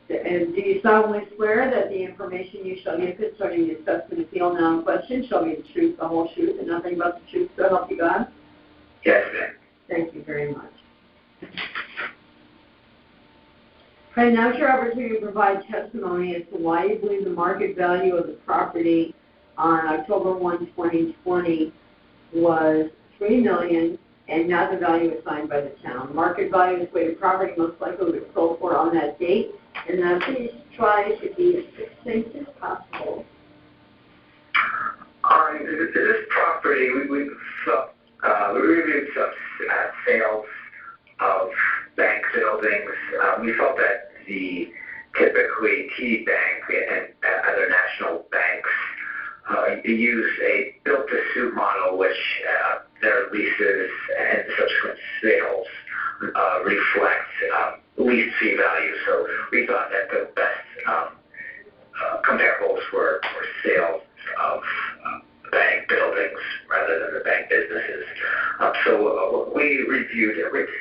And do you solemnly swear that the information you shall give concerning the assessment appeal now in question shall be the truth, the whole truth, and nothing but the truth, so help you God? Yes, ma'am. Thank you very much. Okay, now it's your opportunity to provide testimony as to why you believe the market value of the property on October 1, 2020 was $3 million and not the value assigned by the town. Market value is what your property most likely was sold for on that date, and now please try to be as succinct as possible. On this property, we reviewed some sales of bank buildings. We felt that typically TD Bank and other national banks use a built-to-suit model, which their leases and subsequent sales reflect lease fee value. So we thought that the best comparables were sales of bank buildings rather than the bank businesses. So we reviewed at least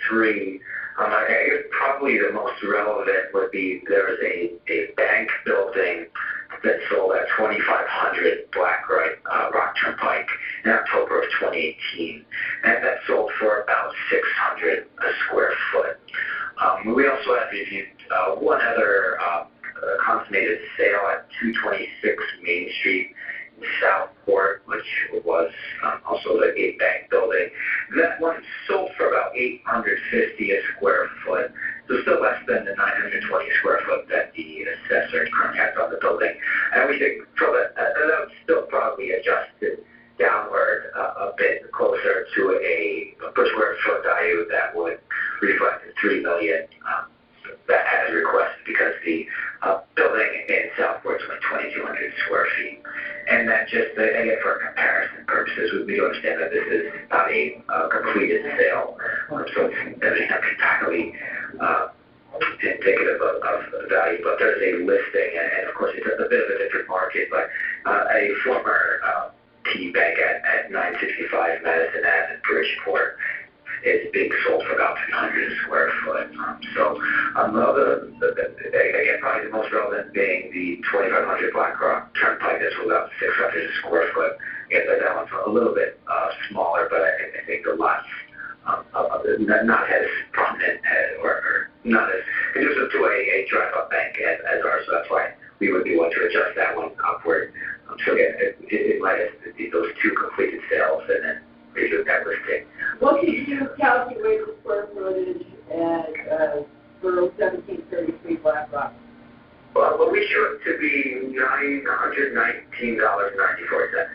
three. I guess probably the most relevant would be there is a bank building that sold at 2500 Black Rock Turnpike in October of 2018, and that sold for about $600 a square foot. We also had reviewed one other consummated sale at 226 Main Street in Southport, which was also a bank building. That one sold for about $850 a square foot, so still less than the 920 square foot that the assessor currently has on the building. And we think that would still probably adjusted downward a bit closer to a per square foot value that would reflect the $3 million that as requested, because the building in Southport is like 2,200 square feet. And that just, again, for comparison purposes, we do understand that this is not a completed sale, so it's not entirely indicative of value, but there's a listing, and of course it's a bit of a different market, but a former TD Bank at 965 Madison Ave in Bridgeport is being sold for about $300 a square foot. Again, probably the most relevant being the 2500 Black Rock Turnpike that's about $600 a square foot. Again, that one's a little bit smaller, but I think the lots not as prominent or not as conducive to a drive-up bank as ours. So that's why we would be one to adjust that one upward. So again, it might have those two completed sales and then review that listing. What did you calculate the square footage at for 1733 Black Rock? Well, we show it to be $919.94.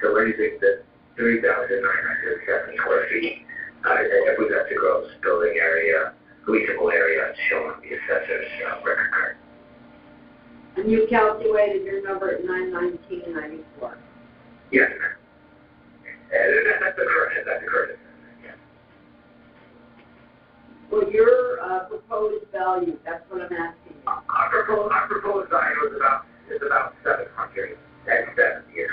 So what do you think that 3,970 square feet? If we got the gross building area, leasable area shown on the assessor's record card. And you calculated your number at 919.94. Yes, ma'am. That's the correct assessment, yeah. Well, your proposed value, that's what I'm asking you. Our proposed value is about $770 a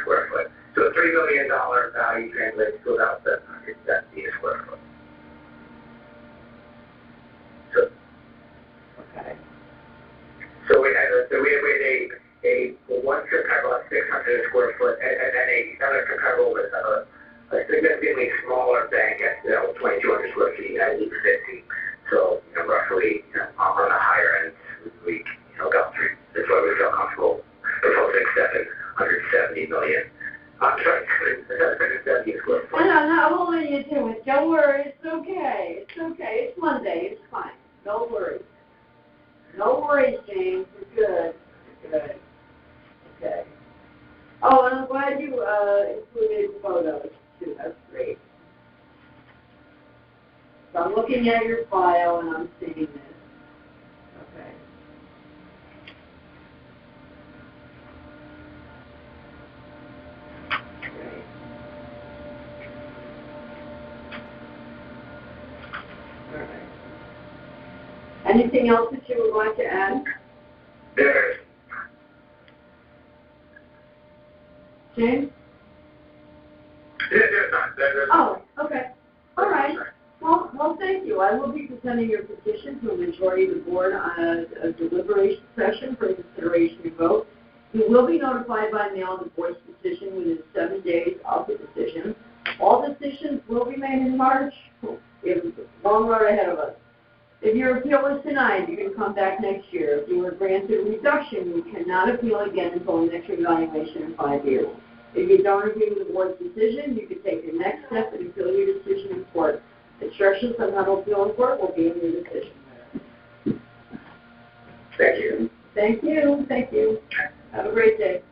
square foot. So a $3 million value translates to about $770 a square foot. Okay. So we had a one comparable at 600 a square foot, and then another comparable with a significantly smaller bank at 2,200 square feet at 850. So roughly on $170 million. I'm sorry, 170 square foot. I'm not holding you to it. Don't worry. It's okay. It's okay. It's Monday. It's fine. No worries. No worries, James. We're good. We're good. Okay. Oh, and I'm glad you included photos, too. That's great. So I'm looking at your file, and I'm seeing this. Okay. Great. All right. Anything else that you would like to add? There. James? There's not. Oh, okay. All right. Well, thank you. I will be presenting your petition to a majority of the board on a deliberation session for consideration and vote. You will be notified by mail of the board's decision within 7 days of the decision. All decisions will be made in March. We have a long road ahead of us. If your appeal is denied, you can come back next year. If you were granted a reduction, you cannot appeal again until the next evaluation in 5 years. If you don't agree with the board's decision, you can take the next step and appeal your decision in court. Instructions on how to appeal in court will be in your decision. Thank you. Thank you. Thank you. Have a great day.